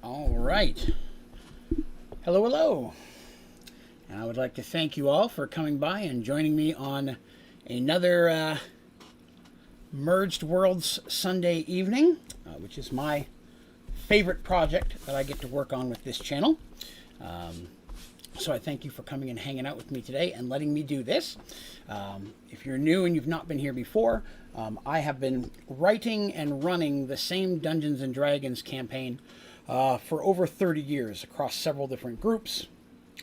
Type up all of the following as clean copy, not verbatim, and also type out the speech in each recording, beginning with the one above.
All right. Hello, hello. I would like to thank you all for coming by and joining me on another Mergedworlds Sunday evening, which is my favorite project that I get to work on with this channel. So I thank you for coming and hanging out with me today and letting me do this. If you're new and you've not been here before, I have been writing and running the same Dungeons and Dragons campaign for over 30 years across several different groups,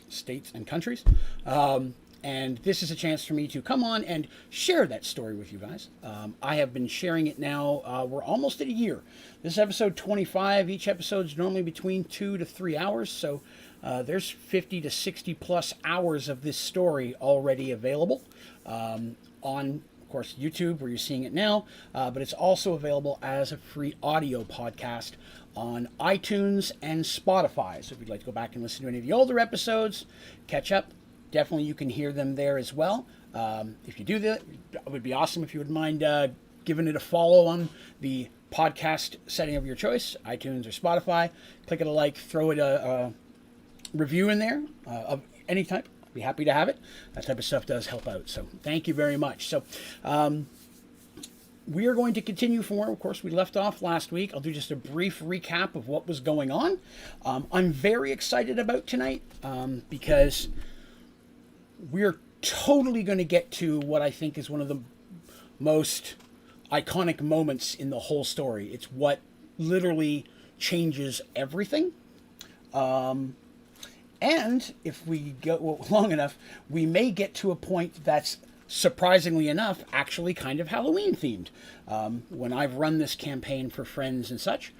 states, and countries. And this is a chance for me to come on and share that story with you guys. I have been sharing it now. We're almost at a year. This is episode 25. Each episode is normally between 2 to 3 hours. So there's 50 to 60 plus hours of this story already available on, of course, YouTube, where you're seeing it now. But it's also available as a free audio podcast on iTunes and Spotify. So if you'd like to go back and listen to any of the older episodes, catch up, definitely you can hear them there as well. If you do that, it would be awesome if you would mind giving it a follow on the podcast setting of your choice, iTunes or Spotify. Click it a like, throw it a review in there of any type. I'd be happy to have it. That type of stuff does help out. So thank you very much. So we are going to continue from where, of course, we left off last week. I'll do just a brief recap of what was going on. I'm very excited about tonight because we're totally going to get to what I think is one of the most iconic moments in the whole story. It's what literally changes everything. And if we go long enough, we may get to a point that's, surprisingly enough, actually kind of Halloween themed. When I've run this campaign for friends and such,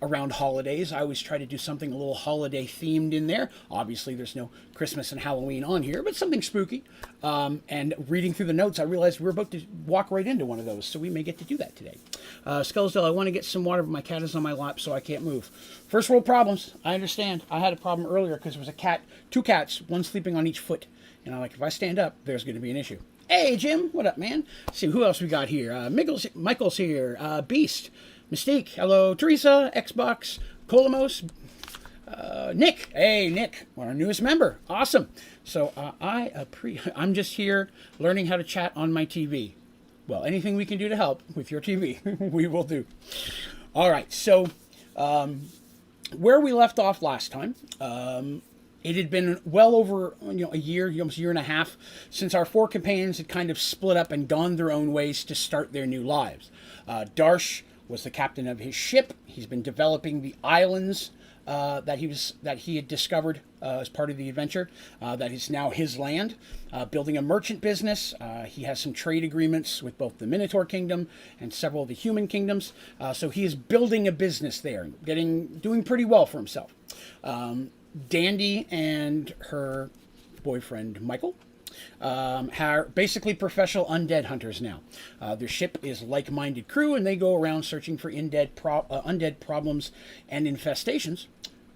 around holidays, I always try to do something a little holiday themed in there. Obviously, there's no Christmas and Halloween on here, but something spooky. And reading through the notes, I realized we're about to walk right into one of those, so we may get to do that today. Skelzdale, I want to get some water, but my cat is on my lap, so I can't move. First world problems. I understand. I had a problem earlier because there was a cat, two cats, one sleeping on each foot. And I'm like, if I stand up, there's going to be an issue. Hey, Jim, what up, man? Let's see, who else we got here? Michael's here. Beast. Mystique. Hello, Teresa. Xbox. Colamos. Nick. Hey, Nick. Our newest member. Awesome. So I'm just here learning how to chat on my TV. Well, anything we can do to help with your TV, we will do. All right. So where we left off last time, it had been well over a year, almost a year and a half, since our four companions had kind of split up and gone their own ways to start their new lives. Darsh was the captain of his ship. He's been developing the islands that he had discovered as part of the adventure. That is now his land. Building a merchant business. He has some trade agreements with both the Minotaur Kingdom and several of the human kingdoms. So he is building a business there, doing pretty well for himself. Dandy and her boyfriend Michael are basically professional undead hunters now. Their ship is like-minded crew, and they go around searching for undead problems and infestations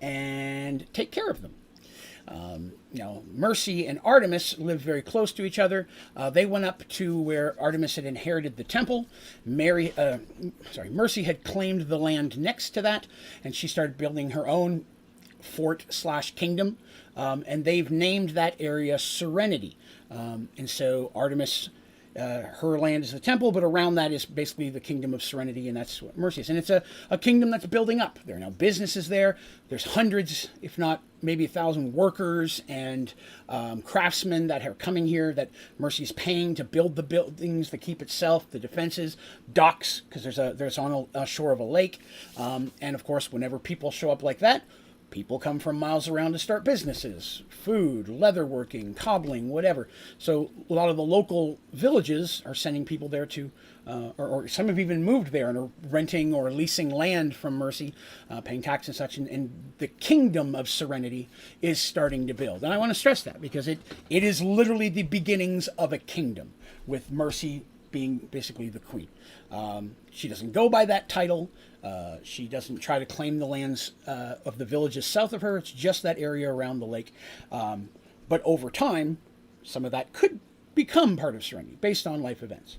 and take care of them. Mercy and Artemis live very close to each other. They went up to where Artemis had inherited the temple. Mercy had claimed the land next to that, and she started building her own fort/kingdom, and they've named that area Serenity. And so Artemis, her land is the temple, but around that is basically the kingdom of Serenity, and that's what Mercy is. And it's a kingdom that's building up. There are now businesses there. There's hundreds, if not maybe 1,000 workers and craftsmen that are coming here that Mercy's paying to build the buildings, the keep itself, the defenses, docks, because there's on a shore of a lake. And of course, whenever people show up like that, people come from miles around to start businesses, food, leatherworking, cobbling, whatever. So a lot of the local villages are sending people there to, or some have even moved there and are renting or leasing land from Mercy, paying tax and such. And the kingdom of Serenity is starting to build. And I want to stress that because it is literally the beginnings of a kingdom, with Mercy being basically the queen. She doesn't go by that title. She doesn't try to claim the lands of the villages south of her. It's just that area around the lake. But over time, some of that could become part of Serenity based on life events.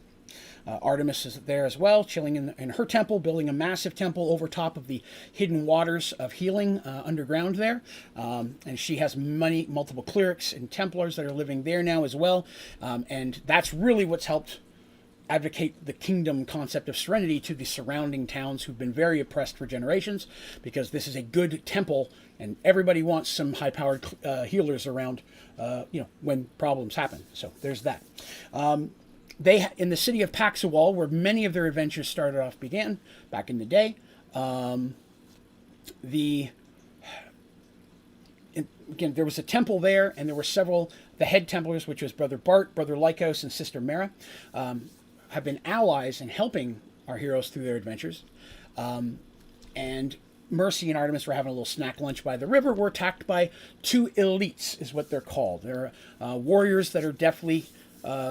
Artemis is there as well, chilling in her temple, building a massive temple over top of the hidden waters of healing underground there. And she has multiple clerics and Templars that are living there now as well. And that's really what's helped advocate the kingdom concept of Serenity to the surrounding towns who've been very oppressed for generations, because this is a good temple and everybody wants some high-powered healers around, when problems happen. So there's that. They, in the city of Paxawal, where many of their adventures started off, began back in the day, again, there was a temple there, and there were several, the head Templars, which was Brother Bart, Brother Lycos, and Sister Mara, have been allies in helping our heroes through their adventures. And Mercy and Artemis were having a little snack lunch by the river, were attacked by two elites, is what they're called. They're warriors that are deftly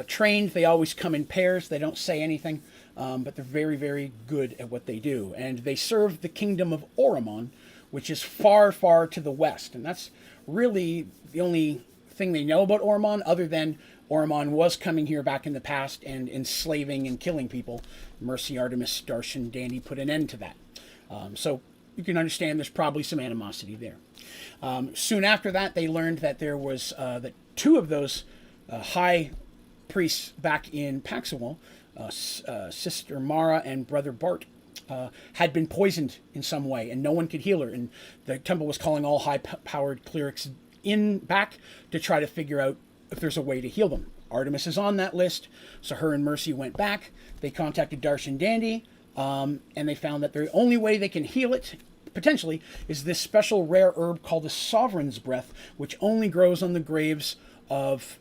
trained. They always come in pairs. They don't say anything, but they're very, very good at what they do. And they serve the kingdom of Oromon, which is far, far to the west. And that's really the only thing they know about Oromon, other than Oromon was coming here back in the past and enslaving and killing people. Mercy, Artemis, Darshan, Dandy put an end to that. So you can understand there's probably some animosity there. Soon after that, they learned that there was that two of those high priests back in Paxawal, Sister Mara and Brother Bart, had been poisoned in some way, and no one could heal her. And the temple was calling all high-powered clerics back to try to figure out if there's a way to heal them. Artemis is on that list, so her and Mercy went back. They contacted Darshan Dandy, and they found that the only way they can heal it, potentially, is this special rare herb called the Sovereign's Breath, which only grows on the graves of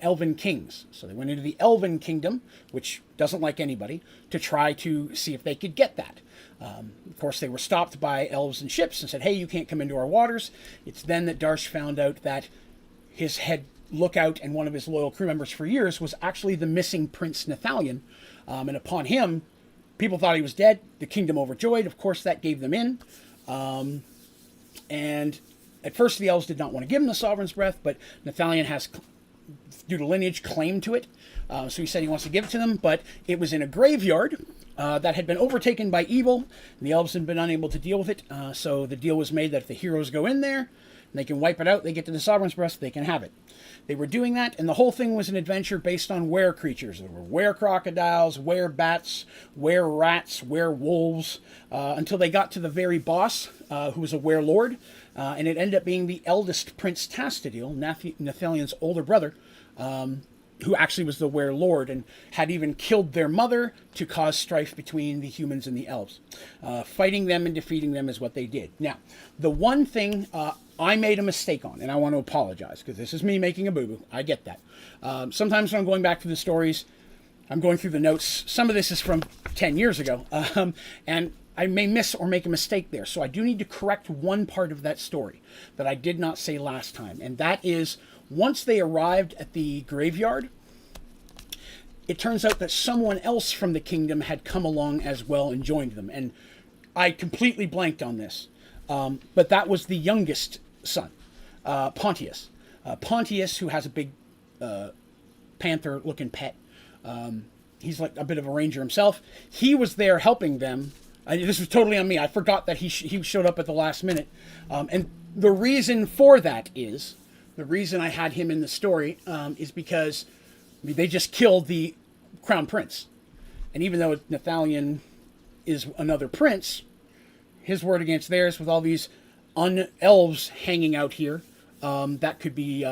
elven kings. So they went into the elven kingdom, which doesn't like anybody, to try to see if they could get that. Of course, they were stopped by elves and ships and said, hey, you can't come into our waters. It's then that Darsh found out that his head lookout and one of his loyal crew members for years was actually the missing Prince Nathalion. And upon him, people thought he was dead. The kingdom overjoyed. Of course, that gave them in. And at first, the elves did not want to give him the Sovereign's Breath, but Nathalion has, due to lineage, claim to it. So he said he wants to give it to them, but it was in a graveyard that had been overtaken by evil, and the elves had been unable to deal with it. So the deal was made that if the heroes go in there, and they can wipe it out, they get to the Sovereign's Breast, they can have it. They were doing that, and the whole thing was an adventure based on were creatures. There were were crocodiles, were bats, were rats, were wolves, until they got to the very boss, who was a were lord, and it ended up being the eldest Prince Tastadil, Nathalion's older brother, who actually was the were lord and had even killed their mother to cause strife between the humans and the elves. Fighting them and defeating them is what they did. Now, the one thing I made a mistake on, and I want to apologize, because this is me making a boo-boo. I get that. Sometimes when I'm going back to the stories, I'm going through the notes. Some of this is from 10 years ago, and I may miss or make a mistake there. So I do need to correct one part of that story that I did not say last time, and that is, once they arrived at the graveyard, it turns out that someone else from the kingdom had come along as well and joined them. And I completely blanked on this. But that was the youngest son, Pontius. Pontius, who has a big panther-looking pet. He's like a bit of a ranger himself. He was there helping them. This was totally on me. I forgot that he showed up at the last minute. And the reason for that is, the reason I had him in the story is because they just killed the crown prince. And even though Nathalion is another prince, his word against theirs, with all these elves hanging out here, that could be,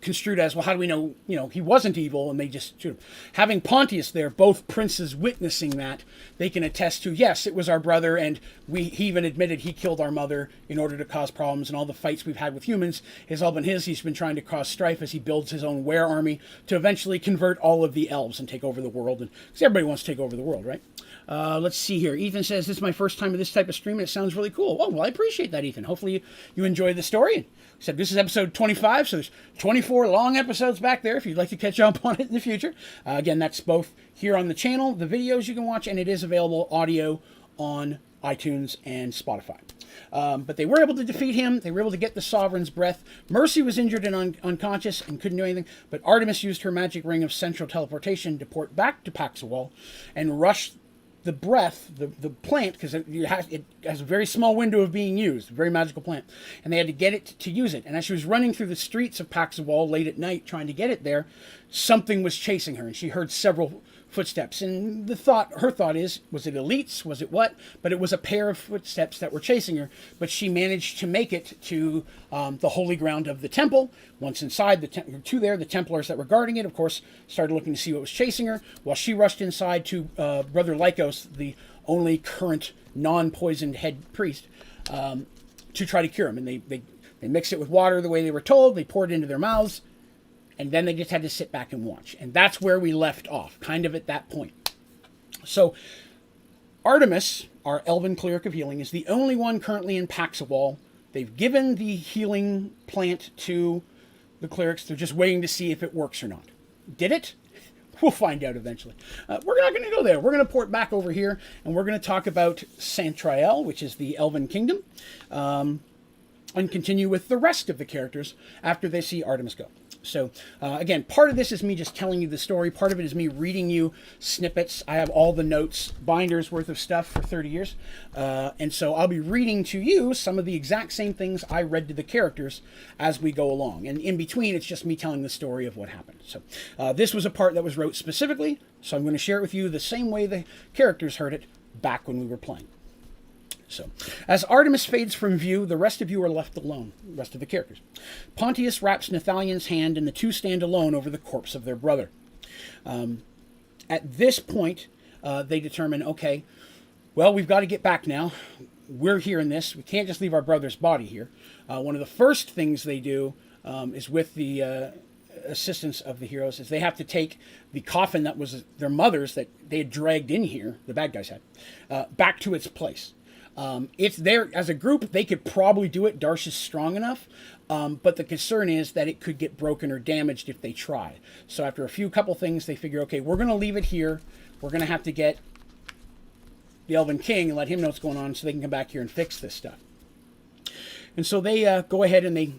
construed as, well, how do we know, he wasn't evil and they just shoot him. Having Pontius there, both princes witnessing that, they can attest to, yes, it was our brother, and he even admitted he killed our mother in order to cause problems, and all the fights we've had with humans has all been his. He's been trying to cause strife as he builds his own were army to eventually convert all of the elves and take over the world, because everybody wants to take over the world, right? Let's see here. Ethan says, this is my first time of this type of stream, and it sounds really cool. Oh, well, I appreciate that, Ethan. Hopefully you enjoyed the story. And said this is episode 25, so there's 24 long episodes back there if you'd like to catch up on it in the future. Again, that's both here on the channel, the videos you can watch, and it is available audio on iTunes, and Spotify. But they were able to defeat him. They were able to get the Sovereign's breath. Mercy was injured and unconscious and couldn't do anything. But Artemis used her magic ring of central teleportation to port back to Paxawal and rush the breath, the plant, because it has a very small window of being used, a very magical plant. And they had to get it to use it. And as she was running through the streets of Paxawal late at night trying to get it there, something was chasing her. And she heard several footsteps, and her thought is, was it elites, was it what? But it was a pair of footsteps that were chasing her. But she managed to make it to the holy ground of the temple. Once inside the Templars that were guarding it, of course, started looking to see what was chasing her, while she rushed inside to Brother Lycos, the only current non-poisoned head priest, to try to cure him. And they mixed it with water the way they were told. They poured it into their mouths. And then they just had to sit back and watch. And that's where we left off, kind of at that point. So Artemis, our Elven Cleric of Healing, is the only one currently in Paxawal. They've given the healing plant to the clerics. They're just waiting to see if it works or not. Did it? We'll find out eventually. We're not going to go there. We're going to port back over here, and we're going to talk about Santriel, which is the Elven Kingdom, and continue with the rest of the characters after they see Artemis go. So, again, part of this is me just telling you the story. Part of it is me reading you snippets. I have all the notes, binders worth of stuff for 30 years. And so I'll be reading to you some of the exact same things I read to the characters as we go along. And in between, it's just me telling the story of what happened. So this was a part that was wrote specifically, so I'm going to share it with you the same way the characters heard it back when we were playing. So, as Artemis fades from view, the rest of you are left alone, the rest of the characters. Pontius wraps Nathalian's hand, and the two stand alone over the corpse of their brother. At this point, they determine, okay, well, we've got to get back now. We're here in this. We can't just leave our brother's body here. One of the first things they do is with the assistance of the heroes is they have to take the coffin that was their mother's that they had dragged in here, the bad guys had, back to its place. It's there as a group. They could probably do it. Darsh is strong enough. But the concern is that it could get broken or damaged if they try. So after a couple things, they figure, okay, we're going to leave it here. We're going to have to get the Elven King and let him know what's going on so they can come back here and fix this stuff. And so they go ahead and they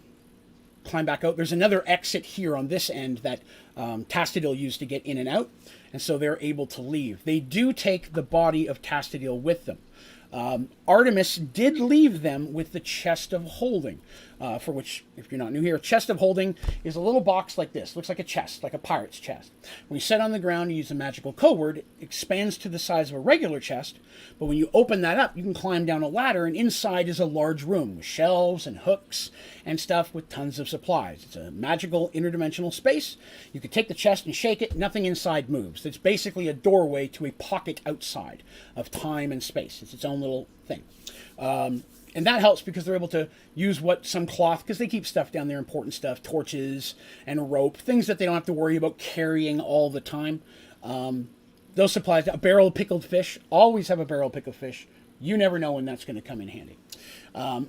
climb back out. There's another exit here on this end that Tastadil used to get in and out. And so they're able to leave. They do take the body of Tastadil with them. Artemis did leave them with the chest of holding, for which, if you're not new here, a chest of holding is a little box like this. Looks like a chest, like a pirate's chest. When you set on the ground, you use a magical code word. It expands to the size of a regular chest, but when you open that up, you can climb down a ladder, and inside is a large room with shelves and hooks and stuff with tons of supplies. It's a magical interdimensional space. You could take the chest and shake it. Nothing inside moves. It's basically a doorway to a pocket outside of time and space. It's its own little thing. And that helps because they're able to use some cloth, because they keep stuff down there, important stuff, torches and rope, things that they don't have to worry about carrying all the time. Those supplies, a barrel of pickled fish, always have a barrel of pickled fish. You never know when that's going to come in handy.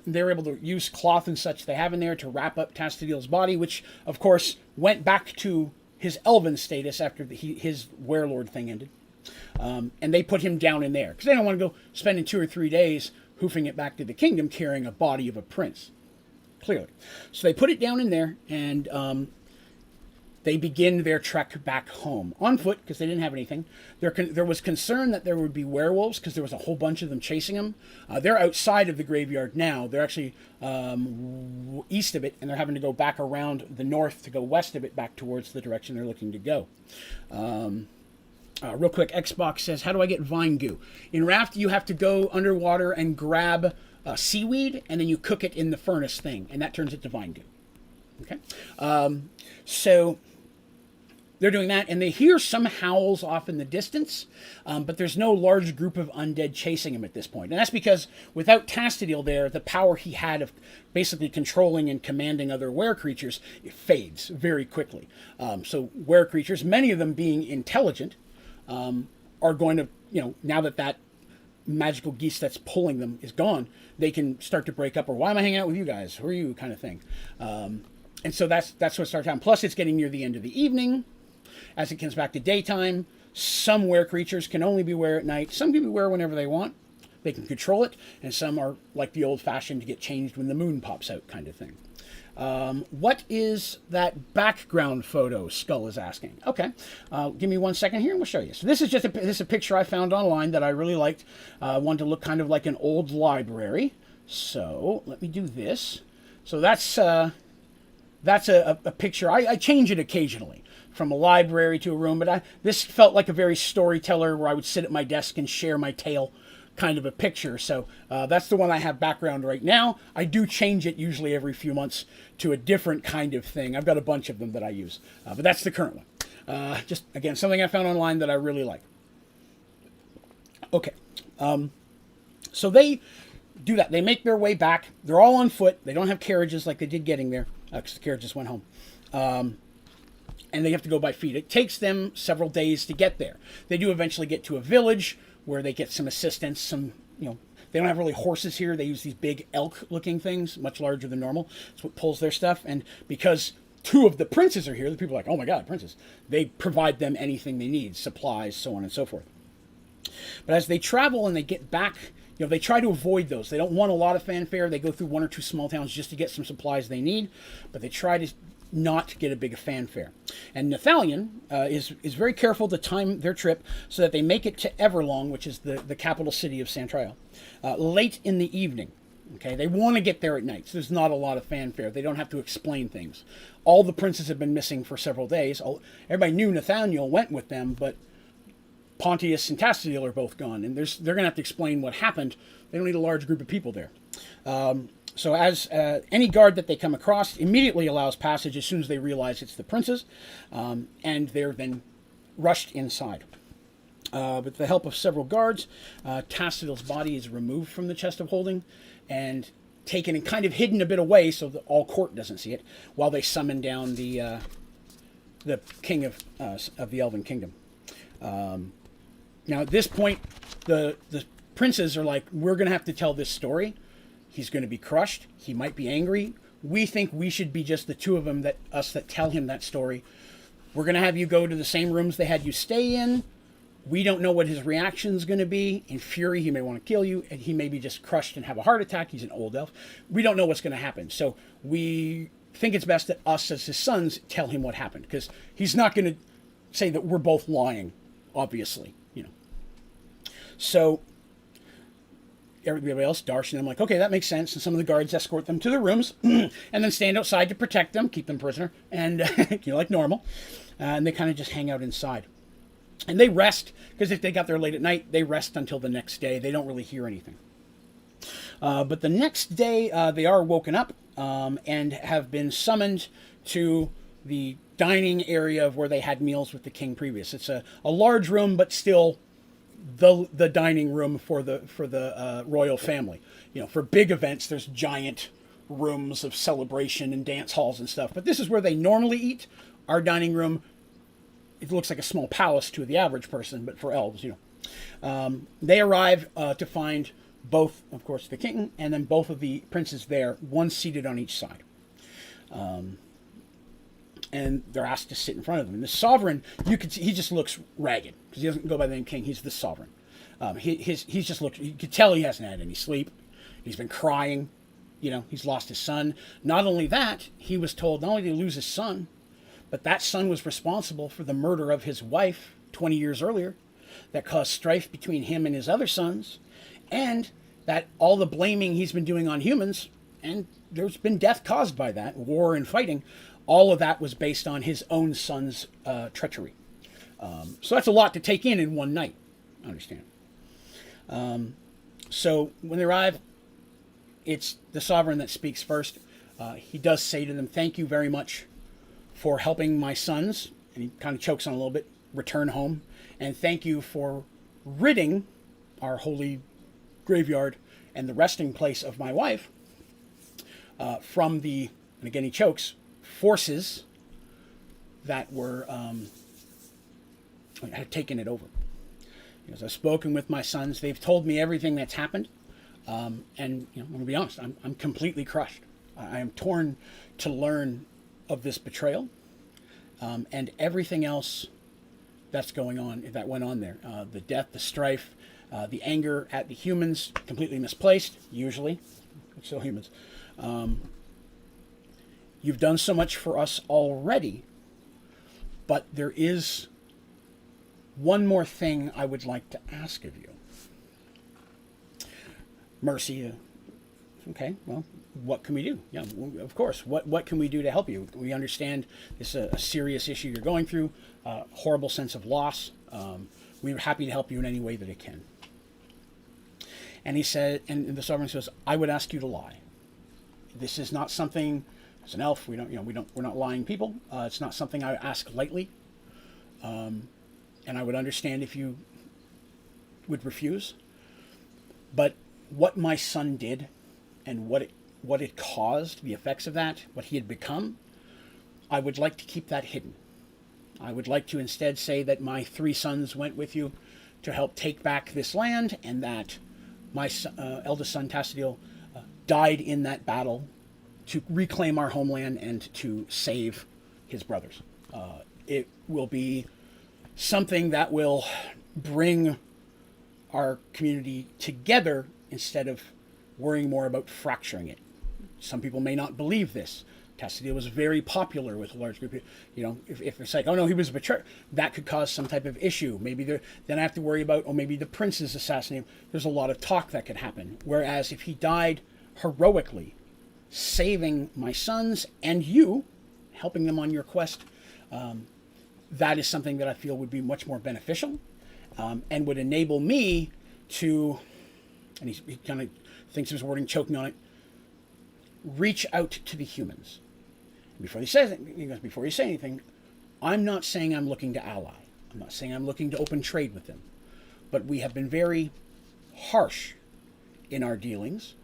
They're able to use cloth and such they have in there to wrap up Tastadil's body, which, of course, went back to his elven status after his werelord thing ended. And they put him down in there, because they don't want to go spending 2 or 3 days hoofing it back to the kingdom carrying a body of a prince, clearly. So they put it down in there, and they begin their trek back home on foot, because they didn't have anything. There was concern that there would be werewolves, because there was a whole bunch of them chasing them. They're outside of the graveyard now. They're actually east of it, and they're having to go back around the north to go west of it, back towards the direction they're looking to go. Real quick, Xbox says, how do I get vine goo? In Raft, you have to go underwater and grab seaweed, and then you cook it in the furnace thing, and that turns it to vine goo. Okay? So they're doing that, and they hear some howls off in the distance, but there's no large group of undead chasing him at this point. And that's because without Tastadil there, the power he had of basically controlling and commanding other were creatures, it fades very quickly. So were creatures, many of them being intelligent, are going to, now that magical geese that's pulling them is gone, they can start to break up, or why am I hanging out with you guys? Who are you, kind of thing. And so that's what starts happening. Plus, it's getting near the end of the evening. As it comes back to daytime, some were creatures can only be were at night. Some can be were whenever they want. they can control it, and some are like the old-fashioned to get changed when the moon pops out kind of thing. What is that background photo? Skull is asking. Okay, give me 1 second here and we'll show you. So this is just a picture I found online that I really liked. Wanted to look kind of like an old library. So let me do this. So that's a picture. I change it occasionally from a library to a room, but this felt like a very storyteller where I would sit at my desk and share my tale kind of a picture. So that's the one I have background right now. I do change it usually every few months to a different kind of thing. I've got a bunch of them that I use, but that's the current one. Just, again, something I found online that I really like. Okay, so they do that. They make their way back. They're all on foot. They don't have carriages like they did getting there, because the carriages went home. And they have to go by feet. It takes them several days to get there. They do eventually get to a village where they get some assistance. They don't have really horses here. They use these big elk-looking things, much larger than normal. That's what pulls their stuff. And because 2 of the princes are here, the people are like, oh my God, princes. They provide them anything they need, supplies, so on and so forth. But as they travel and they get back, they try to avoid those. They don't want a lot of fanfare. They go through 1 or 2 small towns just to get some supplies they need, but they try to not get a big fanfare. And Nathalion is very careful to time their trip so that they make it to Everlong, which is the capital city of Santrial, late in the evening. Okay, they want to get there at night, so there's not a lot of fanfare. They don't have to explain things. All the princes have been missing for several days. Everybody knew Nathaniel went with them, but Pontius and Tastiel are both gone, and they're going to have to explain what happened. They don't need a large group of people there. So as any guard that they come across immediately allows passage as soon as they realize it's the princes, and they're then rushed inside. With the help of several guards, Tastiel's body is removed from the chest of holding and taken and kind of hidden a bit away so that all court doesn't see it, while they summon down the king of the Elven Kingdom. Now at this point, the princes are like, we're going to have to tell this story. He's going to be crushed. He might be angry. We think we should be just the 2 of them that tell him that story. We're going to have you go to the same rooms they had you stay in. We don't know what his reaction is going to be. In fury, he may want to kill you, and he may be just crushed and have a heart attack. He's an old elf. We don't know what's going to happen. So we think it's best that us as his sons tell him what happened, because he's not going to say that we're both lying, obviously. So everybody else, Darsh and I'm like, okay, that makes sense. And some of the guards escort them to their rooms and then stand outside to protect them, keep them prisoner, and like normal. And they kind of just hang out inside. And they rest, because if they got there late at night, they rest until the next day. They don't really hear anything. But the next day, they are woken up and have been summoned to the dining area of where they had meals with the king previous. It's a large room, but still the dining room for the royal family. For big events, there's giant rooms of celebration and dance halls and stuff. But this is where they normally eat. Our dining room, it looks like a small palace to the average person, but for elves, they arrive to find both, of course, the king and then both of the princes there, one seated on each side. And they're asked to sit in front of them. And the sovereign, you could see, he just looks ragged because he doesn't go by the name king. He's the sovereign. He's just looked. You could tell he hasn't had any sleep. He's been crying. He's lost his son. Not only that, he was told not only did he lose his son, but that son was responsible for the murder of his wife 20 years earlier, that caused strife between him and his other sons, and that all the blaming he's been doing on humans, and there's been death caused by that, war and fighting. All of that was based on his own son's treachery. So that's a lot to take in one night, I understand. So when they arrive, it's the sovereign that speaks first. He does say to them, thank you very much for helping my sons, and he kind of chokes on a little bit, return home, and thank you for ridding our holy graveyard and the resting place of my wife from the, and again he chokes, forces that were had taken it over. As I've spoken with my sons, they've told me everything that's happened, and I'm going to be honest, I'm completely crushed. I am torn to learn of this betrayal and everything else that's going on, that went on there. The death, the strife, The anger at the humans, completely misplaced, usually. Still humans. You've done so much for us already, but there is one more thing I would like to ask of you. Mercy, okay, well, what can we do? Yeah, of course. What can we do to help you? We understand this is a serious issue you're going through, horrible sense of loss. We're happy to help you in any way that it can. And he said, and the sovereign says, I would ask you to lie. This is not something, as an elf, we're not lying people. It's not something I ask lightly. And I would understand if you would refuse. But what my son did and what it caused, the effects of that, what he had become, I would like to keep that hidden. I would like to instead say that my 3 sons went with you to help take back this land, and that my eldest son, Tassadil, died in that battle to reclaim our homeland and to save his brothers. It will be something that will bring our community together instead of worrying more about fracturing it. Some people may not believe this. Tassadil was very popular with a large group. If it's like, oh no, he was a betrayer, that could cause some type of issue. Maybe then I have to worry about, oh, maybe the prince is assassinated. There's a lot of talk that could happen. Whereas if he died heroically, saving my sons and you, helping them on your quest, that is something that I feel would be much more beneficial, and would enable me to, and he kind of thinks of his wording, choking on it, reach out to the humans. Before he says it, he goes, before you say anything, I'm not saying I'm looking to ally. I'm not saying I'm looking to open trade with them. But we have been very harsh in our dealings,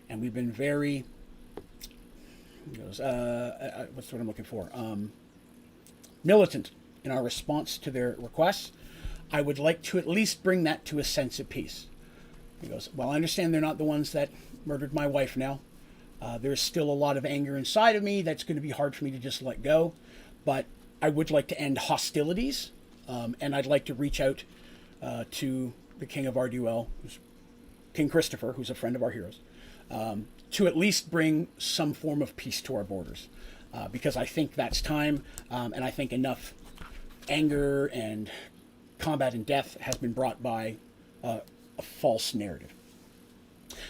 and we've been very, he goes, what's the word I'm looking for? Militant in our response to their requests. I would like to at least bring that to a sense of peace. He goes, well, I understand they're not the ones that murdered my wife now. There's still a lot of anger inside of me that's going to be hard for me to just let go. But I would like to end hostilities, and I'd like to reach out to the King of Arduel, King Christopher, who's a friend of our heroes, to at least bring some form of peace to our borders. Because I think that's time, and I think enough anger and combat and death has been brought by a false narrative.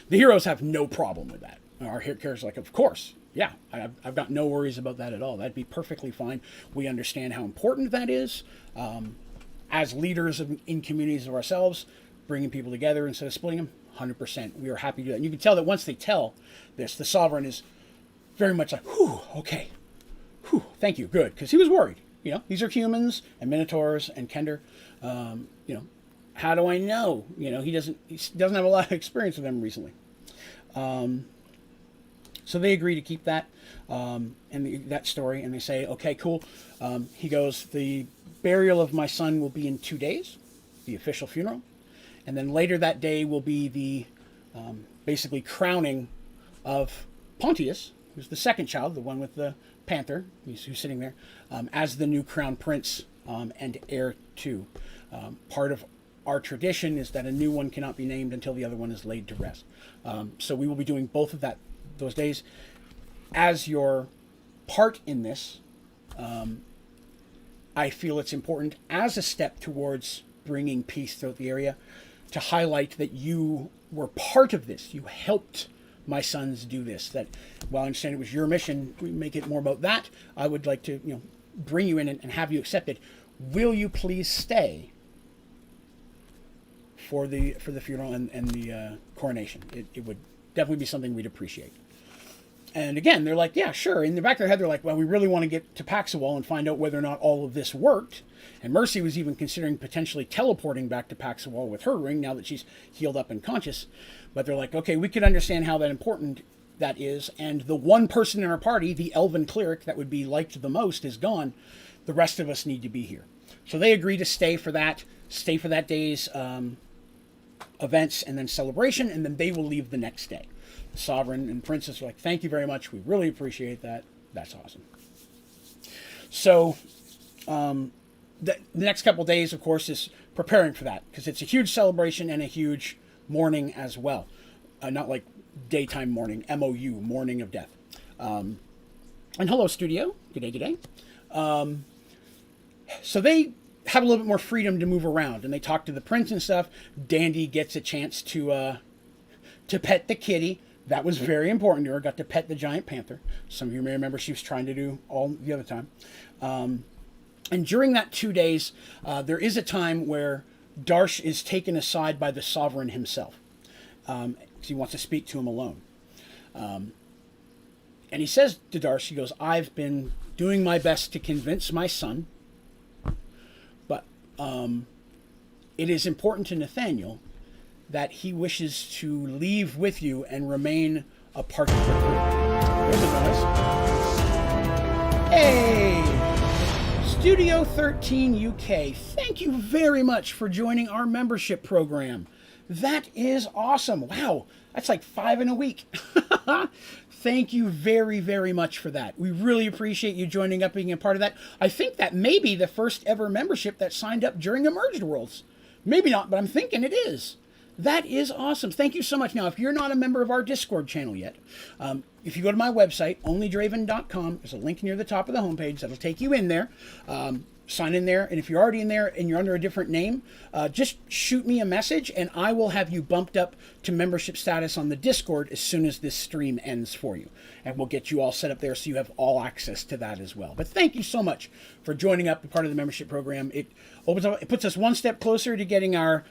The heroes have no problem with that. Our characters are like, of course, yeah, I've got no worries about that at all. That'd be perfectly fine. We understand how important that is. As leaders in communities of ourselves, bringing people together instead of splitting them, 100%. We are happy to do that. And you can tell that once they tell this, the sovereign is very much like, whew, okay, whew, thank you, good, because he was worried. These are humans and minotaurs and Kender. How do I know? He doesn't have a lot of experience with them recently. So they agree to keep that and that story, and they say, okay, cool. He goes, the burial of my son will be in 2 days, the official funeral, and then later that day will be the basically crowning of Pontius, who's the second child, the one with the panther, who's sitting there, as the new crown prince and heir to. Part of our tradition is that a new one cannot be named until the other one is laid to rest. So we will be doing both of those days. As your part in this, I feel it's important as a step towards bringing peace throughout the area to highlight that you were part of this. You helped my sons do this. That while I understand it was your mission, we make it more about that. I would like to, bring you in and have you accepted. Will you please stay for the funeral and the coronation? It would definitely be something we'd appreciate. And again, they're like, yeah, sure. In the back of their head, they're like, well, we really want to get to Paxawal and find out whether or not all of this worked. And Mercy was even considering potentially teleporting back to Paxawal with her ring now that she's healed up and conscious. But they're like, okay, we could understand how that important that is. And the one person in our party, the elven cleric that would be liked the most, is gone. The rest of us need to be here. So they agree to stay for that day's events and then celebration, and then they will leave the next day. The sovereign and princess are like, thank you very much. We really appreciate that. That's awesome. So the next couple of days, of course, is preparing for that, because it's a huge celebration and a huge mourning as well. Not like daytime mourning, MOU, mourning of death. And hello, studio. Good day, good day. So they have a little bit more freedom to move around, and they talk to the prince and stuff. Dandy gets a chance to pet the kitty. That was very important to her. Got to pet the giant panther. Some of you may remember she was trying to do all the other time. And during that 2 days, there is a time where Darsh is taken aside by the sovereign himself. Because he wants to speak to him alone. And he says to Darsh, he goes, I've been doing my best to convince my son, but it is important to Nathaniel that he wishes to leave with you and remain a part of the crew. There's a noise. Hey! Studio 13 UK, thank you very much for joining our membership program. That is awesome. Wow, that's like 5 in a week. Thank you very, very much for that. We really appreciate you joining up, being a part of that. I think that may be the first ever membership that signed up during Mergeworlds. Maybe not, but I'm thinking it is. That is awesome. Thank you so much. Now, if you're not a member of our Discord channel yet, if you go to my website, Onlydraven.com, there's a link near the top of the homepage that'll take you in there. Sign in there, and if you're already in there and you're under a different name, just shoot me a message, and I will have you bumped up to membership status on the Discord as soon as this stream ends for you. And we'll get you all set up there so you have all access to that as well. But thank you so much for joining up, part of the membership program. It opens up, it puts us one step closer to getting our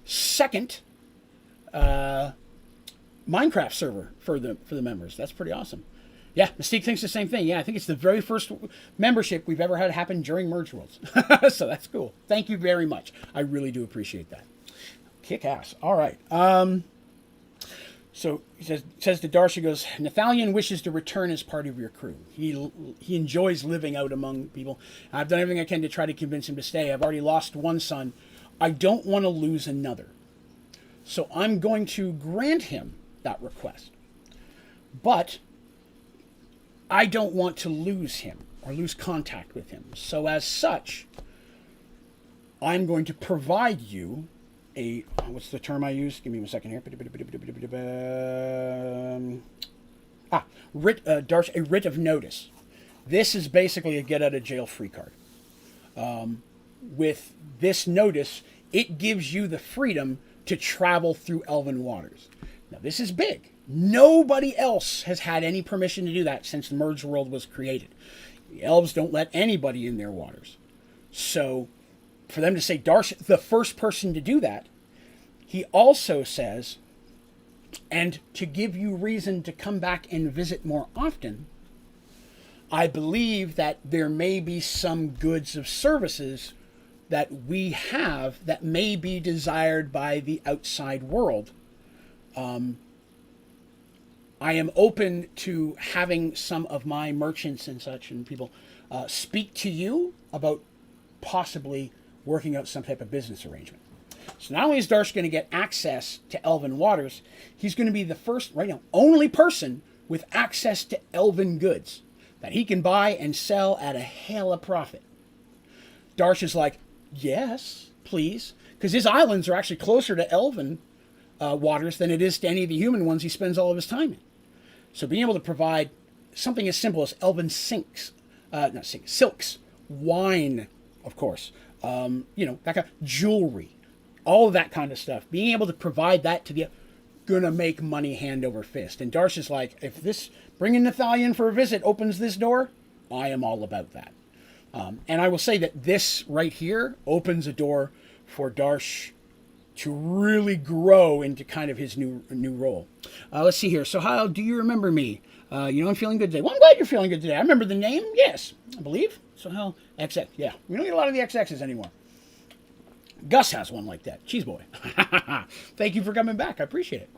second Minecraft server for the members. That's pretty awesome. Yeah, Mystique thinks the same thing. Yeah, I think it's the very first membership we've ever had happen during Mergeworlds. So that's cool. Thank you very much. I really do appreciate that. Kick ass. All right. So he says to Darsh, he goes, Nathalion wishes to return as part of your crew. He enjoys living out among people. I've done everything I can to try to convince him to stay. I've already lost one son. I don't want to lose another. So I'm going to grant him that request. But I don't want to lose him or lose contact with him. So as such, I'm going to provide you a, what's the term I use? Give me a second here. Darsh, a writ of notice. This is basically a get out of jail free card. With this notice, it gives you the freedom to travel through Elven waters. Now, this is big. Nobody else has had any permission to do that since the Merge World was created. The elves don't let anybody in their waters. So, for them to say, Darsh, the first person to do that, he also says, and to give you reason to come back and visit more often, I believe that there may be some goods of services that we have that may be desired by the outside world. I am open to having some of my merchants and such and people speak to you about possibly working out some type of business arrangement. So not only is Darsh going to get access to Elven waters, he's going to be the first, right now, only person with access to Elven goods that he can buy and sell at a hell of profit. Darsh is like, yes, please, because his islands are actually closer to Elven waters than it is to any of the human ones he spends all of his time in. So being able to provide something as simple as Elven silks, wine, of course, that kind of jewelry, all of that kind of stuff. Being able to provide that to the gonna make money hand over fist. And Darsh is like, if this bringing Nathalion for a visit opens this door, I am all about that. And I will say that this right here opens a door for Darsh to really grow into kind of his new role. Let's see here. So how do you remember me? I'm feeling good today. Well, I'm glad you're feeling good today. I remember the name. Yes, I believe. So how XX. Yeah, we don't get a lot of the XXs anymore. Gus has one like that. Cheese boy. Thank you for coming back. I appreciate it.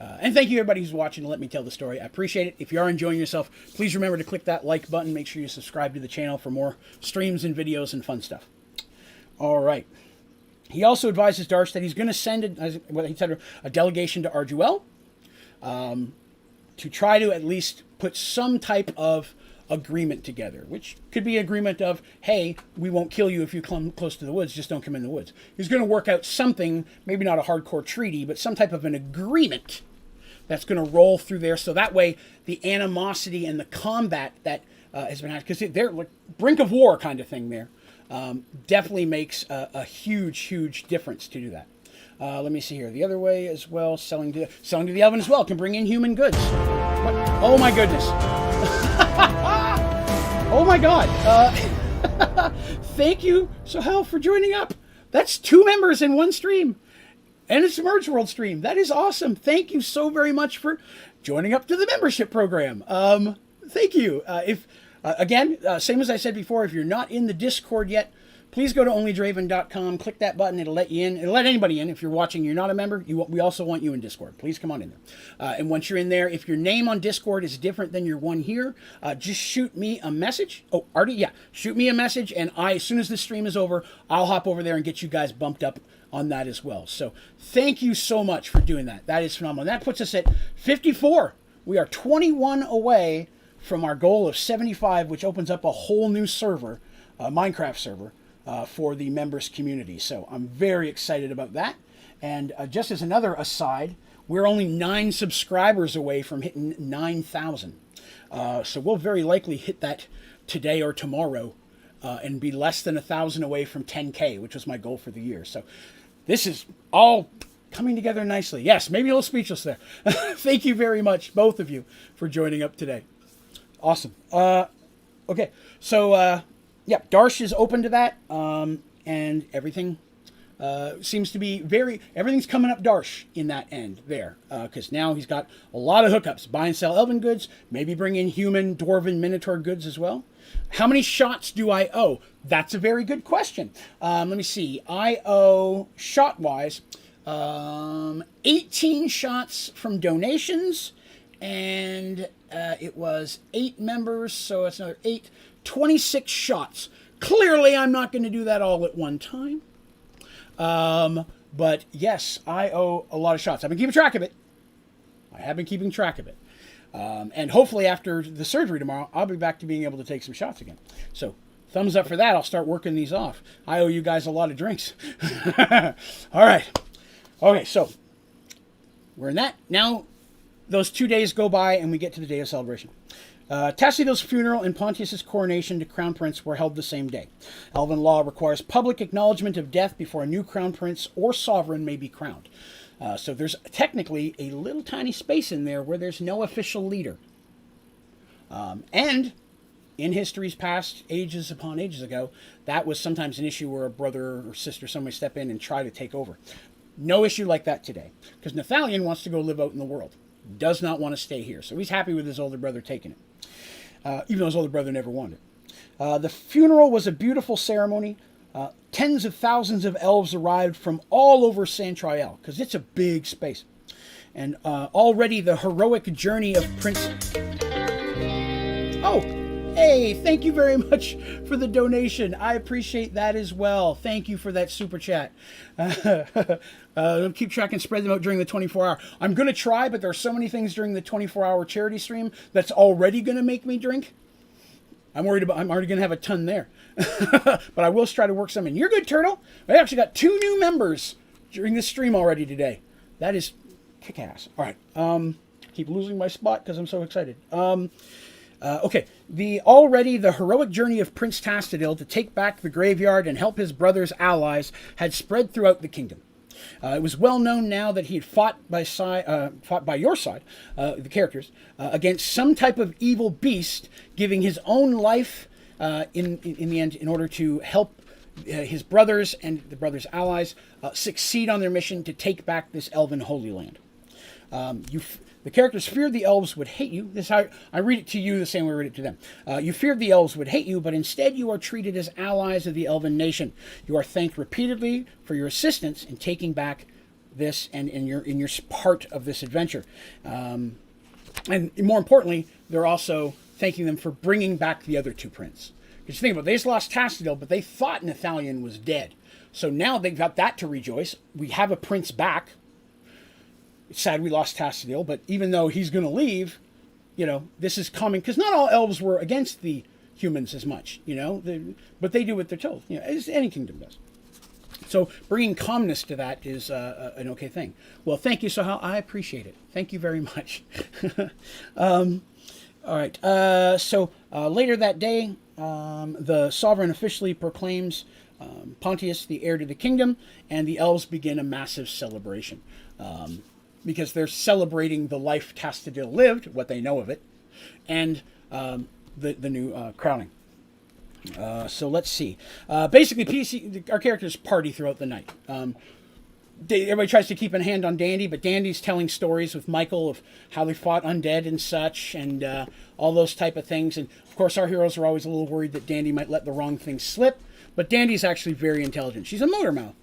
And thank you everybody who's watching to let me tell the story. I appreciate it. If you are enjoying yourself, please remember to click that like button. Make sure you subscribe to the channel for more streams and videos and fun stuff. All right. He also advises Darsh that he's going to send a delegation to Arduel to try to at least put some type of agreement together, which could be agreement of, hey, we won't kill you if you come close to the woods, just don't come in the woods. He's going to work out something, maybe not a hardcore treaty, but some type of an agreement that's going to roll through there, so that way the animosity and the combat that has been had, because they're like brink of war kind of thing there, definitely makes a huge difference to do that. Let me see here. The other way as well, selling to the elven as well can bring in human goods. What? Oh my goodness. Oh my god. Thank you, Sahel, for joining up. That's 2 members in one stream. And it's a Mergeworld stream. That is awesome. Thank you so very much for joining up to the membership program. Thank you. Again, same as I said before, if you're not in the Discord yet, please go to Onlydraven.com, click that button, it'll let you in. It'll let anybody in. If you're watching, you're not a member, we also want you in Discord. Please come on in there. And once you're in there, if your name on Discord is different than your one here, just shoot me a message. Oh, Artie, yeah. Shoot me a message, and as soon as this stream is over, I'll hop over there and get you guys bumped up on that as well. So thank you so much for doing that. That is phenomenal. That puts us at 54. We are 21 away from our goal of 75, which opens up a whole new server, Minecraft server, for the members community. So I'm very excited about that. And just as another aside, we're only 9 subscribers away from hitting 9,000. So we'll very likely hit that today or tomorrow, and be less than 1,000 away from 10K, which was my goal for the year. So this is all coming together nicely. Yes, maybe a little speechless there. Thank you very much, both of you, for joining up today. Awesome. Okay, so yeah, Darsh is open to that, and everything seems to be everything's coming up Darsh in that end there, because now he's got a lot of hookups. Buy and sell elven goods, maybe bring in human, dwarven, minotaur goods as well. How many shots do I owe? That's a very good question. Let me see. I owe, shot-wise, 18 shots from donations, and it was 8 members, so it's another 8, 26 shots. Clearly, I'm not going to do that all at one time. But yes, I owe a lot of shots. I've been keeping track of it. I have been keeping track of it. And hopefully after the surgery tomorrow, I'll be back to being able to take some shots again. So thumbs up for that. I'll start working these off. I owe you guys a lot of drinks. All right. Okay, so we're in that. Now those 2 days go by and we get to the day of celebration. Tassidil's funeral and Pontius's coronation to crown prince were held the same day. Elven law requires public acknowledgement of death before a new crown prince or sovereign may be crowned. So there's technically a little tiny space in there where there's no official leader. And in history's past, ages upon ages ago, that was sometimes an issue where a brother or sister, somebody step in and try to take over. No issue like that today, because Nathalion wants to go live out in the world. Does not want to stay here. So he's happy with his older brother taking it, even though his older brother never wanted it. The funeral was a beautiful ceremony. Tens of thousands of elves arrived from all over Santriel, because it's a big space. And already the heroic journey of Prince... Oh, hey, thank you very much for the donation. I appreciate that as well. Thank you for that super chat. Keep track and spread them out during the 24-hour. I'm going to try, but there are so many things during the 24-hour charity stream that's already going to make me drink. I'm already going to have a ton there. But I will try to work some in. You're good, Turtle. I actually got 2 new members during this stream already today. That is kick-ass. All right. Keep losing my spot because I'm so excited. Okay. The heroic journey of Prince Tassadil to take back the graveyard and help his brother's allies had spread throughout the kingdom. It was well known now that he had fought by your side, the characters, against some type of evil beast, giving his own life in the end in order to help his brothers and the brothers' allies succeed on their mission to take back this elven holy land. The characters feared the elves would hate you. This is how I read it to you the same way I read it to them. You feared the elves would hate you, but instead you are treated as allies of the elven nation. You are thanked repeatedly for your assistance in taking back this and in your part of this adventure. And more importantly, they're also thanking them for bringing back the other 2 princes. Because think about it, they just lost Tassadil, but they thought Nathalion was dead. So now they've got that to rejoice. We have a prince back. It's sad we lost Tassadil, but even though he's going to leave, this is common, because not all elves were against the humans as much, but they do what they're told, as any kingdom does. So bringing calmness to that is an okay thing. Well, thank you, Sohal. I appreciate it. Thank you very much. All right. So later that day, the sovereign officially proclaims Pontius the heir to the kingdom, and the elves begin a massive celebration. Because they're celebrating the life Tastadil lived, what they know of it, and the new crowning. So let's see. Basically, our characters party throughout the night. Everybody tries to keep a hand on Dandy, but Dandy's telling stories with Michael of how they fought undead and such, and all those type of things. And of course, our heroes are always a little worried that Dandy might let the wrong thing slip, but Dandy's actually very intelligent. She's a motor mouth,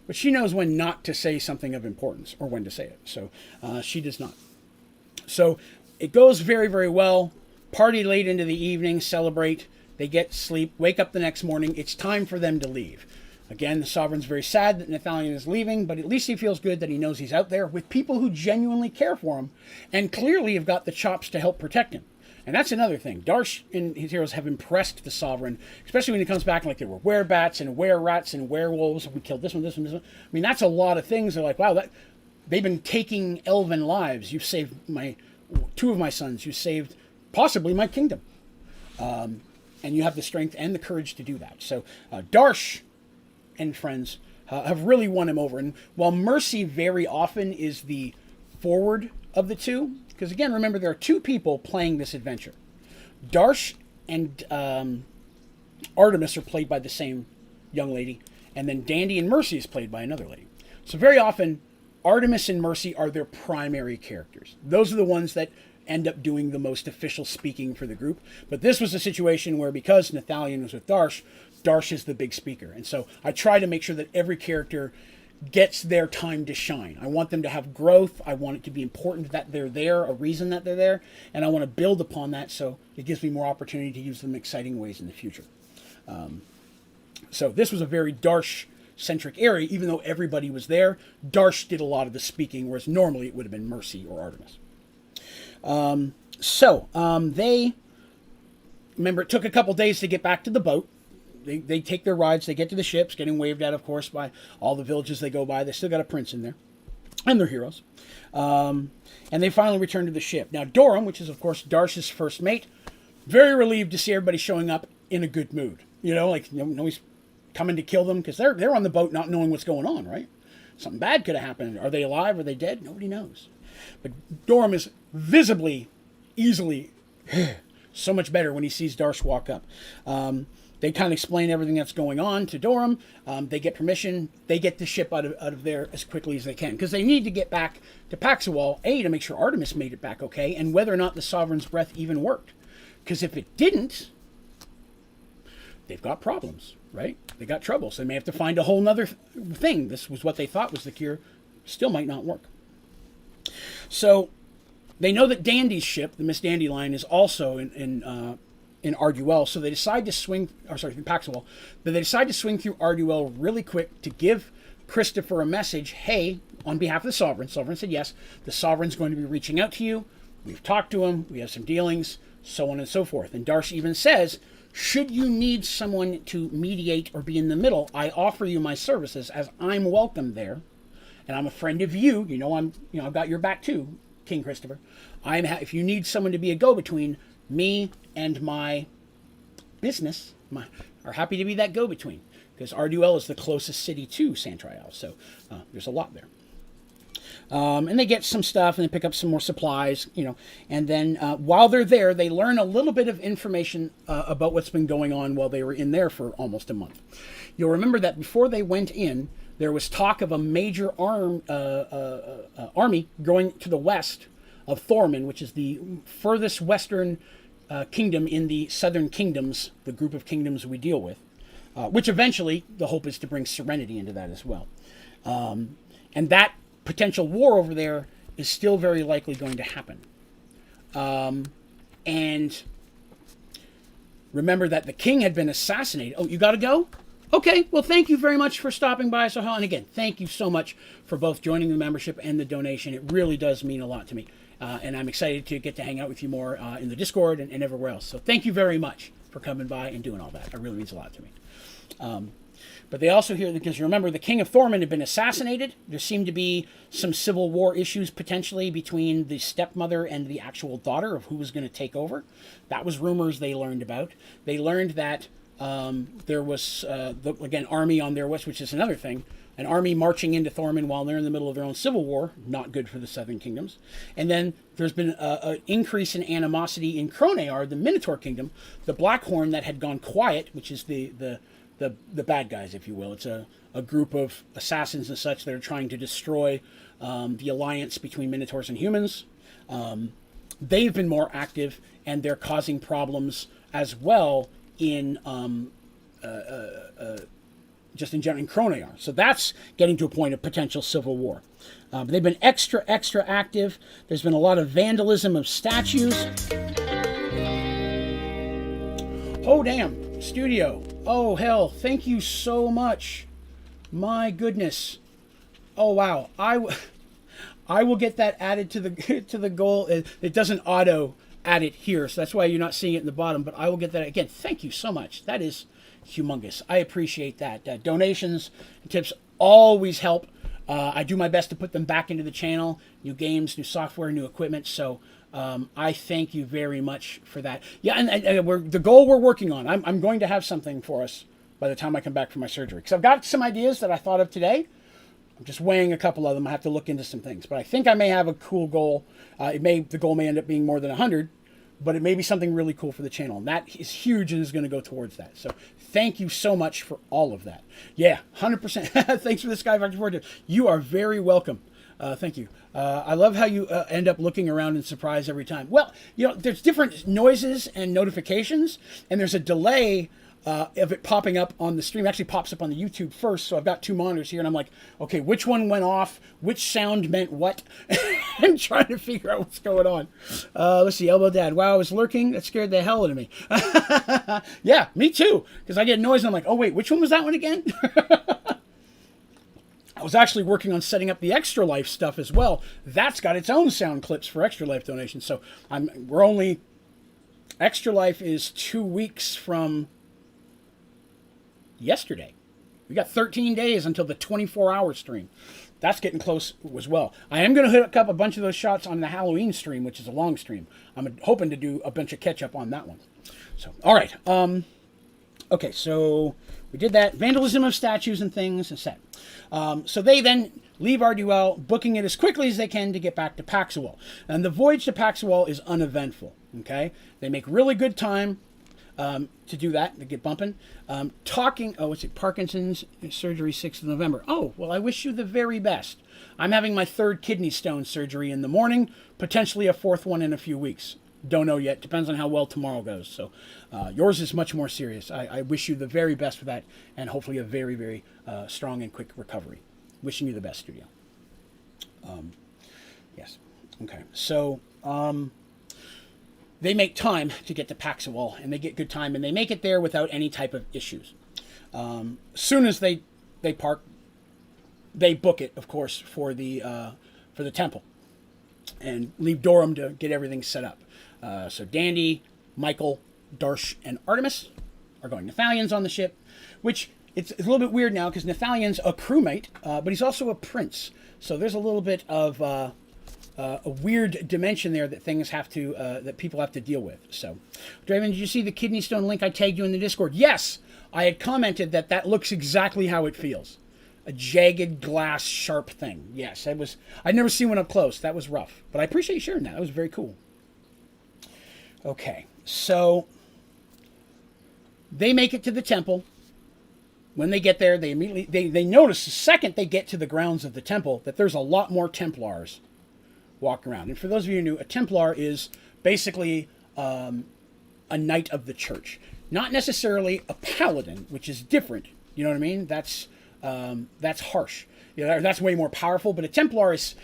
but she knows when not to say something of importance or when to say it. So she does not. So it goes very, very well. Party late into the evening, celebrate. They get sleep, wake up the next morning. It's time for them to leave. Again, the sovereign's very sad that Nathalion is leaving, but at least he feels good that he knows he's out there with people who genuinely care for him and clearly have got the chops to help protect him. And that's another thing. Darsh and his heroes have impressed the sovereign, especially when he comes back and like there were werebats and wererats and werewolves. We killed this one, this one, this one. I mean, that's a lot of things. They're like, wow, they've been taking elven lives. You've saved two of my sons. You saved possibly my kingdom. And you have the strength and the courage to do that. So Darsh and friends have really won him over. And while Mercy very often is the forward of the two, because again, remember, there are two people playing this adventure. Darsh and Artemis are played by the same young lady, and then Dandy and Mercy is played by another lady. So very often, Artemis and Mercy are their primary characters. Those are the ones that end up doing the most official speaking for the group. But this was a situation where, because Nathalion was with Darsh, Darsh is the big speaker. And so I try to make sure that every character gets their time to shine. I want them to have growth. I want it to be important that they're there, a reason that they're there. And I want to build upon that so it gives me more opportunity to use them in exciting ways in the future. So this was a very Darsh-centric area, even though everybody was there. Darsh did a lot of the speaking, whereas normally it would have been Mercy or Artemis. They, remember, it took a couple days to get back to the boat. They take their rides, they get to the ships, getting waved at, of course, by all the villages they go by. They still got a prince in there, and they're heroes. And they finally return to the ship. Now, Dorum, which is, of course, Darsh's first mate, very relieved to see everybody showing up in a good mood. He's coming to kill them, because they're on the boat not knowing what's going on, right? Something bad could have happened. Are they alive? Are they dead? Nobody knows. But Dorum is visibly, easily, so much better when he sees Darsh walk up. They kind of explain everything that's going on to Dorum. They get permission. They get the ship out of there as quickly as they can, because they need to get back to Paxawal, to make sure Artemis made it back okay, and whether or not the Sovereign's breath even worked. Because if it didn't, they've got problems, right? They got trouble, so they may have to find a whole nother thing. This was what they thought was the cure. Still might not work. So they know that Dandy's ship, the Miss Dandelion, is also in Arduel, so they decide to swing, Paxawal, but they decide to swing through Arduel really quick to give Christopher a message. Hey, on behalf of the Sovereign. Sovereign said yes. The Sovereign's going to be reaching out to you. We've talked to him. We have some dealings, so on and so forth. And Darsh even says, should you need someone to mediate or be in the middle, I offer you my services, as I'm welcome there, and I'm a friend of you. I've got your back too, King Christopher. If you need someone to be a go-between, me and my business are happy to be that go-between, because Arduel is the closest city to Santrial, so there's a lot there. And they get some stuff, and they pick up some more supplies, and then while they're there, they learn a little bit of information about what's been going on while they were in there for almost a month. You'll remember that before they went in, there was talk of a major army going to the west of Thorman, which is the furthest western kingdom in the southern kingdoms, the group of kingdoms we deal with, which eventually the hope is to bring Serenity into that as well. And that potential war over there is still very likely going to happen. And remember that the king had been assassinated. Oh, you got to go? Okay, well, thank you very much for stopping by, Sahel. And again, thank you so much for both joining the membership and the donation. It really does mean a lot to me. And I'm excited to get to hang out with you more in the Discord and everywhere else. So thank you very much for coming by and doing all that. It really means a lot to me. But they also hear, because you remember the King of Thormund had been assassinated. There seemed to be some civil war issues potentially between the stepmother and the actual daughter of who was going to take over. That was rumors they learned about. They learned that there was, again, army on their west, which is another thing. An army marching into Thormund while they're in the middle of their own civil war, not good for the Southern Kingdoms. And then there's been an increase in animosity in Cronear, the Minotaur Kingdom, the Blackhorn that had gone quiet, which is the bad guys, if you will. It's a group of assassins and such that are trying to destroy the alliance between Minotaurs and humans. They've been more active, and they're causing problems as well in just in general in Cronear. So that's getting to a point of potential civil war. They've been extra active. There's been a lot of vandalism of statues. Oh, damn. Studio. Oh, hell. Thank you so much. My goodness. Oh, wow. I will get that added to the goal. It doesn't auto add it here, so that's why you're not seeing it in the bottom, but I will get that. Again, thank you so much. That is humongous. I appreciate that. Donations and tips always help. I do my best to put them back into the channel. New games, new software, new equipment. So I thank you very much for that. Yeah, and the goal we're working on, I'm going to have something for us by the time I come back from my surgery. Because I've got some ideas that I thought of today. I'm just weighing a couple of them. I have to look into some things. But I think I may have a cool goal. The goal may end up being more than 100. But it may be something really cool for the channel. And that is huge and is going to go towards that. So thank you so much for all of that. Yeah, 100%. Thanks for the Sky Factor 4 tip. You are very welcome. Thank you. I love how you end up looking around and surprised every time. Well, there's different noises and notifications. And there's a delay of it popping up on the stream. It actually pops up on the YouTube first. So I've got two monitors here. And I'm like, okay, which one went off? Which sound meant what? I'm trying to figure out what's going on. Let's see. Elbow Dad. Wow, I was lurking. That scared the hell out of me. Yeah, me too. Because I get noise and I'm like, oh, wait, which one was that one again? I was actually working on setting up the Extra Life stuff as well. That's got its own sound clips for Extra Life donations. So Extra Life is 2 weeks from yesterday. We got 13 days until the 24-hour stream. That's getting close as well. I am going to hook up a bunch of those shots on the Halloween stream, which is a long stream. I'm hoping to do a bunch of catch-up on that one. So, all right. Okay, so we did that. Vandalism of statues and things is set. So they then leave Arduel, booking it as quickly as they can to get back to Paxual. And the voyage to Paxual is uneventful. Okay? They make really good time to do that, to get bumping. Parkinson's surgery 6th of November. Oh, well, I wish you the very best. I'm having my 3rd kidney stone surgery in the morning, potentially a 4th one in a few weeks. Don't know yet. Depends on how well tomorrow goes. So yours is much more serious. I wish you the very best for that, and hopefully a very, very strong and quick recovery. Wishing you the best, studio. Yes. Okay. So they make time to get to Paxual, and they get good time, and they make it there without any type of issues. As soon as they park, they book it, of course, for the temple, and leave Durham to get everything set up. So Dandy, Michael, Darsh, and Artemis are going. Nathalion's on the ship, which it's a little bit weird now because Nathalion's a crewmate, but he's also a prince. So there's a little bit of a weird dimension there that things have to that people have to deal with. So, Draven, did you see the kidney stone link I tagged you in the Discord? Yes, I had commented that looks exactly how it feels. A jagged glass sharp thing. Yes, I'd never seen one up close. That was rough, but I appreciate you sharing that. That was very cool. Okay, so they make it to the temple. When they get there, they immediately they notice the second they get to the grounds of the temple that there's a lot more Templars walking around. And for those of you who knew, a Templar is basically a knight of the church, not necessarily a paladin, which is different. You know what I mean? That's harsh. That's way more powerful. But a Templar is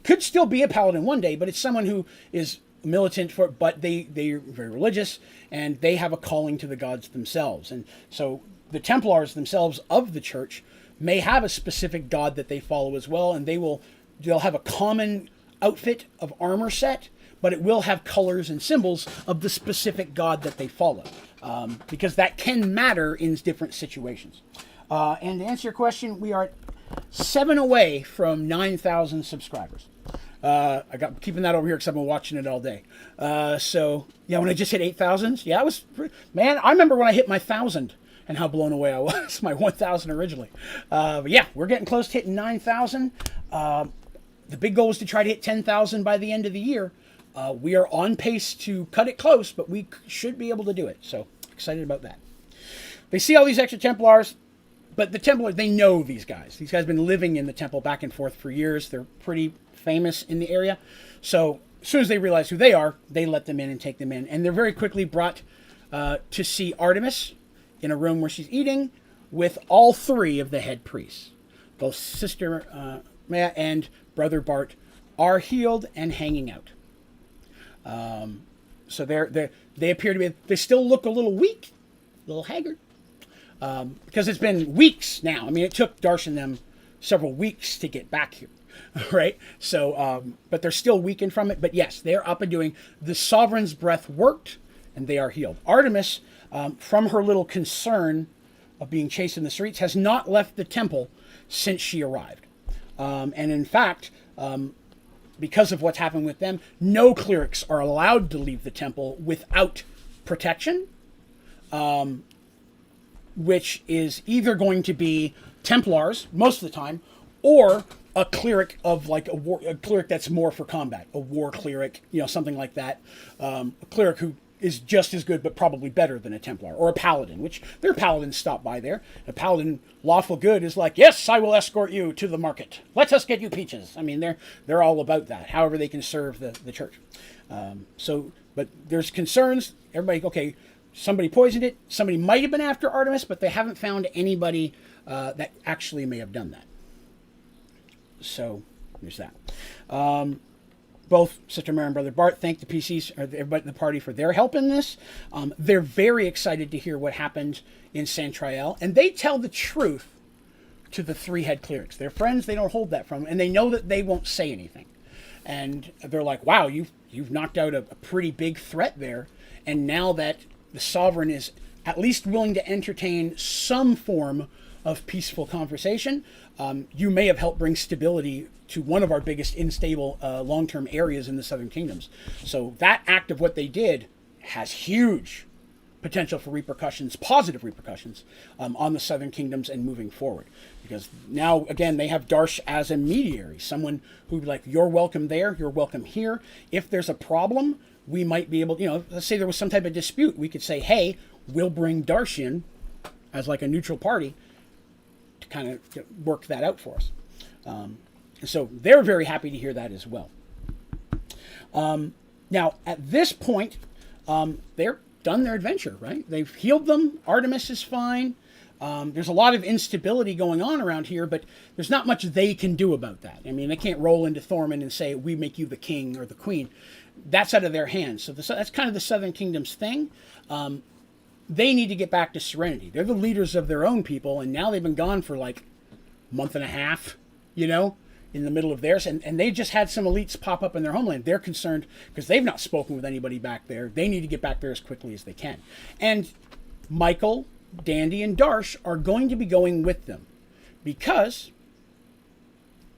could still be a paladin one day, but it's someone who is militant but they're very religious, and they have a calling to the gods themselves. And so the Templars themselves of the church may have a specific god that they follow as well, and they'll have a common outfit of armor set, but it will have colors and symbols of the specific god that they follow, because that can matter in different situations. And to answer your question, we are 7 away from 9,000 subscribers. I got keeping that over here because I've been watching it all day. So yeah, when I just hit 8,000, yeah, man, I remember when I hit my 1,000 and how blown away I was. My 1,000 originally. But yeah, we're getting close to hitting 9,000. The big goal is to try to hit 10,000 by the end of the year. We are on pace to cut it close, but we should be able to do it. So excited about that. They see all these extra Templars, but the Templars, they know these guys. These guys have been living in the temple back and forth for years. They're pretty famous in the area. So as soon as they realize who they are, they let them in and take them in. And they're very quickly brought to see Artemis in a room where she's eating with all 3 of the head priests. Both Sister Maya and Brother Bart are healed and hanging out. So they appear to be, they still look a little weak, a little haggard, because it's been weeks now. I mean, it took Darsh and them several weeks to get back here, right? So, but they're still weakened from it. But yes, they're up and doing. The Sovereign's breath worked, and they are healed. Artemis, from her little concern of being chased in the streets, has not left the temple since she arrived. And in fact, because of what's happened with them, no clerics are allowed to leave the temple without protection, which is either going to be Templars most of the time, or a cleric of like a cleric that's more for combat, a war cleric, something like that. A cleric who is just as good but probably better than a Templar, or a paladin, which their paladins stop by there. A paladin, lawful good, is like, yes, I will escort you to the market. Let us get you peaches. I mean, they're all about that, however they can serve the church. But there's concerns. Everybody, okay, somebody poisoned it. Somebody might have been after Artemis, but they haven't found anybody that actually may have done that. So there's that. Both Sister Mary and Brother Bart thank the PCs, or everybody in the party, for their help in this. They're very excited to hear what happened in Santriel, and they tell the truth to the 3 head clerics. They're friends, they don't hold that from them, and they know that they won't say anything. And they're like, wow, you've knocked out a pretty big threat there, and now that the Sovereign is at least willing to entertain some form of peaceful conversation, you may have helped bring stability to one of our biggest unstable long-term areas in the Southern Kingdoms. So that act of what they did has huge potential for repercussions, positive repercussions, on the Southern Kingdoms and moving forward. Because now, again, they have Darsh as a mediary, someone who, like, you're welcome there, you're welcome here. If there's a problem, we might be able, let's say there was some type of dispute, we could say, hey, we'll bring Darsh in as like a neutral party to kind of work that out for us. So they're very happy to hear that as well. Now, at this point, they're done their adventure, right? They've healed them. Artemis is fine. There's a lot of instability going on around here, but there's not much they can do about that. I mean, they can't roll into Thormund and say, we make you the king or the queen. That's out of their hands. So that's kind of the Southern Kingdom's thing. They need to get back to Serenity. They're the leaders of their own people, and now they've been gone for like a month and a half, in the middle of theirs, and they just had some elites pop up in their homeland. They're concerned because they've not spoken with anybody back there. They need to get back there as quickly as they can. And Michael, Dandy, and Darsh are going to be going with them because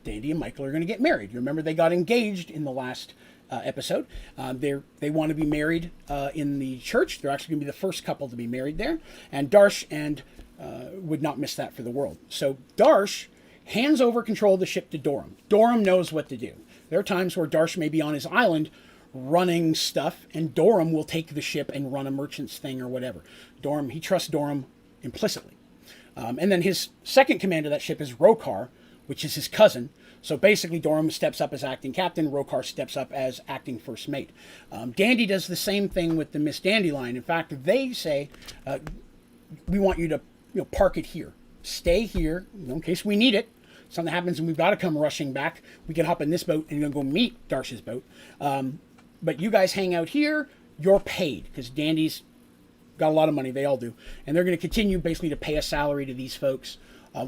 Dandy and Michael are going to get married. You remember they got engaged in the last episode. They want to be married in the church. They're actually going to be the first couple to be married there. And Darsh and would not miss that for the world. So Darsh hands over control of the ship to Dorum. Dorum knows what to do. There are times where Darsh may be on his island running stuff, and Dorum will take the ship and run a merchant's thing or whatever. He trusts Dorum implicitly. And then his second command of that ship is Rokar, which is his cousin. So basically, Dorum steps up as acting captain. Rokar steps up as acting first mate. Dandy does the same thing with the Miss Dandelion. In fact, they say, we want you to park it here. Stay here in case we need it. Something happens and we've got to come rushing back. We can hop in this boat and go meet Darsh's boat. But you guys hang out here. You're paid because Dandy's got a lot of money. They all do. And they're going to continue basically to pay a salary to these folks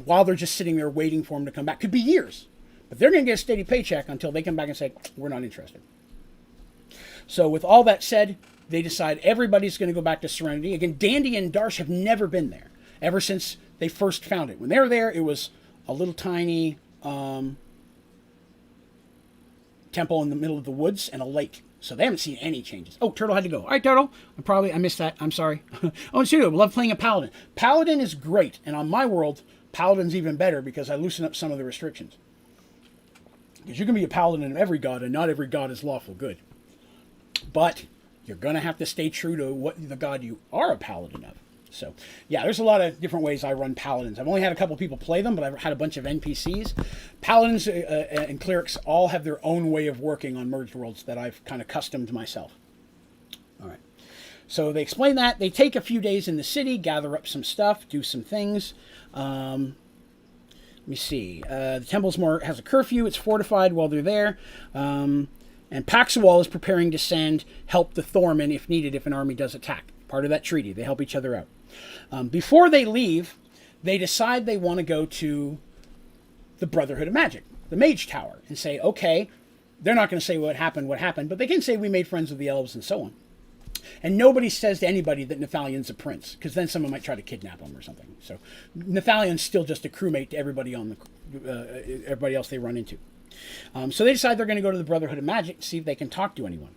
while they're just sitting there waiting for them to come back. Could be years. But they're going to get a steady paycheck until they come back and say, we're not interested. So with all that said, they decide everybody's going to go back to Serenity. Again, Dandy and Darsh have never been there ever since they first found it. When they were there, it was a little tiny temple in the middle of the woods and a lake. So they haven't seen any changes. Oh, Turtle had to go. All right, Turtle. I missed that. I'm sorry. Oh, and Studio, love playing a Paladin. Paladin is great. And on my world, Paladin's even better because I loosen up some of the restrictions. Because you can be a Paladin of every god, and not every god is lawful good. But you're going to have to stay true to what the god you are a Paladin of. So, yeah, there's a lot of different ways I run Paladins. I've only had a couple people play them, but I've had a bunch of NPCs. Paladins and Clerics all have their own way of working on Mergedworlds that I've kind of customed myself. All right. So they explain that. They take a few days in the city, gather up some stuff, do some things. Let me see. The temple's has a curfew. It's fortified while they're there. And Paxawal is preparing to send help to Thorman if needed if an army does attack. Part of that treaty. They help each other out. Before they leave, they decide they want to go to the Brotherhood of Magic, the Mage Tower, and say, okay, they're not going to say what happened, but they can say we made friends with the elves and so on. And nobody says to anybody that Nathalion's a prince, because then someone might try to kidnap him or something. So Nathalion's still just a crewmate to everybody everybody else they run into. So they decide they're going to go to the Brotherhood of Magic to see if they can talk to anyone.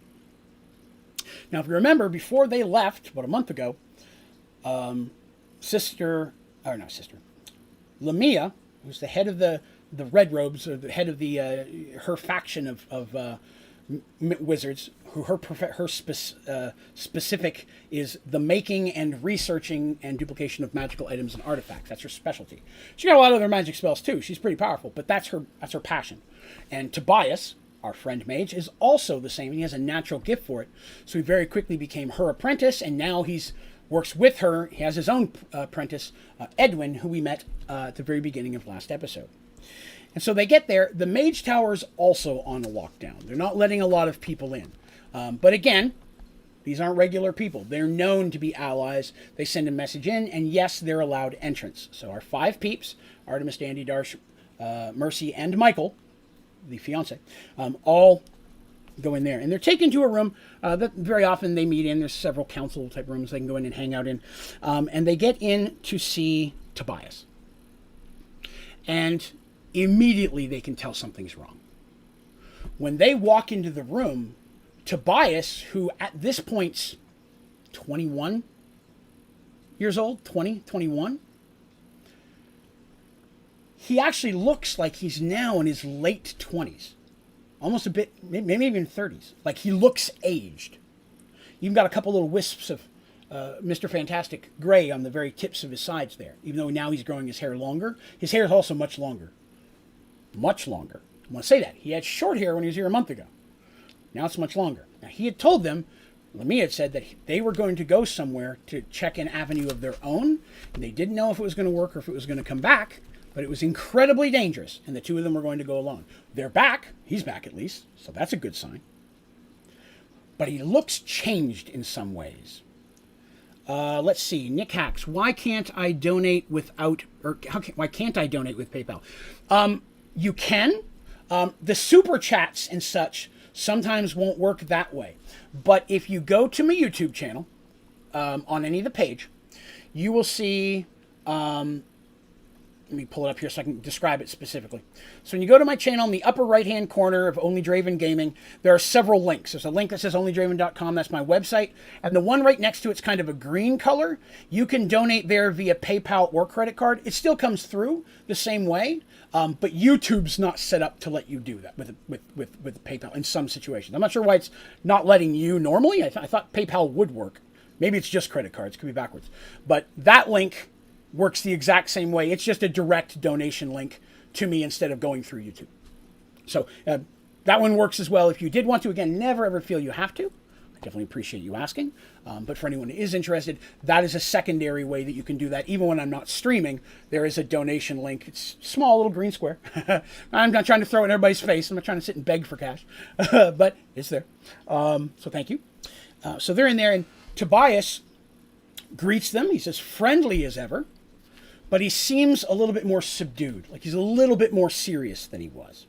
Now, if you remember, before they left, about a month ago, Lamia, who's the head of the Red Robes, or the head of her faction of wizards, who her specific is the making and researching and duplication of magical items and artifacts. That's her specialty. She got a lot of other magic spells too. She's pretty powerful, but that's her passion. And Tobias, our friend mage, is also the same. He has a natural gift for it. So he very quickly became her apprentice, and now he's works with her. He has his own apprentice, Edwin, who we met at the very beginning of last episode. And so they get there. The Mage Tower is also on a lockdown. They're not letting a lot of people in. But again, these aren't regular people. They're known to be allies. They send a message in, and yes, they're allowed entrance. So our 5 peeps, Artemis, Dandy, Darsh, Mercy, and Michael, the fiance, all go in there. And they're taken to a room that very often they meet in. There's several council type rooms they can go in and hang out in. And they get in to see Tobias. And immediately they can tell something's wrong. When they walk into the room, Tobias, who at this point's 21 years old, 20, 21, he actually looks like he's now in his late 20s. Almost a bit, maybe even 30s. Like, he looks aged. You've got a couple little wisps of Mr. Fantastic gray on the very tips of his sides there. Even though now he's growing his hair longer. His hair is also much longer. Much longer. I want to say that. He had short hair when he was here a month ago. Now it's much longer. Now, he had told them, Lamia had said that they were going to go somewhere to check an avenue of their own. And they didn't know if it was going to work or if it was going to come back. But it was incredibly dangerous, and the 2 of them were going to go alone. They're back. He's back, at least. So that's a good sign. But he looks changed in some ways. Let's see. Nick Hacks. Why can't I donate without... why can't I donate with PayPal? You can. The super chats and such sometimes won't work that way. But if you go to my YouTube channel, on any of the page, you will see... let me pull it up here so I can describe it specifically. So when you go to my channel, in the upper right-hand corner of Onlydraven Gaming, there are several links. There's a link that says onlydraven.com. That's my website. And the one right next to it's kind of a green color. You can donate there via PayPal or credit card. It still comes through the same way, but YouTube's not set up to let you do that with PayPal in some situations. I'm not sure why it's not letting you normally. I thought PayPal would work. Maybe it's just credit cards. Could be backwards. But that link works the exact same way. It's just a direct donation link to me instead of going through YouTube. So that one works as well. If you did want to, again, never ever feel you have to. I definitely appreciate you asking. But for anyone who is interested, that is a secondary way that you can do that. Even when I'm not streaming, there is a donation link. It's a small little green square. I'm not trying to throw it in everybody's face. I'm not trying to sit and beg for cash. But it's there. So thank you. So they're in there. And Tobias greets them. He's as friendly as ever, but he seems a little bit more subdued, like he's a little bit more serious than he was.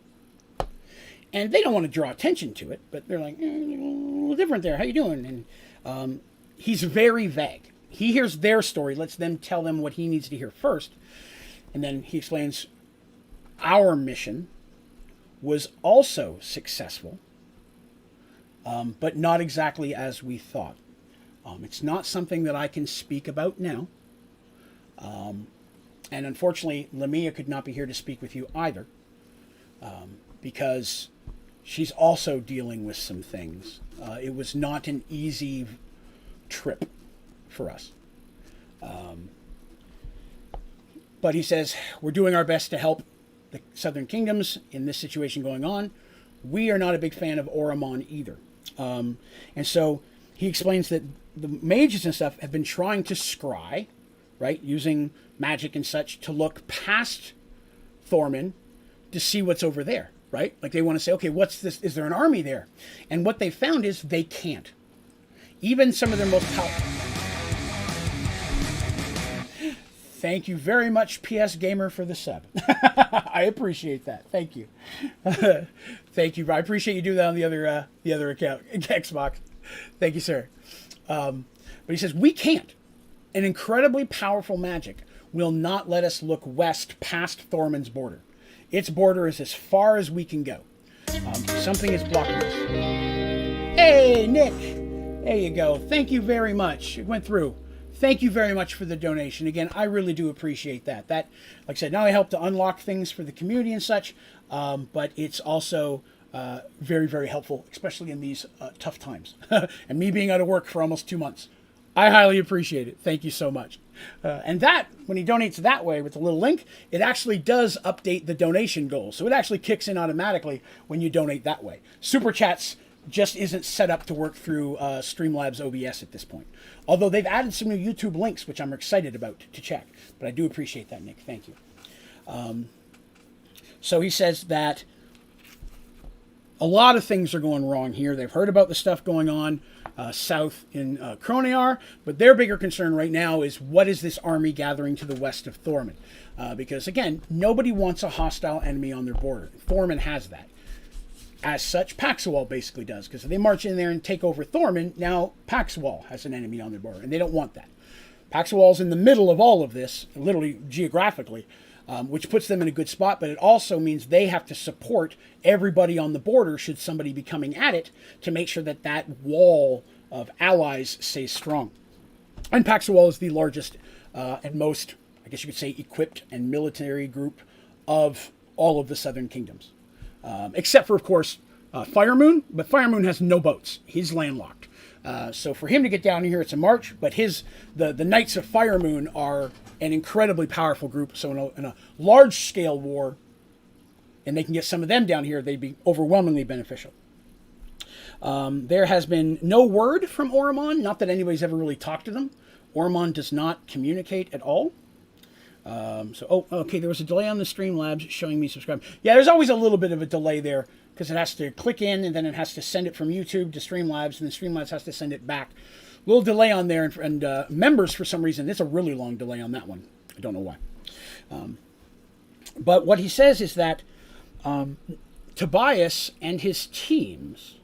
And they don't want to draw attention to it, but they're like, a little different there. How you doing? And he's very vague. He hears their story, lets them tell them what he needs to hear first, and then he explains, our mission was also successful, but not exactly as we thought. It's not something that I can speak about now. And unfortunately, Lamia could not be here to speak with you either, because she's also dealing with some things. It was not an easy trip for us. But he says, we're doing our best to help the Southern Kingdoms in this situation going on. We are not a big fan of Oromon either. And so he explains that the mages and stuff have been trying to scry, right, using magic and such to look past Thorman to see what's over there, right? Like they want to say, okay, what's this? Is there an army there? And what they found is they can't. Even some of their most powerful... Thank you very much, PS Gamer, for the sub. I appreciate that. Thank you. Thank you. I appreciate you doing that on the other account, Xbox. Thank you, sir. But he says, we can't. An incredibly powerful magic will not let us look west past Thorman's border. Its border is as far as we can go. Something is blocking us. Hey, Nick. There you go. Thank you very much. It went through. Thank you very much for the donation. Again, I really do appreciate that. That, like I said, not only helped to unlock things for the community and such, but it's also very, very helpful, especially in these tough times. And me being out of work for almost 2 months. I highly appreciate it. Thank you so much. And that, when he donates that way with a little link, it actually does update the donation goal. So it actually kicks in automatically when you donate that way. Super Chats just isn't set up to work through Streamlabs OBS at this point. Although they've added some new YouTube links, which I'm excited about to check. But I do appreciate that, Nick. Thank you. So he says that a lot of things are going wrong here. They've heard about the stuff going on south in Croniar, but their bigger concern right now is what is this army gathering to the west of Thorman? Because, again, nobody wants a hostile enemy on their border. Thorman has that. As such, Paxwall basically does, because if they march in there and take over Thorman, now Paxwall has an enemy on their border, and they don't want that. Paxwall's in the middle of all of this, literally geographically, which puts them in a good spot, but it also means they have to support everybody on the border should somebody be coming at it to make sure that that wall of allies stays strong. And Paxwall is the largest and most, I guess you could say, equipped and military group of all of the Southern Kingdoms. Except for, of course, Firemoon, but Firemoon has no boats. He's landlocked. So for him to get down here, it's a march, but the Knights of Firemoon are an incredibly powerful group. So in a large-scale war, and they can get some of them down here, they'd be overwhelmingly beneficial. There has been no word from Oromon, not that anybody's ever really talked to them. Oromon does not communicate at all. Okay, there was a delay on the Streamlabs showing me subscribe. Yeah, there's always a little bit of a delay there because it has to click in and then it has to send it from YouTube to Streamlabs and then Streamlabs has to send it back. A little delay on there, and members, for some reason, it's a really long delay on that one. I don't know why. But what he says is that Tobias and his teams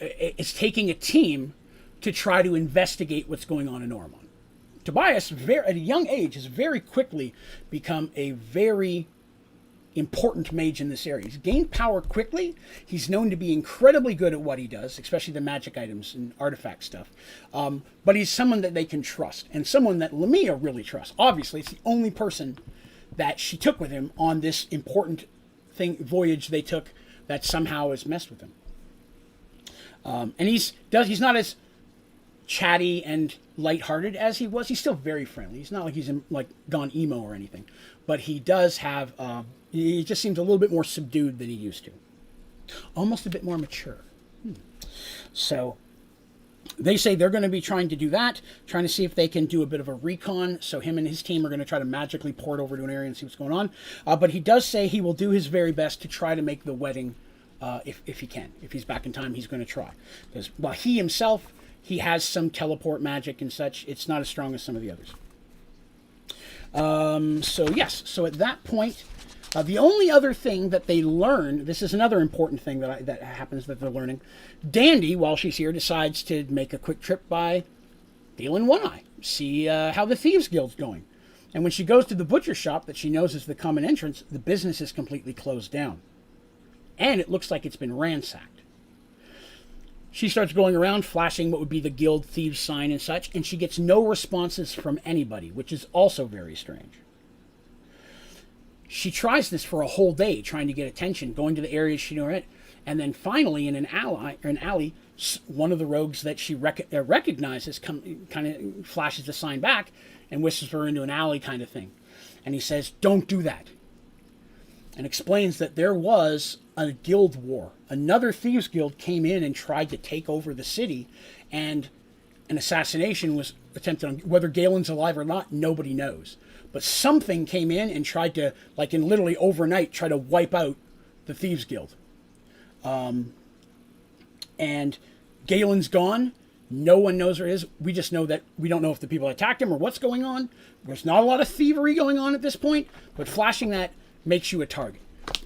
is taking a team to try to investigate what's going on in Oromon. Tobias, at a young age, has very quickly become a very important mage in this area. He's gained power quickly. He's known to be incredibly good at what he does, especially the magic items and artifact stuff. But he's someone that they can trust, and someone that Lamia really trusts. Obviously, it's the only person that she took with him on this important voyage they took that somehow has messed with him. And he's not as chatty and lighthearted as he was. He's still very friendly. He's not like he's gone emo or anything, but he does have. He just seems a little bit more subdued than he used to, almost a bit more mature. So they say they're going to be trying to do that, trying to see if they can do a bit of a recon. So him and his team are going to try to magically port over to an area and see what's going on. But he does say he will do his very best to try to make the wedding, if he can. If he's back in time, he's going to try, because while he himself he has some teleport magic and such. It's not as strong as some of the others. So yes, so at that point, the only other thing that they learn, this is another important thing that happens that they're learning. Dandy, while she's here, decides to make a quick trip by Galen One Eye, see how the Thieves Guild's going. And when she goes to the butcher shop that she knows is the common entrance, the business is completely closed down. And it looks like it's been ransacked. She starts going around flashing what would be the guild thieves sign and such, and she gets no responses from anybody, which is also very strange. She tries this for a whole day, trying to get attention, going to the areas she knew it, and then finally in an alley, one of the rogues that she recognizes kind of flashes the sign back and whispers her into an alley kind of thing. And he says, "Don't do that." And explains that there was a guild war. Another thieves guild came in and tried to take over the city, and an assassination was attempted on. Whether Galen's alive or not, nobody knows. But something came in and tried to, like in literally overnight, try to wipe out the thieves guild. And Galen's gone. No one knows where he is. We just know that we don't know if the people attacked him or what's going on. There's not a lot of thievery going on at this point, but flashing that makes you a target.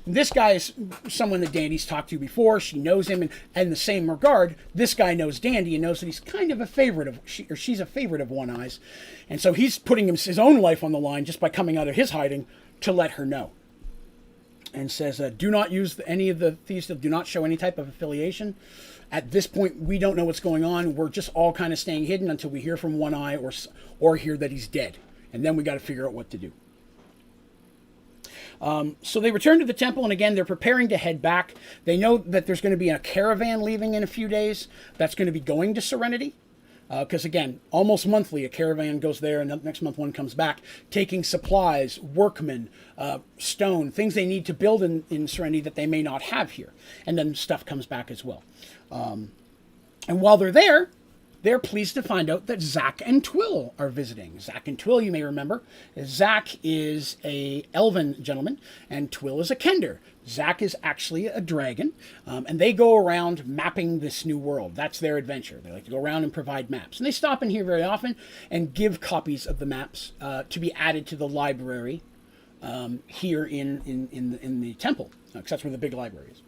This guy is someone that Dandy's talked to before. She knows him, and in the same regard, this guy knows Dandy and knows that he's kind of a favorite of, she's a favorite of One Eye's. And so he's putting his own life on the line just by coming out of his hiding to let her know. And says, do not use any of the thieves, do not show any type of affiliation. At this point, we don't know what's going on. We're just all kind of staying hidden until we hear from One Eye or hear that he's dead. And then we got to figure out what to do. So they return to the temple, and again, they're preparing to head back. They know that there's going to be a caravan leaving in a few days that's going to be going to Serenity. Because again, almost monthly, a caravan goes there, and next month one comes back, taking supplies, workmen, stone, things they need to build in Serenity that they may not have here. And then stuff comes back as well. And while they're there, they're pleased to find out that Zack and Twill are visiting. Zack and Twill, you may remember, Zack is a elven gentleman, and Twill is a kender. Zack is actually a dragon, and they go around mapping this new world. That's their adventure. They like to go around and provide maps. And they stop in here very often and give copies of the maps to be added to the library here in the temple, because that's where the big library is.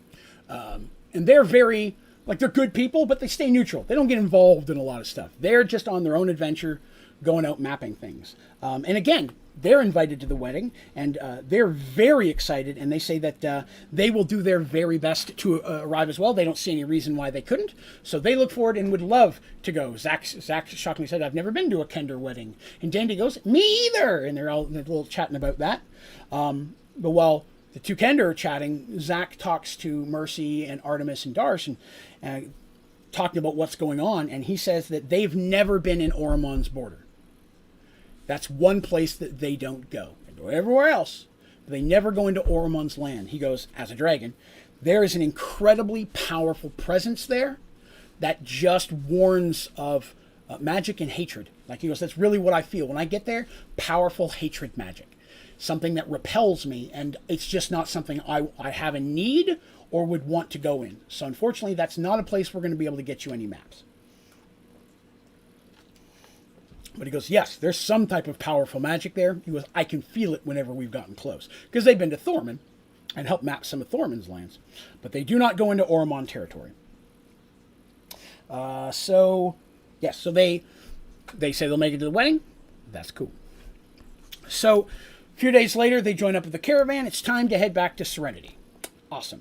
And they're very... Like, they're good people, but they stay neutral. They don't get involved in a lot of stuff. They're just on their own adventure, going out mapping things. And again, they're invited to the wedding, and they're very excited, and they say that they will do their very best to arrive as well. They don't see any reason why they couldn't, so they look forward and would love to go. Zack shockingly said, "I've never been to a Kender wedding." And Dandy goes, "Me either!" And they're all a little chatting about that. But while the two Kender are chatting, Zack talks to Mercy and Artemis and Darsh, and talking about what's going on, and he says that they've never been in Oromon's border. That's one place that they don't go. They go everywhere else, but they never go into Oromon's land. He goes, as a dragon, there is an incredibly powerful presence there that just warns of magic and hatred. Like, he goes, that's really what I feel. When I get there, powerful hatred magic. Something that repels me, and it's just not something I have a need or would want to go in. So unfortunately, that's not a place we're going to be able to get you any maps. But he goes, yes, there's some type of powerful magic there. He goes, I can feel it whenever we've gotten close. Because they've been to Thorman and helped map some of Thorman's lands. But they do not go into Oromon territory. So they say they'll make it to the wedding. That's cool. So a few days later, they join up with the caravan. It's time to head back to Serenity. Awesome.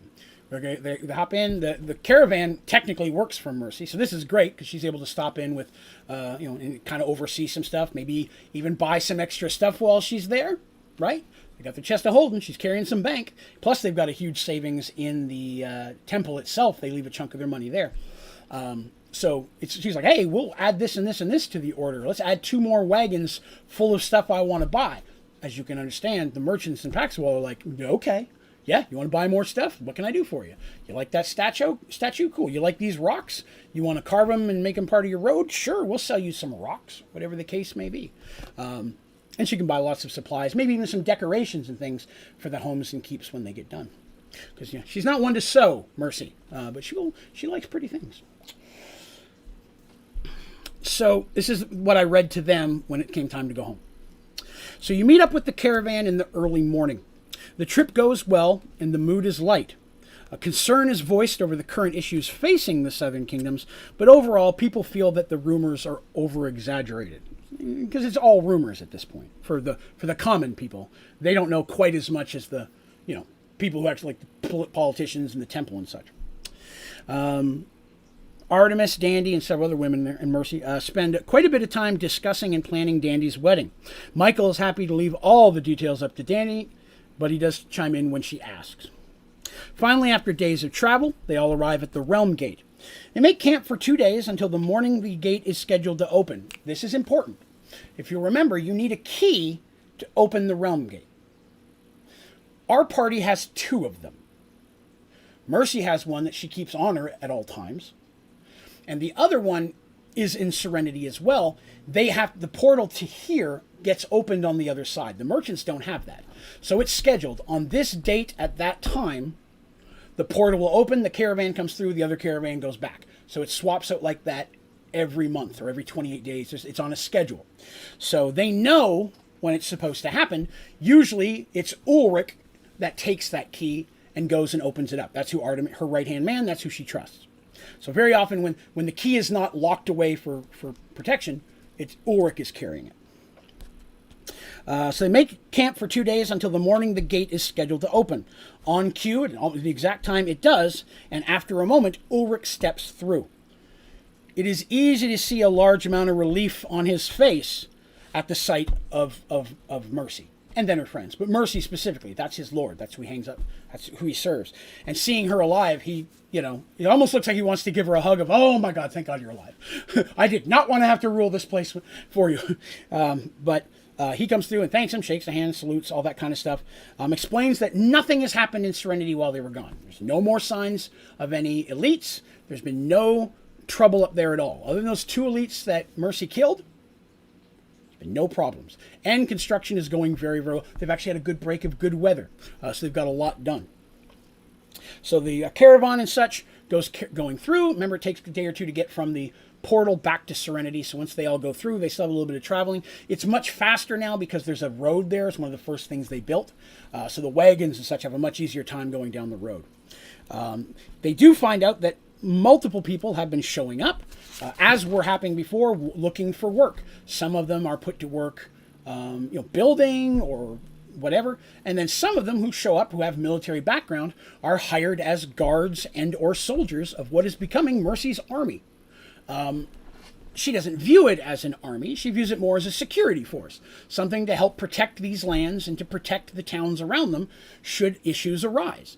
They hop in. The caravan technically works for Mercy, so this is great because she's able to stop in with, and kind of oversee some stuff. Maybe even buy some extra stuff while she's there, right? They got the chest of holding. She's carrying some bank. Plus, they've got a huge savings in the temple itself. They leave a chunk of their money there. So she's like, hey, we'll add this and this and this to the order. Let's add 2 more wagons full of stuff I want to buy. As you can understand, the merchants in Paxwell are like, okay. Yeah, you want to buy more stuff? What can I do for you? You like that statue? Cool. You like these rocks? You want to carve them and make them part of your road? Sure, we'll sell you some rocks, whatever the case may be. And she can buy lots of supplies, maybe even some decorations and things for the homes and keeps when they get done. Because she's not one to sew, Mercy, but she likes pretty things. So this is what I read to them when it came time to go home. So you meet up with the caravan in the early morning. The trip goes well and the mood is light. A concern is voiced over the current issues facing the Southern Kingdoms, but overall people feel that the rumors are over-exaggerated. Because it's all rumors at this point for the common people. They don't know quite as much as the, people who actually like the politicians and the temple and such. Artemis, Dandy, and several other women and Mercy spend quite a bit of time discussing and planning Dandy's wedding. Michael is happy to leave all the details up to Dandy, but he does chime in when she asks. Finally, after days of travel, they all arrive at the Realm Gate. They make camp for 2 days until the morning the gate is scheduled to open. This is important. If you remember, you need a key to open the Realm Gate. Our party has 2 of them. Mercy has one that she keeps on her at all times. And the other one is in Serenity as well. They have the portal to here gets opened on the other side. The merchants don't have that. So it's scheduled on this date at that time. The portal will open, the caravan comes through, the other caravan goes back. So it swaps out like that every month or every 28 days. It's on a schedule. So they know when it's supposed to happen. Usually it's Ulrich that takes that key and goes and opens it up. That's who Artemis, her right-hand man, that's who she trusts. So very often when the key is not locked away for protection, it's Ulrich is carrying it. So they make camp for 2 days until the morning the gate is scheduled to open. On cue, at the exact time it does, and after a moment, Ulrich steps through. It is easy to see a large amount of relief on his face at the sight of Mercy, and then her friends. But Mercy specifically, that's his lord, that's who he hangs up, that's who he serves. And seeing her alive, it almost looks like he wants to give her a hug of, oh my God, thank God you're alive. I did not want to have to rule this place for you. But he comes through and thanks him, shakes the hand, salutes, all that kind of stuff. Explains that nothing has happened in Serenity while they were gone. There's no more signs of any elites. There's been no trouble up there at all. Other than those 2 elites that Mercy killed, there's been no problems. And construction is going very, very well. They've actually had a good break of good weather. So they've got a lot done. So the caravan and such going through. Remember, it takes a day or 2 to get from the portal back to Serenity. So once they all go through, they still have a little bit of traveling. It's much faster now because there's a road there. It's one of the first things they built. So the wagons and such have a much easier time going down the road. They do find out that multiple people have been showing up, as were happening before, looking for work. Some of them are put to work, building or whatever. And then some of them who show up, who have military background, are hired as guards and or soldiers of what is becoming Mercy's army. She doesn't view it as an army. She views it more as a security force, something to help protect these lands and to protect the towns around them should issues arise.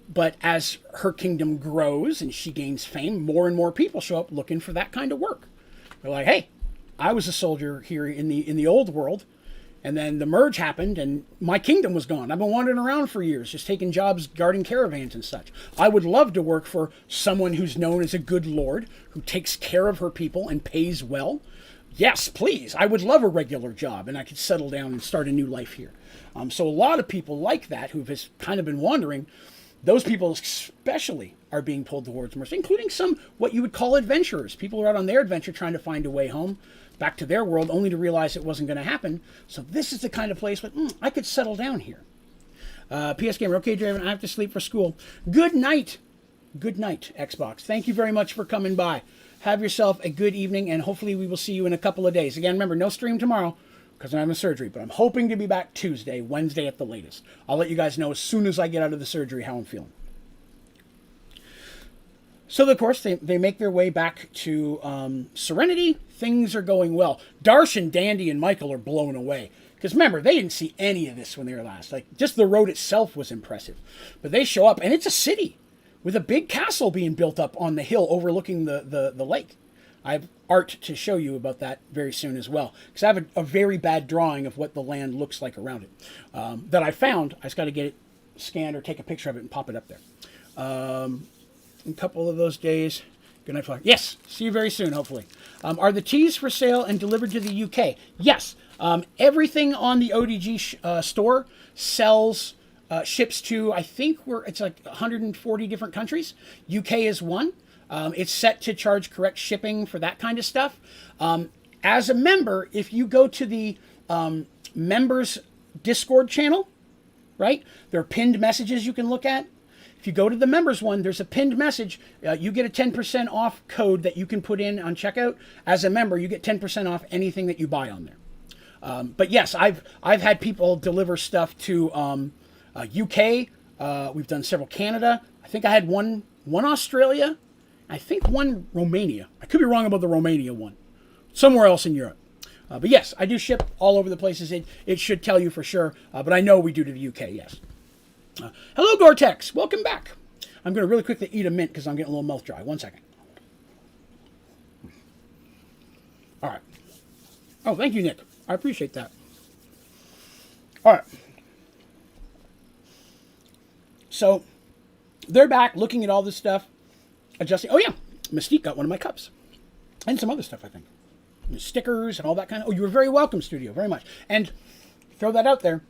But as her kingdom grows and she gains fame, more and more people show up looking for that kind of work. They're like, hey, I was a soldier here in the old world, and then the merge happened and my kingdom was gone. I've been wandering around for years, just taking jobs guarding caravans and such. I would love to work for someone who's known as a good lord, who takes care of her people and pays well. Yes, please. I would love a regular job and I could settle down and start a new life here. So a lot of people like that who've just kind of been wandering, those people especially are being pulled towards Mercy, including some what you would call adventurers. People who are out on their adventure trying to find a way home, back to their world, only to realize it wasn't going to happen. So this is the kind of place where I could settle down here. PS Gamer, okay, Draven, I have to sleep for school. Good night. Good night, Xbox. Thank you very much for coming by. Have yourself a good evening, and hopefully we will see you in a couple of days. Again, remember, no stream tomorrow because I'm having surgery, but I'm hoping to be back Tuesday, Wednesday at the latest. I'll let you guys know as soon as I get out of the surgery how I'm feeling. So, of course, they make their way back to Serenity. Things are going well. Darshan, Dandy, and Michael are blown away. Because remember, they didn't see any of this when they were last. Like, just the road itself was impressive. But they show up, and it's a city with a big castle being built up on the hill overlooking the lake. I have art to show you about that very soon as well. Because I have a very bad drawing of what the land looks like around it. That I found. I just got to get it scanned or take a picture of it and pop it up there. A couple of those days. Good night, Flower. Yes, see you very soon, hopefully. Are the teas for sale and delivered to the UK? Yes. Everything on the ODG store sells, ships to, I think it's like 140 different countries. UK is one. It's set to charge correct shipping for that kind of stuff. As a member, if you go to the members Discord channel, right, there are pinned messages you can look at. If you go to the members one, there's a pinned message. You get a 10% off code that you can put in on checkout. As a member, you get 10% off anything that you buy on there. But yes, I've had people deliver stuff to UK. We've done several Canada. I think I had one Australia. I think one Romania. I could be wrong about the Romania one. Somewhere else in Europe. But yes, I do ship all over the places. It should tell you for sure. But I know we do to the UK, yes. Hello, Gore-Tex. Welcome back. I'm going to really quickly eat a mint because I'm getting a little mouth dry. 1 second. All right. Oh, thank you, Nick. I appreciate that. All right. So they're back looking at all this stuff, adjusting. Oh, yeah. Mystique got one of my cups. And some other stuff, I think. Stickers and all that kind of... Oh, you were very welcome, Studio. Very much. And throw that out there.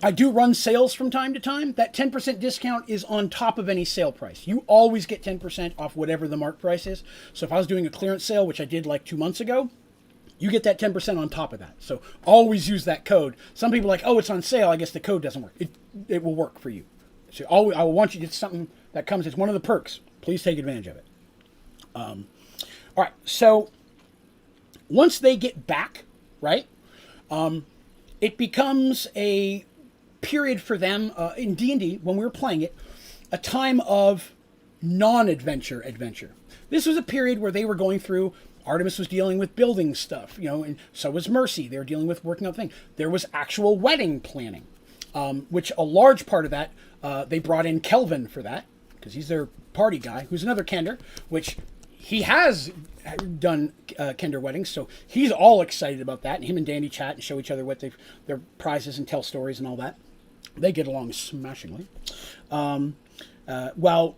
I do run sales from time to time. That 10% discount is on top of any sale price. You always get 10% off whatever the mark price is. So if I was doing a clearance sale, which I did like 2 months ago, you get that 10% on top of that. So always use that code. Some people are like, oh, it's on sale. I guess the code doesn't work. It will work for you. So I want you, it's something that comes, it's one of the perks. Please take advantage of it. All right. So once they get back, right, it becomes a period for them in D&D, when we were playing it, a time of non-adventure adventure. This was a period where they were going through, Artemis was dealing with building stuff, and so was Mercy. They were dealing with working out things. There was actual wedding planning, which a large part of that, they brought in Kelvin for that, because he's their party guy, who's another Kender, which he has done Kender weddings, so he's all excited about that. And him and Danny chat and show each other what their prizes and tell stories and all that. They get along smashingly. While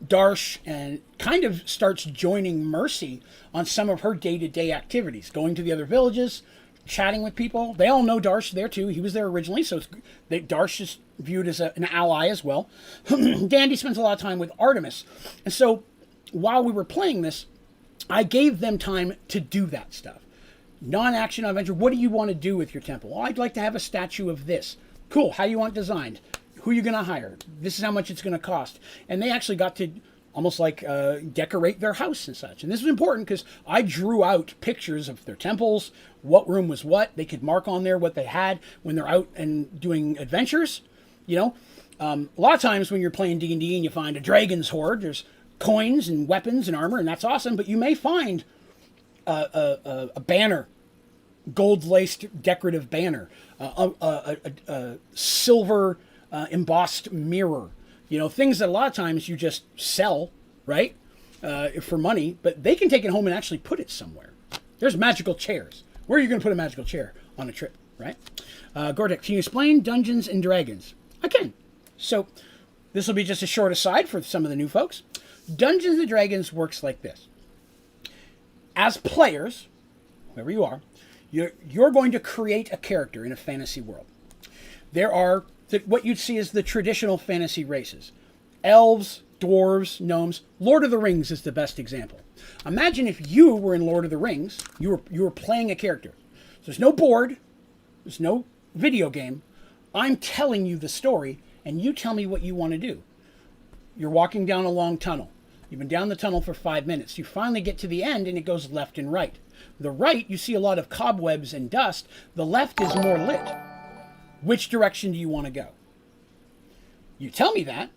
Darsh and kind of starts joining Mercy on some of her day-to-day activities, going to the other villages, chatting with people. They all know Darsh there too. He was there originally, so Darsh is viewed as an ally as well. Dandy spends a lot of time with Artemis. And so while we were playing this, I gave them time to do that stuff. Non-action adventure. What do you want to do with your temple? Well, I'd like to have a statue of this. Cool. How do you want it designed? Who are you going to hire? This is how much it's going to cost. And they actually got to almost like decorate their house and such. And this was important because I drew out pictures of their temples, what room was what. They could mark on there what they had when they're out and doing adventures. A lot of times when you're playing D&D and you find a dragon's hoard, there's coins and weapons and armor, and that's awesome. But you may find a banner, gold-laced decorative banner, a silver embossed mirror, things that a lot of times you just sell, right, for money, but they can take it home and actually put it somewhere. There's magical chairs. Where are you going to put a magical chair on a trip, right? Gortek, can you explain Dungeons and Dragons? I can. So this will be just a short aside for some of the new folks. Dungeons and Dragons works like this. As players, whoever you are, you're going to create a character in a fantasy world. There are what you'd see as the traditional fantasy races. Elves, dwarves, gnomes. Lord of the Rings is the best example. Imagine if you were in Lord of the Rings, you were playing a character. So there's no board, there's no video game. I'm telling you the story, and you tell me what you want to do. You're walking down a long tunnel. You've been down the tunnel for 5 minutes. You finally get to the end, and it goes left and right. The right, you see a lot of cobwebs and dust. The left is more lit. Which direction do you want to go? You tell me that.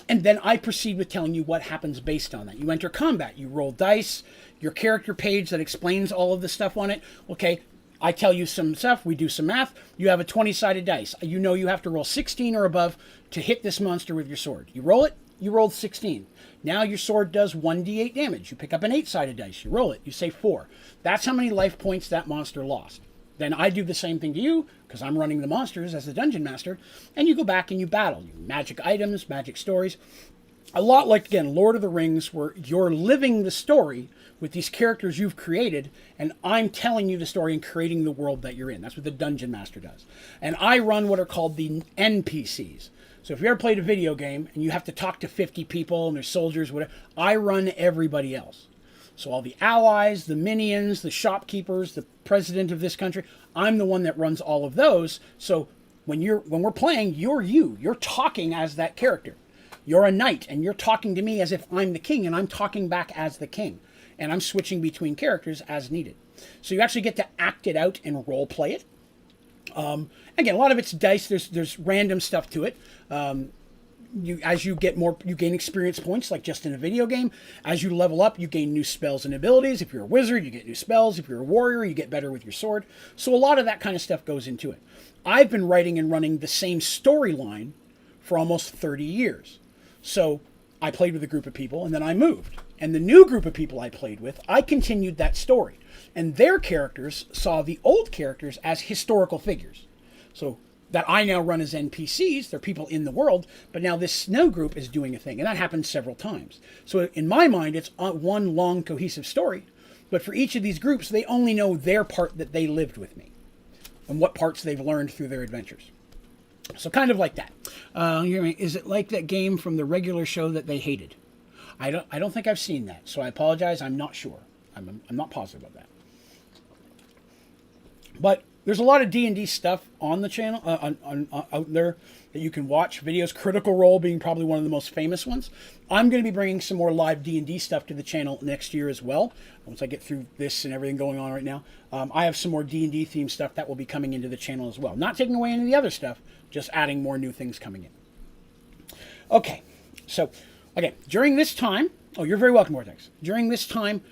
And then I proceed with telling you what happens based on that. You enter combat. You roll dice. Your character page that explains all of the stuff on it. Okay, I tell you some stuff. We do some math. You have a 20-sided dice. You know you have to roll 16 or above to hit this monster with your sword. You roll it. You rolled 16. Now your sword does 1d8 damage. You pick up an 8-sided dice. You roll it. You say 4. That's how many life points that monster lost. Then I do the same thing to you, because I'm running the monsters as the dungeon master, and you go back and you battle. You magic items, magic stories. A lot like, again, Lord of the Rings, where you're living the story with these characters you've created, and I'm telling you the story and creating the world that you're in. That's what the dungeon master does. And I run what are called the NPCs. So if you ever played a video game and you have to talk to 50 people and there's soldiers, whatever, I run everybody else. So all the allies, the minions, the shopkeepers, the president of this country, I'm the one that runs all of those. So when we're playing, you're talking as that character. You're a knight and you're talking to me as if I'm the king, and I'm talking back as the king. And I'm switching between characters as needed. So you actually get to act it out and role play it. Again, a lot of it's dice. There's random stuff to it. As you get more, you gain experience points, like just in a video game. As you level up, you gain new spells and abilities. If you're a wizard, you get new spells. If you're a warrior, you get better with your sword. So a lot of that kind of stuff goes into it. I've been writing and running the same storyline for almost 30 years. So I played with a group of people, and then I moved. And the new group of people I played with, I continued that story. And their characters saw the old characters as historical figures. So that I now run as NPCs, they're people in the world, but now this snow group is doing a thing. And that happens several times. So in my mind, it's one long cohesive story. But for each of these groups, they only know their part that they lived with me and what parts they've learned through their adventures. So kind of like that. Is it like that game from the regular show that they hated? I don't think I've seen that, so I apologize. I'm not sure. I'm not positive about that. But there's a lot of D&D stuff on the channel, out there that you can watch. Videos, Critical Role being probably one of the most famous ones. I'm going to be bringing some more live D&D stuff to the channel next year as well. Once I get through this and everything going on right now, I have some more D&D themed stuff that will be coming into the channel as well. Not taking away any of the other stuff, just adding more new things coming in. Okay, so again, during this time, oh, you're very welcome, Vortex. During this time,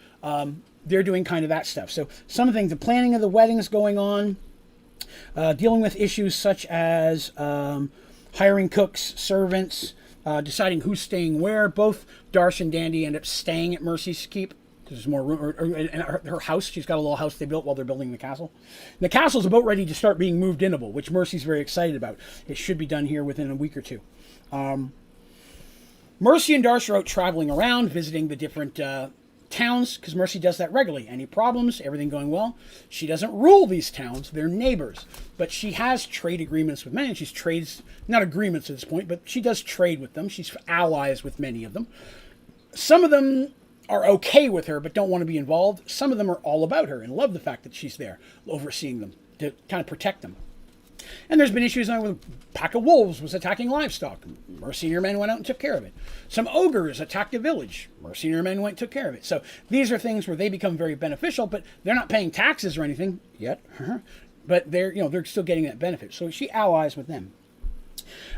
they're doing kind of that stuff. So some of the things, the planning of the weddings going on, dealing with issues such as hiring cooks, servants, deciding who's staying where. Both Darsh and Dandy end up staying at Mercy's Keep because there's more room. In her house, she's got a little house they built while they're building the castle. And the castle's about ready to start being moved inable, which Mercy's very excited about. It should be done here within a week or two. Mercy and Darsh are out traveling around, visiting the different towns, because Mercy does that regularly. Any problems, everything going well. She doesn't rule these towns, they're neighbors. But she has trade agreements with many, and she's trades, not agreements at this point, but she does trade with them. She's allies with many of them. Some of them are okay with her, but don't want to be involved. Some of them are all about her and love the fact that she's there, overseeing them, to kind of protect them. And there's been issues with a pack of wolves was attacking livestock. Mercy and her men went out and took care of it. Some ogres attacked a village. Mercy and her men went and took care of it. So these are things where they become very beneficial, but they're not paying taxes or anything yet. But they're still getting that benefit. So she allies with them.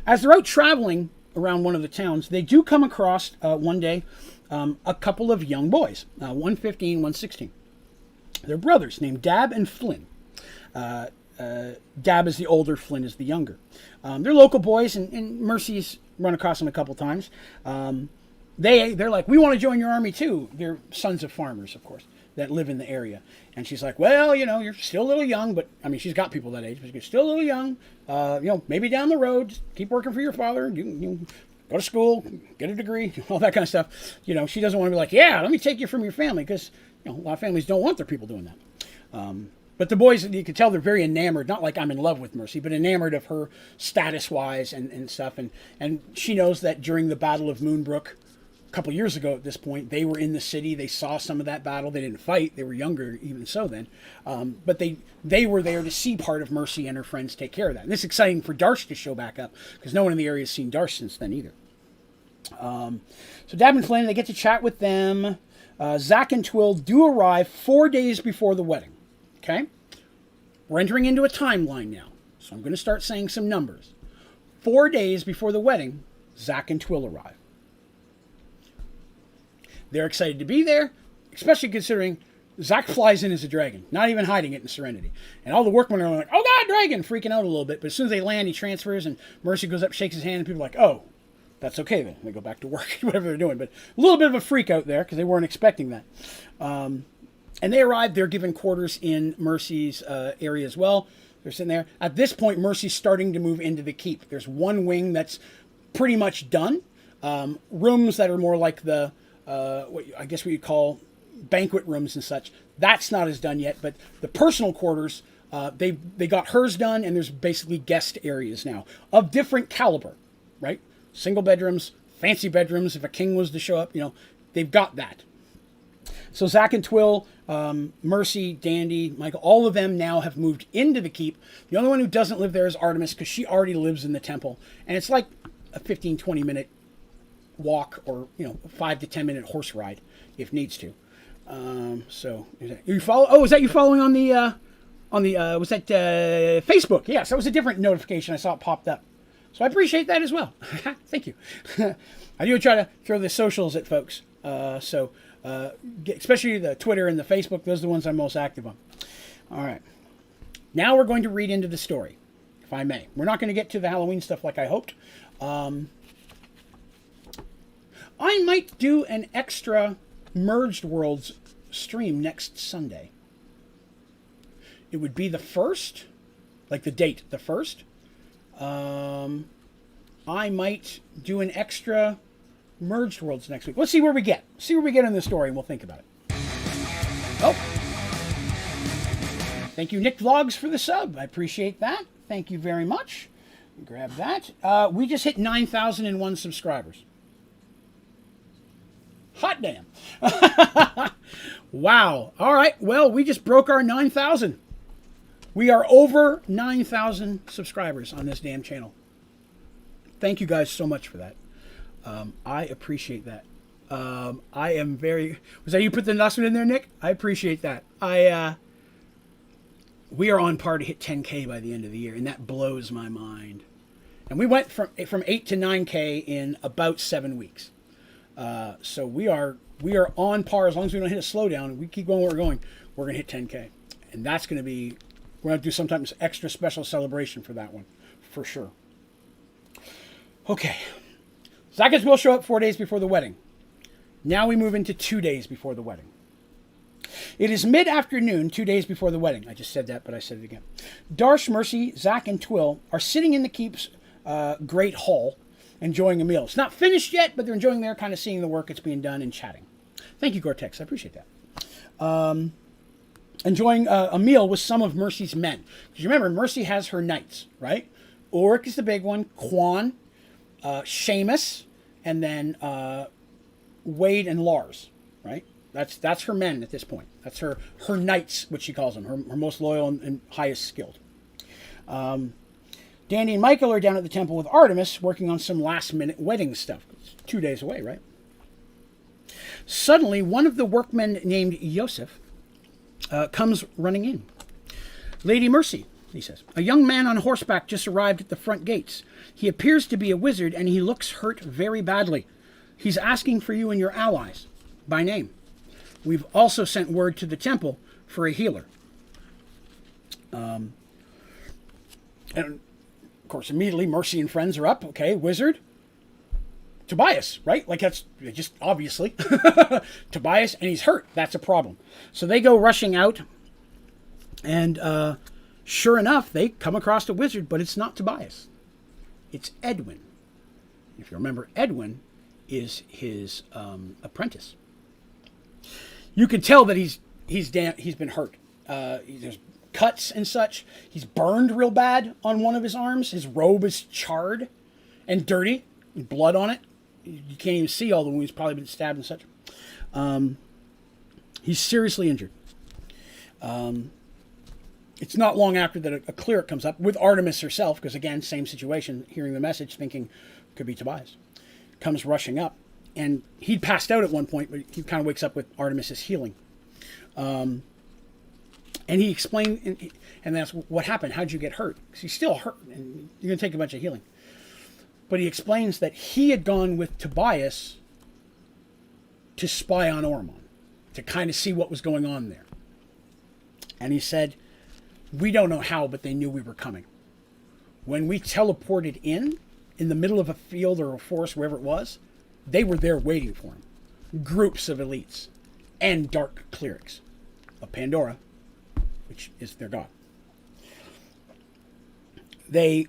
As they're out traveling around one of the towns, they do come across one day a couple of young boys, 115, 116. They're brothers named Dab and Flynn. Dab is the older, Flynn is the younger. They're local boys, and Mercy's run across them a couple times. They're like, we want to join your army too. They're sons of farmers, of course, that live in the area. And she's like, well, you're still a little young, but I mean, she's got people that age, but you're still a little young. Maybe down the road, just keep working for your father. You go to school, get a degree, all that kind of stuff. She doesn't want to be like, yeah, let me take you from your family, because a lot of families don't want their people doing that. But the boys, you can tell they're very enamored, not like I'm in love with Mercy, but enamored of her status-wise and stuff. And she knows that during the Battle of Moonbrook, a couple years ago at this point, they were in the city. They saw some of that battle. They didn't fight. They were younger even so then. But they were there to see part of Mercy and her friends take care of that. And this is exciting for Darsh to show back up, because no one in the area has seen Darsh since then either. So Dab and Flynn, they get to chat with them. Zach and Twill do arrive 4 days before the wedding. Okay? We're entering into a timeline now. So I'm going to start saying some numbers. 4 days before the wedding, Zach and Twill arrive. They're excited to be there, especially considering Zach flies in as a dragon, not even hiding it in Serenity. And all the workmen are like, oh God, dragon, freaking out a little bit. But as soon as they land, he transfers, and Mercy goes up, shakes his hand, and people are like, oh, that's okay then. They go back to work, whatever they're doing. But a little bit of a freak out there, because they weren't expecting that. And they arrive, they're given quarters in Mercy's area as well. They're sitting there. At this point, Mercy's starting to move into the keep. There's one wing that's pretty much done. Rooms that are more like the, what you'd call banquet rooms and such. That's not as done yet, but the personal quarters, they got hers done, and there's basically guest areas now of different caliber. right? Single bedrooms, fancy bedrooms. If a king was to show up, they've got that. So Zach and Twill, Mercy, Dandy, Michael, all of them now have moved into the keep. The only one who doesn't live there is Artemis, because she already lives in the temple. And it's like a 15, 20-minute walk, or 5 to 10-minute horse ride if needs to. So you follow? Oh, is that you following on the was that Facebook? Yes, that was a different notification. I saw it popped up. So I appreciate that as well. Thank you. I do try to throw the socials at folks. Especially the Twitter and the Facebook, those are the ones I'm most active on. All right. Now we're going to read into the story, if I may. We're not going to get to the Halloween stuff like I hoped. I might do an extra Mergedworlds stream next Sunday. It would be the 1st, like the date, the 1st. I might do an extra Mergedworlds next week. Let's see where we get. See where we get in the story, and we'll think about it. Oh. Thank you, Nick Vlogs, for the sub. I appreciate that. Thank you very much. Grab that. We just hit 9,001 subscribers. Hot damn. Wow. All right. Well, we just broke our 9,000. We are over 9,000 subscribers on this damn channel. Thank you guys so much for that. I appreciate that. I am very... Was that you put the last one in there, Nick? I appreciate that. We are on par to hit 10K by the end of the year, and that blows my mind. And we went from 8 to 9K in about 7 weeks. So we are on par. As long as we don't hit a slowdown, we keep going where we're going, we're going to hit 10K. And that's going to be... We're going to do sometimes extra special celebration for that one, for sure. Okay. Zacchaeus will show up 4 days before the wedding. Now we move into 2 days before the wedding. It is mid-afternoon, 2 days before the wedding. I just said that, but I said it again. Darsh, Mercy, Zach, and Twill are sitting in the keep's great hall, enjoying a meal. It's not finished yet, but they're enjoying there, kind of seeing the work that's being done and chatting. Thank you, Gore-Tex. I appreciate that. Enjoying a meal with some of Mercy's men. Because remember, Mercy has her knights, right? Ulrich is the big one. Quan, Seamus, and then Wade and Lars, right? That's her men at this point. That's her knights, which she calls them, her most loyal and highest skilled. Danny and Michael are down at the temple with Artemis, working on some last-minute wedding stuff. It's 2 days away, right? Suddenly, one of the workmen named Yosef comes running in. Lady Mercy, he says, a young man on horseback just arrived at the front gates. He appears to be a wizard, and he looks hurt very badly. He's asking for you and your allies, by name. We've also sent word to the temple for a healer. And, of course, immediately Mercy and friends are up. Okay, wizard. Tobias, right? Like, that's just obviously. Tobias, and he's hurt. That's a problem. So they go rushing out, and sure enough, they come across a wizard, but it's not Tobias. It's Edwin. If you remember, Edwin is his apprentice. You can tell that he's been hurt. There's cuts and such. He's burned real bad on one of his arms. His robe is charred and dirty, with blood on it. You can't even see all the wounds. He's probably been stabbed and such. He's seriously injured. It's not long after that a cleric comes up with Artemis herself, because again, same situation, hearing the message, thinking it could be Tobias. Comes rushing up. And he'd passed out at one point, but he kind of wakes up with Artemis's healing. And he explained, and that's what happened. How'd you get hurt? Because he's still hurt, and you're going to take a bunch of healing. But he explains that he had gone with Tobias to spy on Ormond, to kind of see what was going on there. And he said, we don't know how, but they knew we were coming. When we teleported in the middle of a field or a forest, wherever it was, they were there waiting for him. Groups of elites and dark clerics of Pandora, which is their god. They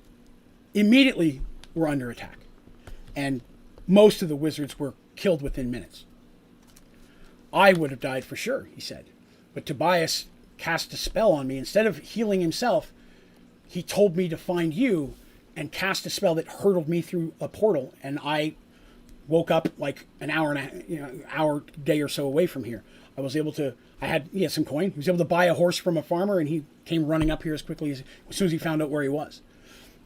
immediately were under attack, and most of the wizards were killed within minutes. I would have died for sure, he said, but Tobias cast a spell on me. Instead of healing himself, he told me to find you and cast a spell that hurtled me through a portal, and I woke up like an hour and a hour day or so away from here. I was able to. He had some coin. He was able to buy a horse from a farmer, and he came running up here as quickly as soon as he found out where he was.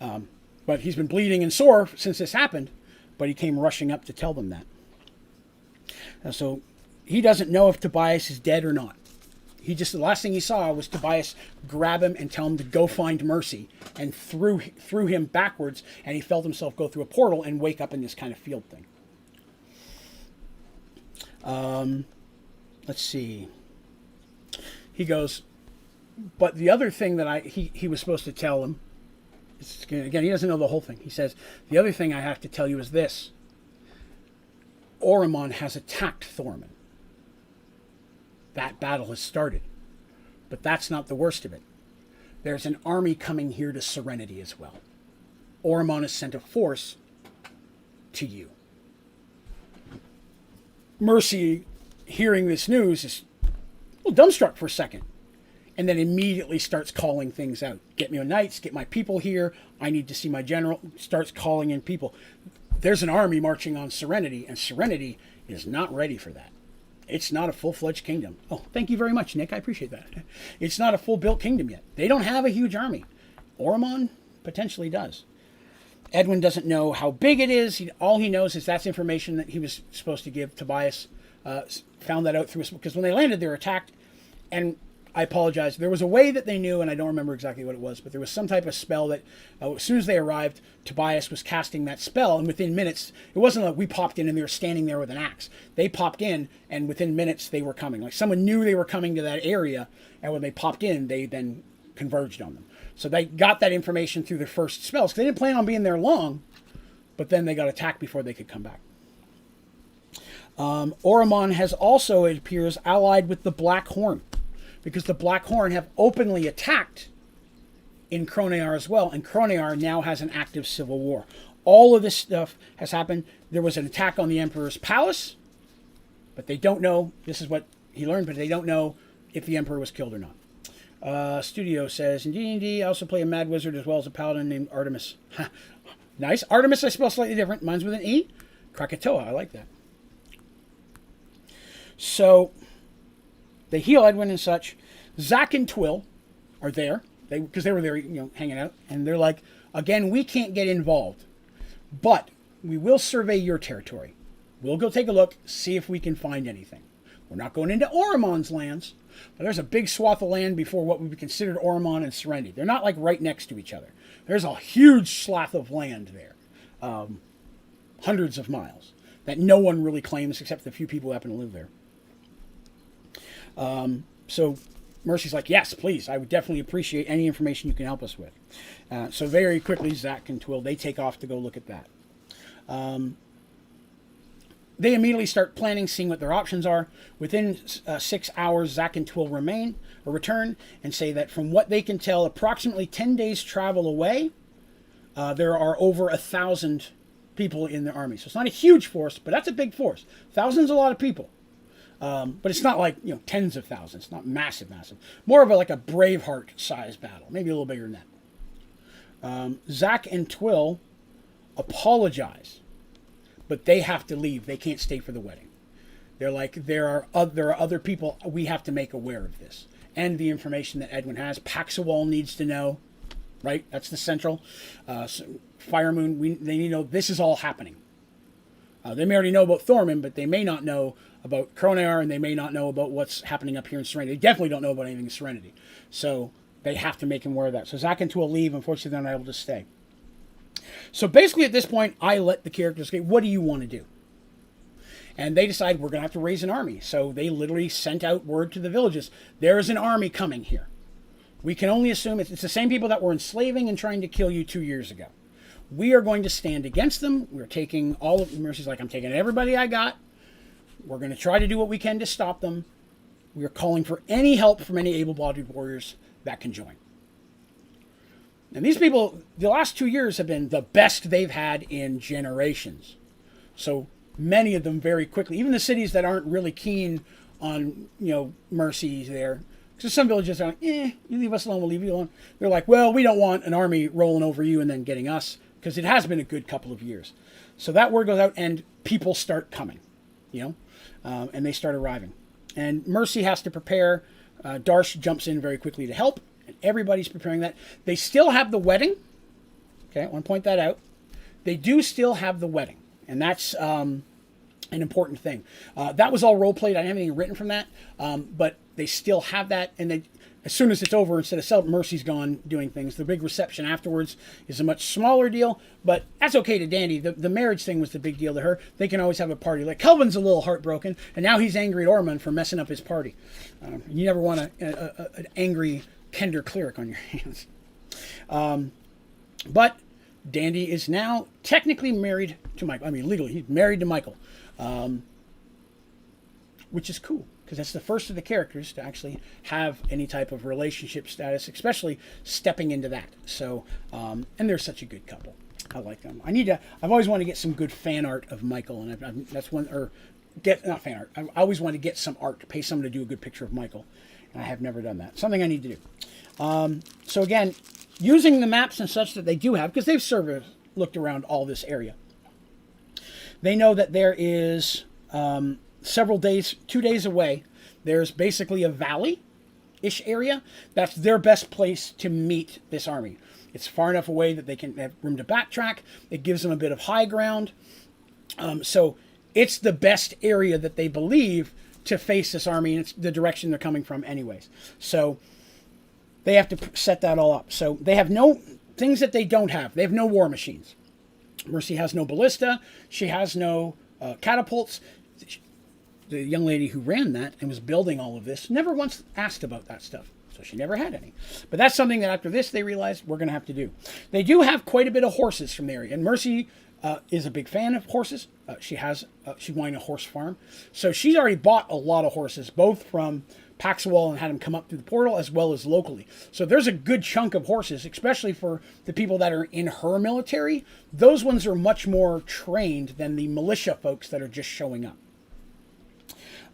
But he's been bleeding and sore since this happened. But he came rushing up to tell them that. So he doesn't know if Tobias is dead or not. The last thing he saw was Tobias grab him and tell him to go find Mercy, and threw him backwards, and he felt himself go through a portal and wake up in this kind of field thing. Let's see. He goes, but the other thing that he was supposed to tell him, again, he doesn't know the whole thing. He says, the other thing I have to tell you is this. Oromon has attacked Thorman. That battle has started. But that's not the worst of it. There's an army coming here to Serenity as well. Oromon has sent a force to you. Mercy, hearing this news, is a little dumbstruck for a second. And then immediately starts calling things out. Get me on knights, get my people here. I need to see my general. Starts calling in people. There's an army marching on Serenity, and Serenity is not ready for that. It's not a full-fledged kingdom. Oh, thank you very much, Nick. I appreciate that. It's not a full-built kingdom yet. They don't have a huge army. Oromon potentially does. Edwin doesn't know how big it is. All he knows is that's information that he was supposed to give. Tobias found that out because when they landed, they were attacked. And I apologize. There was a way that they knew, and I don't remember exactly what it was, but there was some type of spell that as soon as they arrived, Tobias was casting that spell, and within minutes, it wasn't like we popped in and they were standing there with an axe. They popped in, and within minutes, they were coming. Like someone knew they were coming to that area, and when they popped in, they then converged on them. So they got that information through their first spells, because they didn't plan on being there long, but then they got attacked before they could come back. Oromon has also, it appears, allied with the Black Horn, because the Black Horn have openly attacked in Kronear as well, and Kronear now has an active civil war. All of this stuff has happened. There was an attack on the Emperor's palace, but they don't know, this is what he learned, but they don't know if the Emperor was killed or not. Studio says, in D&D, I also play a mad wizard as well as a paladin named Artemis. Nice. Artemis I spell slightly different. Mine's with an E. Krakatoa, I like that. So they heal Edwin and such. Zach and Twill are there because they were there, hanging out, and they're like, again, we can't get involved, but we will survey your territory. We'll go take a look, see if we can find anything. We're not going into Oromon's lands, but there's a big swath of land before what would be considered Oromon and Serenity. They're not like right next to each other. There's a huge swath of land there, hundreds of miles, that no one really claims except the few people who happen to live there. So Mercy's like, yes, please. I would definitely appreciate any information you can help us with. So very quickly, Zach and Twill, they take off to go look at that. They immediately start planning, seeing what their options are. Within 6 hours, Zach and Twill return and say that from what they can tell, approximately 10 days travel away, there are over 1,000 people in the army. So it's not a huge force, but that's a big force. 1,000's a lot of people. But it's not like, tens of thousands. It's not massive. More of like a Braveheart size battle. Maybe a little bigger than that. Zach and Twill apologize, but they have to leave. They can't stay for the wedding. They're like, there are other people. We have to make aware of this. And the information that Edwin has. Paxawal needs to know, right? That's the central. Firemoon, they need to know this is all happening. They may already know about Thorman, but they may not know about Kronear, and they may not know about what's happening up here in Serenity. They definitely don't know about anything in Serenity. So they have to make him aware of that. So Zach and Twill leave. Unfortunately, they're not able to stay. So basically at this point, I let the characters say, what do you want to do? And they decide we're going to have to raise an army. So they literally sent out word to the villages. There is an army coming here. We can only assume it's the same people that were enslaving and trying to kill you 2 years ago. We are going to stand against them. We're taking all of Mercy's like, I'm taking everybody I got. We're going to try to do what we can to stop them. We are calling for any help from any able-bodied warriors that can join. And these people, the last 2 years have been the best they've had in generations. So many of them very quickly, even the cities that aren't really keen on, Mercy there, Because some villages are like, you leave us alone, we'll leave you alone. They're like, well, we don't want an army rolling over you and then getting us, because it has been a good couple of years. So that word goes out, and people start coming, and they start arriving. And Mercy has to prepare. Darsh jumps in very quickly to help, and everybody's preparing that. They still have the wedding. Okay, I want to point that out. They do still have the wedding, and that's an important thing. That was all role-played. I didn't have anything written from that, but they still have that, and as soon as it's over, instead of celebrating, Mercy's gone doing things. The big reception afterwards is a much smaller deal, but that's okay to Dandy. The marriage thing was the big deal to her. They can always have a party. Like, Kelvin's a little heartbroken, and now he's angry at Ormond for messing up his party. You never want an angry, tender cleric on your hands. But Dandy is now technically married to Michael. I mean, legally, he's married to Michael, which is cool, because that's the first of the characters to actually have any type of relationship status, especially stepping into that. So, and they're such a good couple. I like them. I've always wanted to get some good fan art of Michael, and that's one, or not fan art. I always want to get some art, to pay someone to do a good picture of Michael, and I have never done that. Something I need to do. So again, using the maps and such that they do have, because they've looked around all this area. They know that there is, several days, 2 days away, there's basically a valley-ish area. That's their best place to meet this army. It's far enough away that they can have room to backtrack. It gives them a bit of high ground. So it's the best area that they believe to face this army, and it's the direction they're coming from anyways. So they have to set that all up. So they have no things that they don't have. They have no war machines. Mercy has no ballista. She has no catapults. The young lady who ran that and was building all of this never once asked about that stuff. So she never had any. But that's something that after this they realized we're going to have to do. They do have quite a bit of horses from the area. And Mercy is a big fan of horses. She's wanting a horse farm. So she's already bought a lot of horses, both from Paxwell and had them come up through the portal, as well as locally. So there's a good chunk of horses, especially for the people that are in her military. Those ones are much more trained than the militia folks that are just showing up.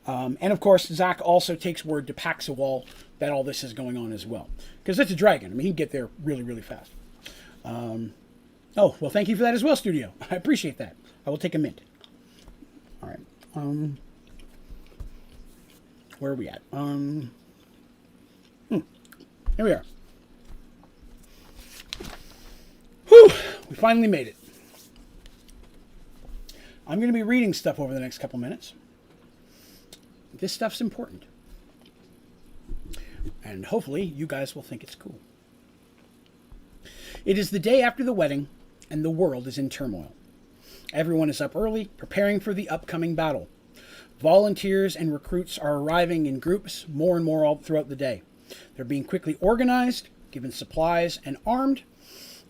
And of course, Zach also takes word to Paxwell that all this is going on as well. Because it's a dragon. I mean, he'd get there really, really fast. Oh, well, thank you for that as well, Studio. I appreciate that. I will take a mint. All right. Where are we at? Here we are. Whew! We finally made it. I'm going to be reading stuff over the next couple minutes. This stuff's important. And hopefully you guys will think it's cool. It is the day after the wedding, and the world is in turmoil. Everyone is up early, preparing for the upcoming battle. Volunteers and recruits are arriving in groups more and more all throughout the day. They're being quickly organized, given supplies, and armed,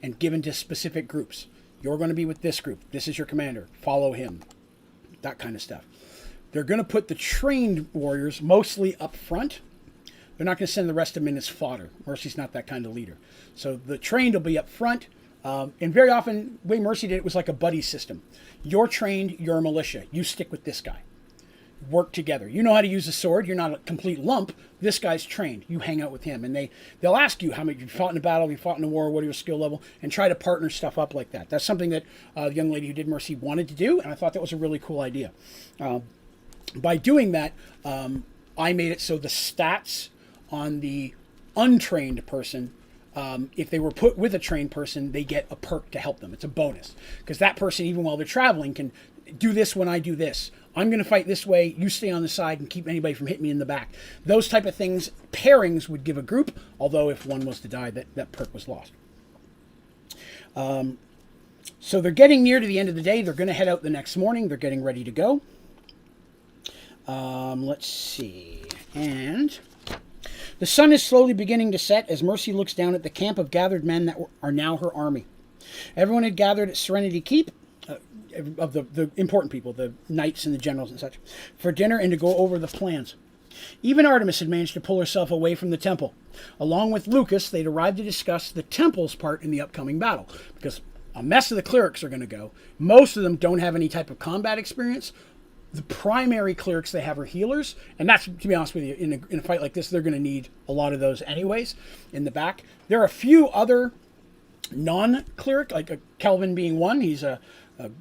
and given to specific groups. You're going to be with this group. This is your commander. Follow him. That kind of stuff. They're going to put the trained warriors mostly up front. They're not going to send the rest of them in as fodder. Mercy's not that kind of leader. So the trained will be up front. And very often, the way Mercy did it was like a buddy system. You're trained, you're a militia. You stick with this guy. Work together. You know how to use a sword. You're not a complete lump. This guy's trained. You hang out with him. And they'll ask you how many you fought in a battle, you fought in a war, what are your skill level, and try to partner stuff up like that. That's something that the young lady who did Mercy wanted to do, and I thought that was a really cool idea. By doing that, I made it so the stats on the untrained person, if they were put with a trained person, they get a perk to help them. It's a bonus. Because that person, even while they're traveling, can do this when I do this. I'm going to fight this way, you stay on the side and keep anybody from hitting me in the back. Those type of things, pairings would give a group, although if one was to die, that perk was lost. So they're getting near to the end of the day. They're going to head out the next morning. They're getting ready to go. Let's see. And the sun is slowly beginning to set as Mercy looks down at the camp of gathered men that are now her army. Everyone had gathered at Serenity Keep, of the important people, the knights and the generals and such, for dinner and to go over the plans. Even Artemis had managed to pull herself away from the temple. Along with Lucas, they'd arrived to discuss the temple's part in the upcoming battle, because a mess of the clerics are going to go. Most of them don't have any type of combat experience. The primary clerics they have are healers, and that's, to be honest with you, in a fight like this, they're going to need a lot of those anyways in the back. There are a few other non-cleric, like a Kelvin being one. He's a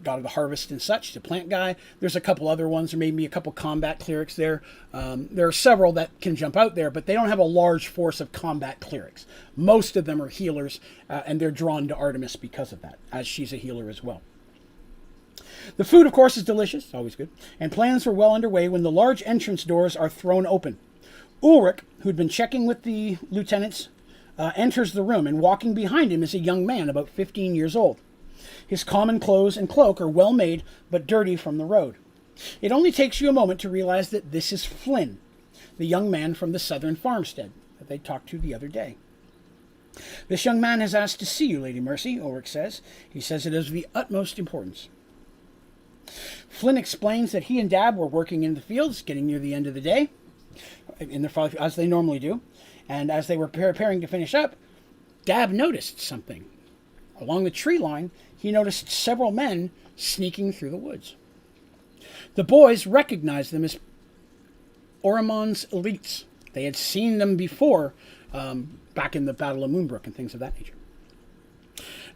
god of the harvest and such. He's a plant guy. There's a couple other ones, or maybe a couple combat clerics there. There are several that can jump out there, but they don't have a large force of combat clerics. Most of them are healers, and they're drawn to Artemis because of that, as she's a healer as well. The food, of course, is delicious, always good, and plans were well underway when the large entrance doors are thrown open. Ulrich, who'd been checking with the lieutenants, enters the room, and walking behind him is a young man about 15 years old. His common clothes and cloak are well made, but dirty from the road. It only takes you a moment to realize that this is Flynn, the young man from the southern farmstead that they talked to the other day. This young man has asked to see you, Lady Mercy, Ulrich says. He says it is of the utmost importance. Flynn explains that he and Dab were working in the fields, getting near the end of the day, as they normally do, and as they were preparing to finish up, Dab noticed something. Along the tree line, he noticed several men sneaking through the woods. The boys recognized them as Ormon's elites. They had seen them before, back in the Battle of Moonbrook and things of that nature,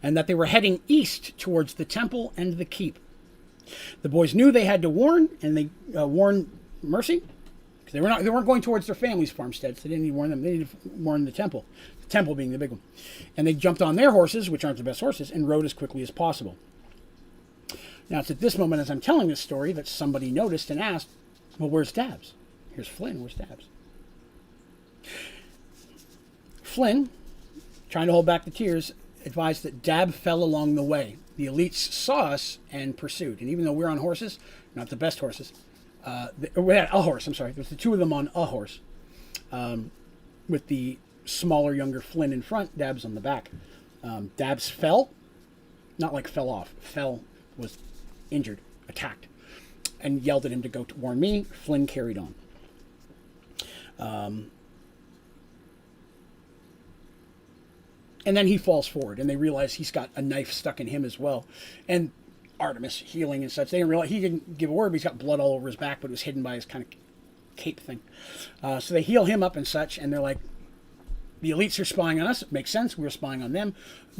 and that they were heading east towards the temple and the keep. The boys knew they had to warn, and they warned Mercy, because they weren't going towards their family's farmsteads. They didn't need to warn them. They needed to warn the temple being the big one. And they jumped on their horses, which aren't the best horses, and rode as quickly as possible. Now, it's at this moment, as I'm telling this story, that somebody noticed and asked, well, where's Dabs? Here's Flynn. Where's Dabs? Flynn, trying to hold back the tears, advised that Dab fell along the way. The elites saw us and pursued. And even though we're on horses, not the best horses, we had a horse, I'm sorry. There's the two of them on a horse, with the smaller, younger Flynn in front, Dabs on the back. Dabs fell, not like fell off, was injured, attacked, and yelled at him to go to warn me. Flynn carried on. And then he falls forward, and they realize he's got a knife stuck in him as well. And Artemis healing and such. They didn't realize, he didn't give a word, but he's got blood all over his back, but it was hidden by his kind of cape thing. So they heal him up and such, and they're like, the elites are spying on us. It makes sense. We're spying on them.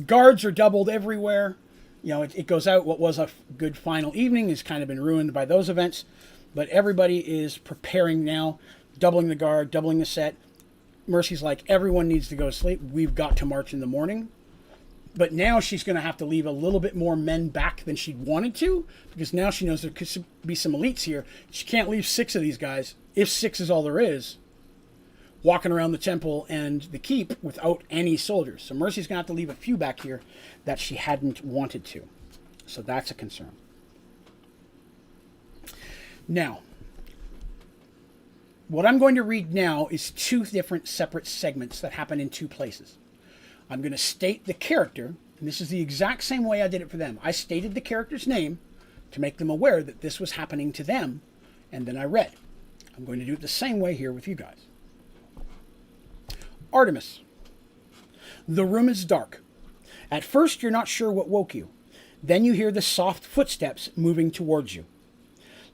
Guards are doubled everywhere. You know, it goes out. What was a good final evening has kind of been ruined by those events. But everybody is preparing now, doubling the guard, doubling the set. Mercy's like, everyone needs to go to sleep. We've got to march in the morning. But now she's going to have to leave a little bit more men back than she'd wanted to, because now she knows there could be some elites here. She can't leave 6 of these guys, if 6 is all there is, walking around the temple and the keep without any soldiers. So Mercy's going to have to leave a few back here that she hadn't wanted to. So that's a concern. Now, what I'm going to read now is 2 different separate segments that happen in 2 places. I'm going to state the character, and this is the exact same way I did it for them. I stated the character's name to make them aware that this was happening to them, and then I read. I'm going to do it the same way here with you guys. Artemis. The room is dark. At first, you're not sure what woke you. Then you hear the soft footsteps moving towards you.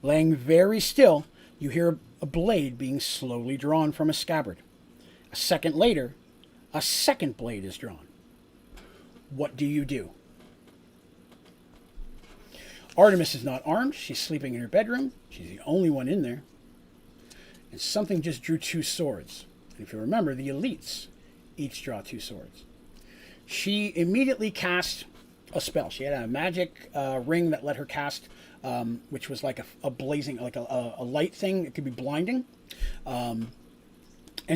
Laying very still, you hear a blade being slowly drawn from a scabbard. A second later, a second blade is drawn. What do you do? Artemis is not armed. She's sleeping in her bedroom. She's the only one in there. And something just drew 2 swords. And if you remember, the elites each draw 2 swords. She immediately cast a spell. She had a magic ring that let her cast, which was like a blazing, like a light thing. It could be blinding. And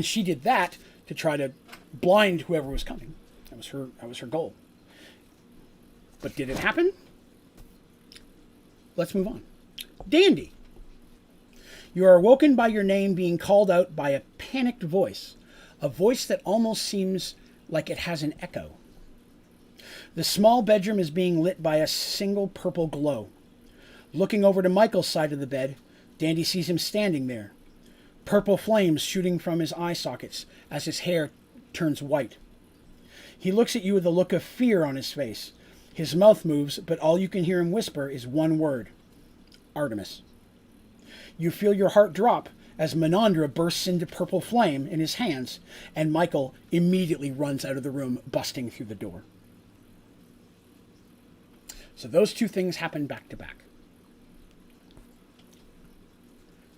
she did that to try to blind whoever was coming. That was her goal. But did it happen? Let's move on. Dandy. You are awoken by your name being called out by a panicked voice, a voice that almost seems like it has an echo. The small bedroom is being lit by a single purple glow. Looking over to Michael's side of the bed, Dandy sees him standing there, purple flames shooting from his eye sockets as his hair turns white. He looks at you with a look of fear on his face. His mouth moves, but all you can hear him whisper is one word: Artemis. You feel your heart drop as Menandra bursts into purple flame in his hands, and Michael immediately runs out of the room, busting through the door. So those two things happen back to back.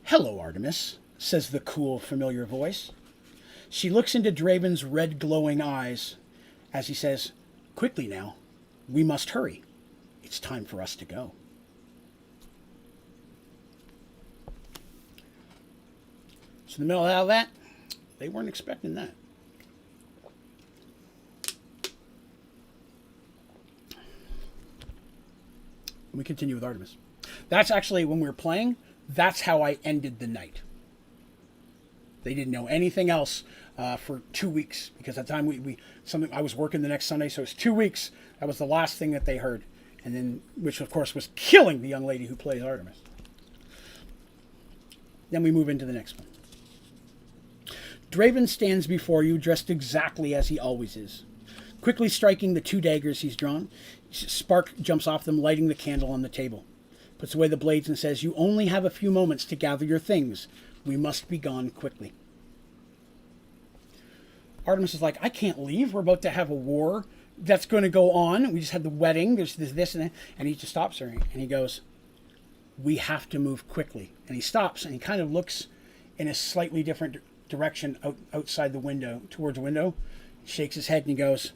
"Hello, Artemis," says the cool, familiar voice. She looks into Draven's red glowing eyes as he says, "Quickly now, we must hurry. It's time for us to go." So in the middle of all that, they weren't expecting that. We continue with Artemis. That's actually, when we were playing, that's how I ended the night. They didn't know anything else for 2 weeks, because at the time I was working the next Sunday, so it was 2 weeks. That was the last thing that they heard, and then, which of course was killing the young lady who plays Artemis. Then we move into the next one. Draven stands before you dressed exactly as he always is. Quickly striking the 2 daggers he's drawn, spark jumps off them, lighting the candle on the table. Puts away the blades and says, "You only have a few moments to gather your things. We must be gone quickly." Artemis is like, "I can't leave. We're about to have a war that's going to go on. We just had the wedding. There's this and that." And he just stops her and he goes, "We have to move quickly." And he stops and he kind of looks in a slightly different direction outside the window, towards the window, shakes his head and he goes,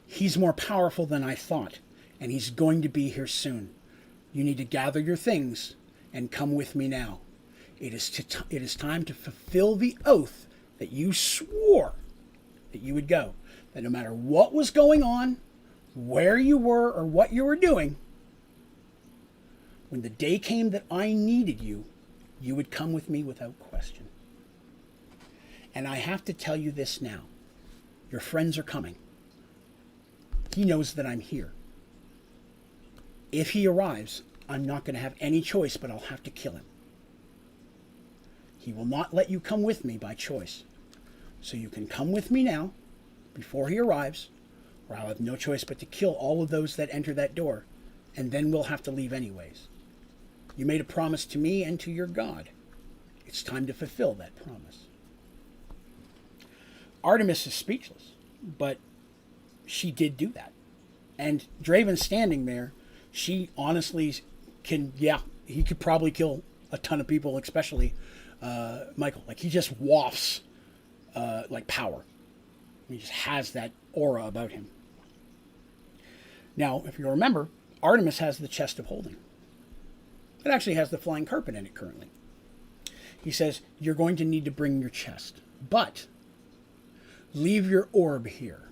"He's more powerful than I thought, and he's going to be here soon. You need to gather your things and come with me now. It is time to fulfill the oath that you swore that you would go, that no matter what was going on, where you were, or what you were doing, when the day came that I needed you, you would come with me without question. And I have to tell you this now. Your friends are coming. He knows that I'm here. If he arrives, I'm not going to have any choice, but I'll have to kill him. He will not let you come with me by choice. So you can come with me now, before he arrives, or I'll have no choice but to kill all of those that enter that door, and then we'll have to leave anyways. You made a promise to me and to your God. It's time to fulfill that promise." Artemis is speechless, but she did do that. And Draven standing there, she honestly can, he could probably kill a ton of people, especially Michael. Like, he just wafts like power. He just has that aura about him. Now, if you remember, Artemis has the chest of holding. It actually has the flying carpet in it currently. He says, "You're going to need to bring your chest, but leave your orb here."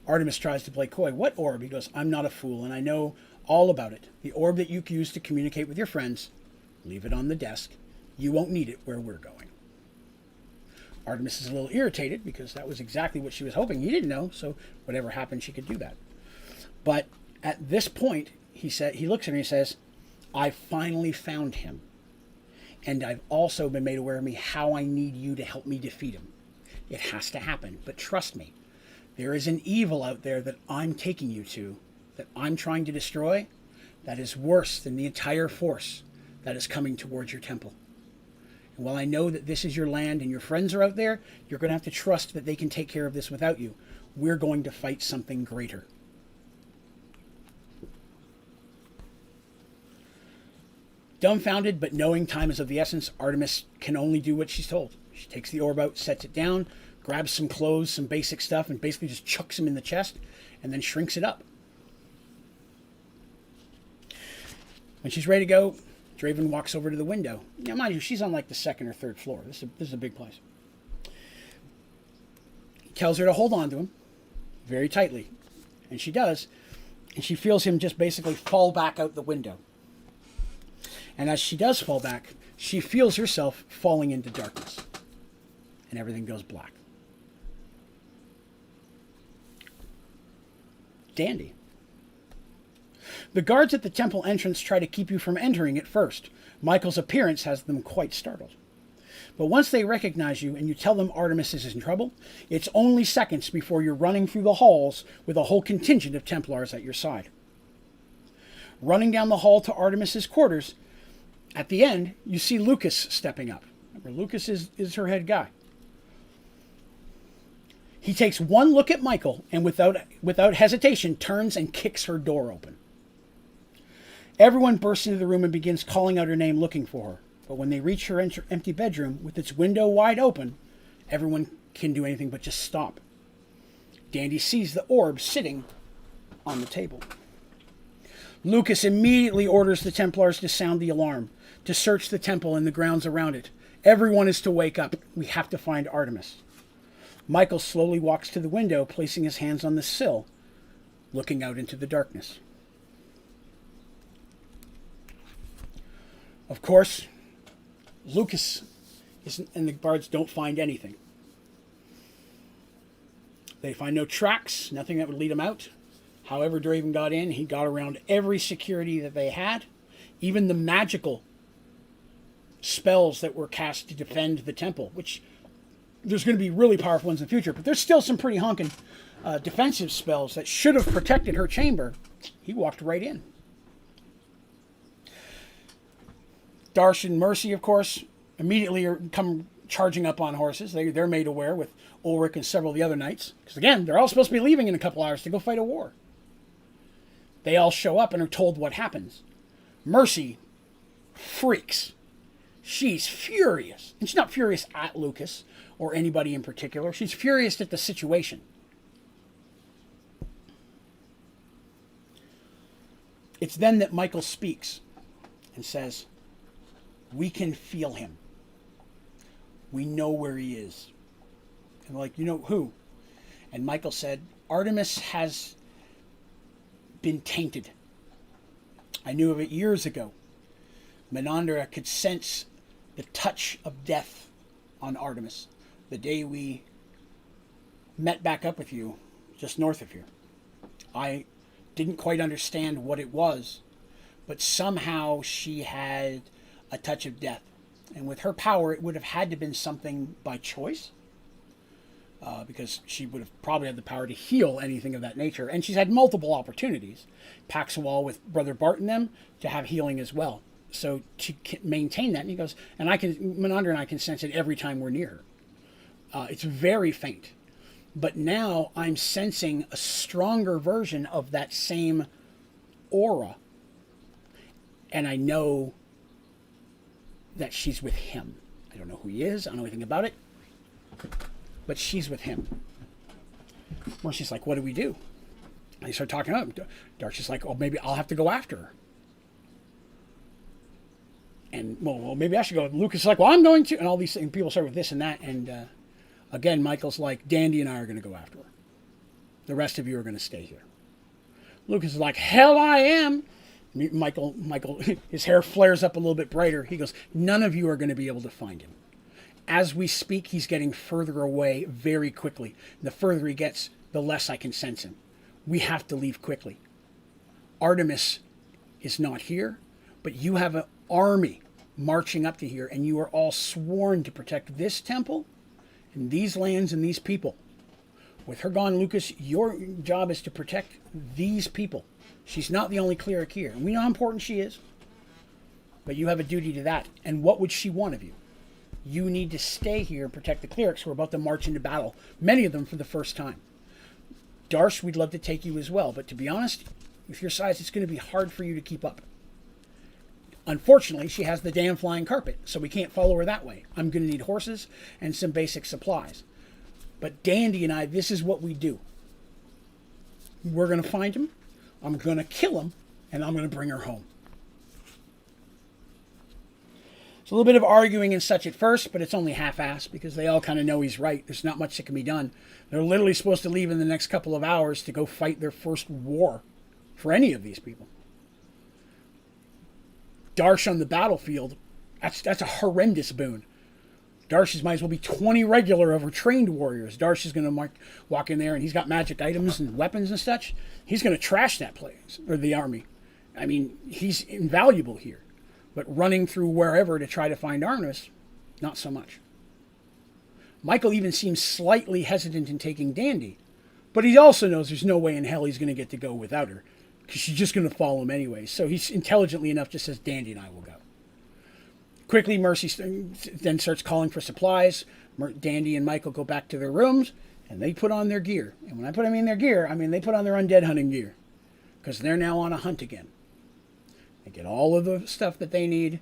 Artemis tries to play coy. "What orb?" He goes, "I'm not a fool, and I know all about it. The orb that you use to communicate with your friends, leave it on the desk. You won't need it where we're going." Artemis is a little irritated because that was exactly what she was hoping. He didn't know, so whatever happened, she could do that. But at this point, he looks at her and he says, "I finally found him. And I've also been made aware of me how I need you to help me defeat him. It has to happen, but trust me, there is an evil out there that I'm taking you to, that I'm trying to destroy, that is worse than the entire force that is coming towards your temple. And while I know that this is your land and your friends are out there, you're going to have to trust that they can take care of this without you. We're going to fight something greater." Dumbfounded, but knowing time is of the essence, Artemis can only do what she's told. She takes the orb out, sets it down, grabs some clothes, some basic stuff, and basically just chucks him in the chest, and then shrinks it up. When she's ready to go, Draven walks over to the window. Now, mind you, she's on like the 2nd or 3rd floor. This is a big place. He tells her to hold on to him very tightly, and she does, and she feels him just basically fall back out the window. And as she does fall back, she feels herself falling into darkness. And everything goes black. Dandy. The guards at the temple entrance try to keep you from entering at first. Michael's appearance has them quite startled. But once they recognize you and you tell them Artemis is in trouble, it's only seconds before you're running through the halls with a whole contingent of Templars at your side. Running down the hall to Artemis's quarters, At the end, you see Lucas stepping up. Remember, Lucas is her head guy. He takes one look at Michael and without hesitation turns and kicks her door open. Everyone bursts into the room and begins calling out her name looking for her. But when they reach her empty bedroom with its window wide open, everyone can do anything but just stop. Dandy sees the orb sitting on the table. Lucas immediately orders the Templars to sound the alarm, to search the temple and the grounds around it. Everyone is to wake up. We have to find Artemis. Michael slowly walks to the window, placing his hands on the sill, looking out into the darkness. Of course, Lucas and the guards don't find anything. They find no tracks, nothing that would lead them out. However Draven got in, he got around every security that they had, even the magical spells that were cast to defend the temple, which there's going to be really powerful ones in the future, but there's still some pretty honking defensive spells that should have protected her chamber. He walked right in. Darsh and Mercy, of course, immediately come charging up on horses. They're made aware with Ulrich and several of the other knights. Because again, they're all supposed to be leaving in a couple hours to go fight a war. They all show up and are told what happens. Mercy freaks. She's furious. And she's not furious at Lucas or anybody in particular. She's furious at the situation. It's then that Michael speaks and says, "We can feel him. We know where he is." And they're like, "You know who?" And Michael said, "Artemis has been tainted. I knew of it years ago. Menandra could sense the touch of death on Artemis the day we met back up with you just north of here. I didn't quite understand what it was, but somehow she had a touch of death. And with her power, it would have had to have been something by choice, because she would have probably had the power to heal anything of that nature. And she's had multiple opportunities, Paxwell with Brother Bart and them, to have healing as well. So to maintain that, and he goes, and Menandra and I can sense it every time we're near her. It's very faint. But now I'm sensing a stronger version of that same aura. And I know that she's with him. I don't know who he is. I don't know anything about it. But she's with him. Well, she's like, "What do we do?" And they start talking up. Dark's just like, "Oh, maybe I'll have to go after her." And, well, maybe I should go. Lucas is like, "Well, I'm going to." And all these things, people start with this and that. And again, Michael's like, "Dandy and I are going to go after her. The rest of you are going to stay here." Lucas is like, "Hell I am." Michael, his hair flares up a little bit brighter. He goes, "None of you are going to be able to find him. As we speak, he's getting further away very quickly. The further he gets, the less I can sense him. We have to leave quickly. Artemis is not here, but you have an army marching up to here, and you are all sworn to protect this temple and these lands and these people. With her gone, Lucas, your job is to protect these people. She's not the only cleric here. And we know how important she is, but you have a duty to that. And what would she want of you? You need to stay here and protect the clerics who are about to march into battle, many of them for the first time. Darsh, we'd love to take you as well, but to be honest, with your size, it's going to be hard for you to keep up. Unfortunately, she has the damn flying carpet, so we can't follow her that way. I'm going to need horses and some basic supplies. But Dandy and I, this is what we do. We're going to find him, I'm going to kill him, and I'm going to bring her home." It's a little bit of arguing and such at first, but it's only half-assed because they all kind of know he's right. There's not much that can be done. They're literally supposed to leave in the next couple of hours to go fight their first war for any of these people. Darsh on the battlefield, that's a horrendous boon. Darsh might as well be 20 regular overtrained warriors. Darsh is going to walk in there, and he's got magic items and weapons and such. He's going to trash that place, or the army. I mean, he's invaluable here. But running through wherever to try to find Artemis, not so much. Michael even seems slightly hesitant in taking Dandy, but he also knows there's no way in hell he's going to get to go without her, because she's just going to follow him anyway. So he's intelligently enough just says, "Dandy and I will go." Quickly, Mercy then starts calling for supplies. Dandy and Michael go back to their rooms, and they put on their gear. And when I put them in their gear, I mean they put on their undead hunting gear, because they're now on a hunt again. They get all of the stuff that they need,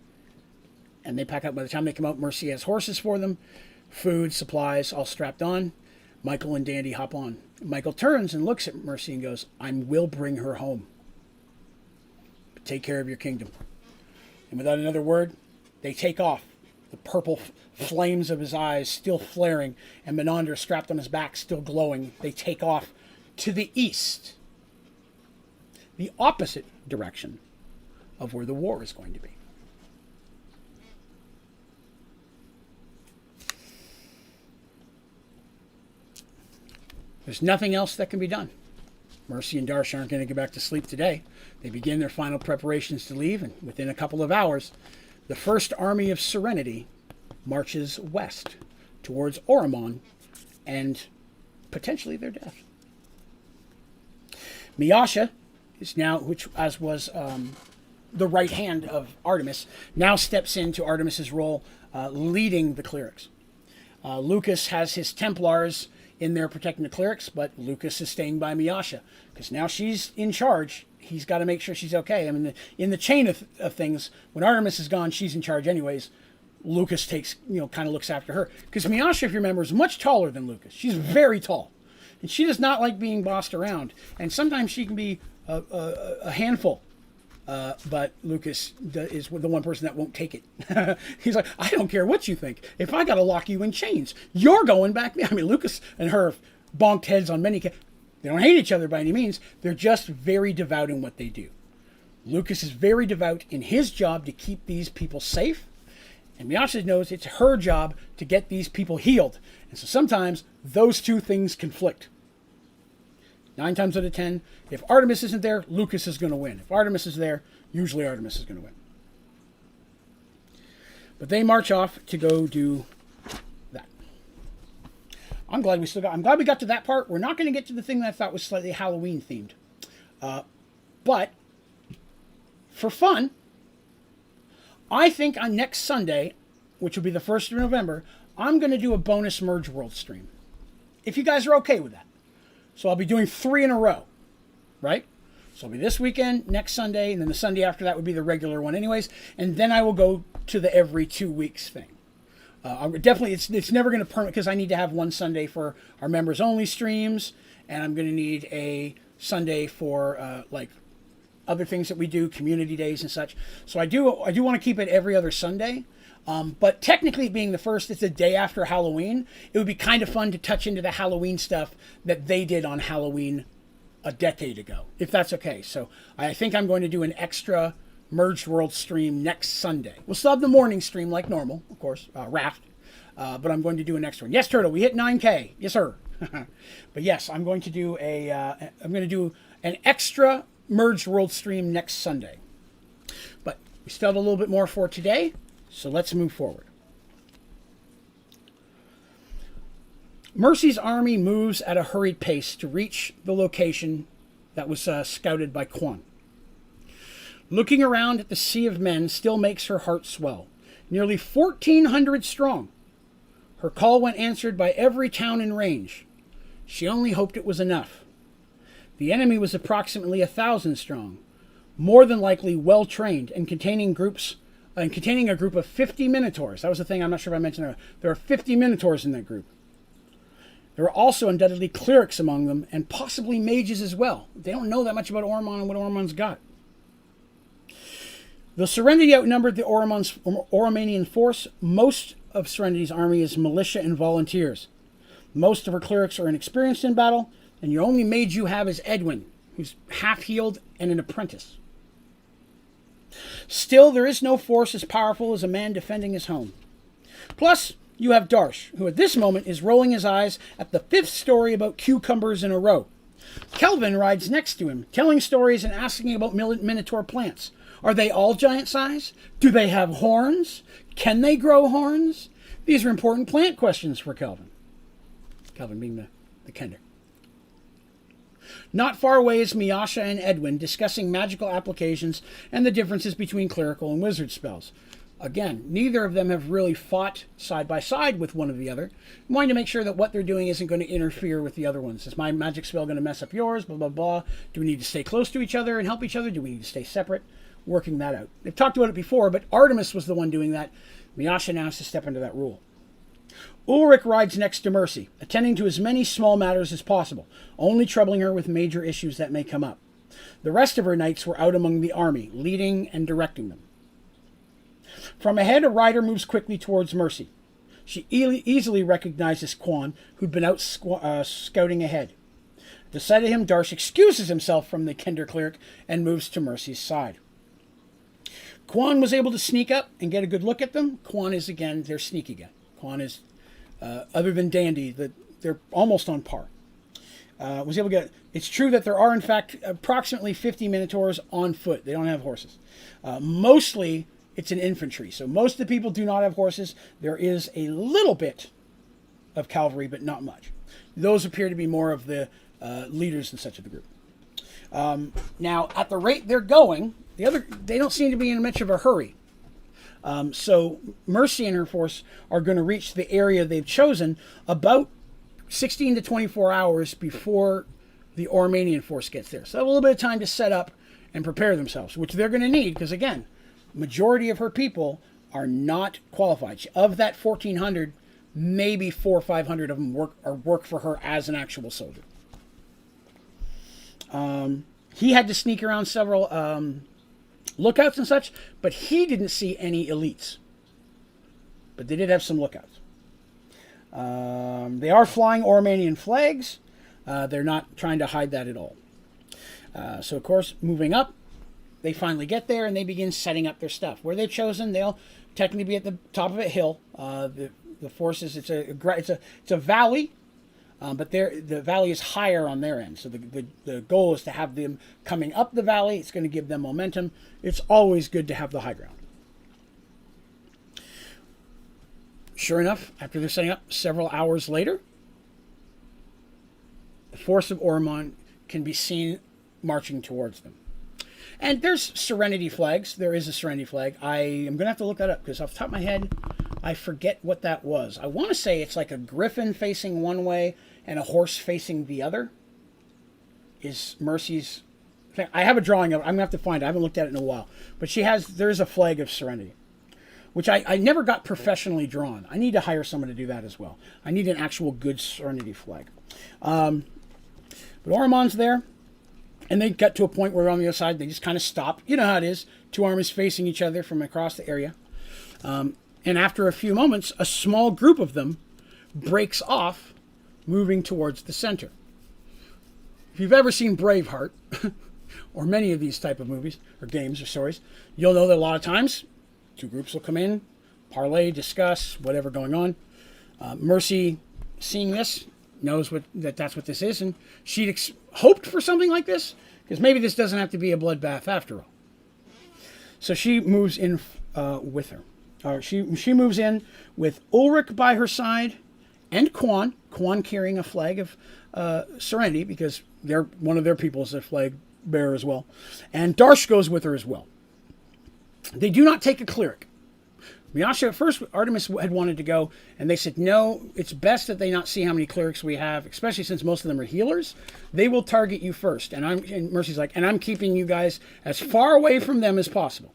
and they pack up. By the time they come out, Mercy has horses for them, food, supplies, all strapped on. Michael and Dandy hop on. Michael turns and looks at Mercy and goes, "I will bring her home. But take care of your kingdom." And without another word, they take off. The purple flames of his eyes still flaring, and Menander strapped on his back, still glowing. They take off to the east, the opposite direction of where the war is going to be. There's nothing else that can be done. Mercy and Darsh aren't going to go back to sleep today. They begin their final preparations to leave, and within a couple of hours, the first army of Serenity marches west towards Oromon and potentially their death. Miasha is now, which as was the right hand of Artemis, now steps into Artemis's role, leading the clerics. Lucas has his Templars in there protecting the clerics, but Lucas is staying by Miasha because now she's in charge. He's got to make sure she's okay. I mean, in the chain of things, when Artemis is gone, she's in charge anyways. Lucas takes, kind of looks after her. Because Miasha, if you remember, is much taller than Lucas. She's very tall. And she does not like being bossed around. And sometimes she can be a handful. But Lucas is the one person that won't take it. He's like, I don't care what you think. If I got to lock you in chains, you're going back. I mean, Lucas and her have bonked heads on many. They don't hate each other by any means. They're just very devout in what they do. Lucas is very devout in his job to keep these people safe. And Miasha knows it's her job to get these people healed. And so sometimes those two things conflict. 9 times out of 10, if Artemis isn't there, Lucas is going to win. If Artemis is there, usually Artemis is going to win. But they march off to go do that. I'm glad we got to that part. We're not going to get to the thing that I thought was slightly Halloween themed. But for fun, I think on next Sunday, which will be the 1st of November, I'm going to do a bonus Mergeworlds stream. If you guys are okay with that. So I'll be doing 3 in a row, right? So it'll be this weekend, next Sunday, and then the Sunday after that would be the regular one anyways. And then I will go to the every 2 weeks thing. Definitely, it's never going to permit, because I need to have one Sunday for our members only streams, and I'm going to need a Sunday for like other things that we do, community days and such. So I do want to keep it every other Sunday. But technically, being the 1st, it's the day after Halloween. It would be kind of fun to touch into the Halloween stuff that they did on Halloween a decade ago, if that's okay. So I think I'm going to do an extra Mergeworlds stream next Sunday. We'll still have the morning stream like normal, of course, Raft. But I'm going to do an extra one. Yes, Turtle, we hit 9K. Yes, sir. But yes, I'm going to do an extra Mergeworlds stream next Sunday. But we still have a little bit more for today. So let's move forward. Mercy's army moves at a hurried pace to reach the location that was scouted by Quan. Looking around at the sea of men still makes her heart swell. Nearly 1,400 strong. Her call went answered by every town in range. She only hoped it was enough. The enemy was approximately 1,000 strong, more than likely well-trained and containing a group of 50 Minotaurs. That was the thing I'm not sure if I mentioned earlier. There are 50 Minotaurs in that group. There are also undoubtedly clerics among them, and possibly mages as well. They don't know that much about Oromon and what Oromon's got. The Serenity outnumbered the Oromanian force. Most of Serenity's army is militia and volunteers. Most of her clerics are inexperienced in battle, and your only mage you have is Edwin, who's half-healed and an apprentice. Still, there is no force as powerful as a man defending his home. Plus, you have Darsh, who at this moment is rolling his eyes at the 5th story about cucumbers in a row. Kelvin rides next to him, telling stories and asking about minotaur plants. Are they all giant size? Do they have horns? Can they grow horns? These are important plant questions for Kelvin. Kelvin being the kender. Not far away is Miasha and Edwin discussing magical applications and the differences between clerical and wizard spells. Again, neither of them have really fought side by side with one of the other. I'm wanting to make sure that what they're doing isn't going to interfere with the other ones. Is my magic spell going to mess up yours? Blah, blah, blah. Do we need to stay close to each other and help each other? Do we need to stay separate? Working that out. They've talked about it before, but Artemis was the one doing that. Miasha now has to step into that role. Ulrich rides next to Mercy, attending to as many small matters as possible, only troubling her with major issues that may come up. The rest of her knights were out among the army, leading and directing them. From ahead, a rider moves quickly towards Mercy. She easily recognizes Quan, who'd been out scouting ahead. At the sight of him, Darsh excuses himself from the Kender cleric and moves to Mercy's side. Quan was able to sneak up and get a good look at them. Quan is, again, they're sneaky again. Quan is, other than Dandy, they're almost on par. Was able to get. It's true that there are, in fact, approximately 50 Minotaurs on foot. They don't have horses. Mostly, it's an infantry. So most of the people do not have horses. There is a little bit of cavalry, but not much. Those appear to be more of the leaders and such of the group. Now, at the rate they're going, they don't seem to be in much of a hurry. So Mercy and her force are going to reach the area they've chosen about 16 to 24 hours before the Oromanian force gets there. So they have a little bit of time to set up and prepare themselves, which they're going to need because, again, majority of her people are not qualified. Of that 1,400, maybe 400 or 500 of them work for her as an actual soldier. He had to sneak around several lookouts and such, but he didn't see any elites. But they did have some lookouts. They are flying Oromanian flags. They're not trying to hide that at all. So, of course, moving up, they finally get there and they begin setting up their stuff. Where they've chosen, they'll technically be at the top of a hill. The forces, it's a valley, but the valley is higher on their end. So the goal is to have them coming up the valley. It's going to give them momentum. It's always good to have the high ground. Sure enough, after they're setting up, several hours later, the force of Oromon can be seen marching towards them. And there's Serenity flags. There is a Serenity flag. I am going to have to look that up because off the top of my head, I forget what that was. I want to say it's like a griffin facing one way and a horse facing the other is Mercy's thing. I have a drawing of it. I'm going to have to find it. I haven't looked at it in a while. But there's a flag of Serenity, which I never got professionally drawn. I need to hire someone to do that as well. I need an actual good Serenity flag. But Oromon's there. And they got to a point where on the other side, they just kind of stop. You know how it is. Two armies facing each other from across the area. And after a few moments, a small group of them breaks off, moving towards the center. If you've ever seen Braveheart, or many of these type of movies, or games, or stories, you'll know that a lot of times, two groups will come in, parlay, discuss, whatever going on. Mercy, seeing this, knows that's what this is, and she'd hoped for something like this, because maybe this doesn't have to be a bloodbath after all. So she moves in with her. She moves in with Ulrich by her side, and Quan carrying a flag of Serenity, because one of their people is a flag bearer as well. And Darsh goes with her as well. They do not take a cleric. Miasha, at first, Artemis had wanted to go, and they said, no, it's best that they not see how many clerics we have, especially since most of them are healers. They will target you first. And Mercy's like, and I'm keeping you guys as far away from them as possible,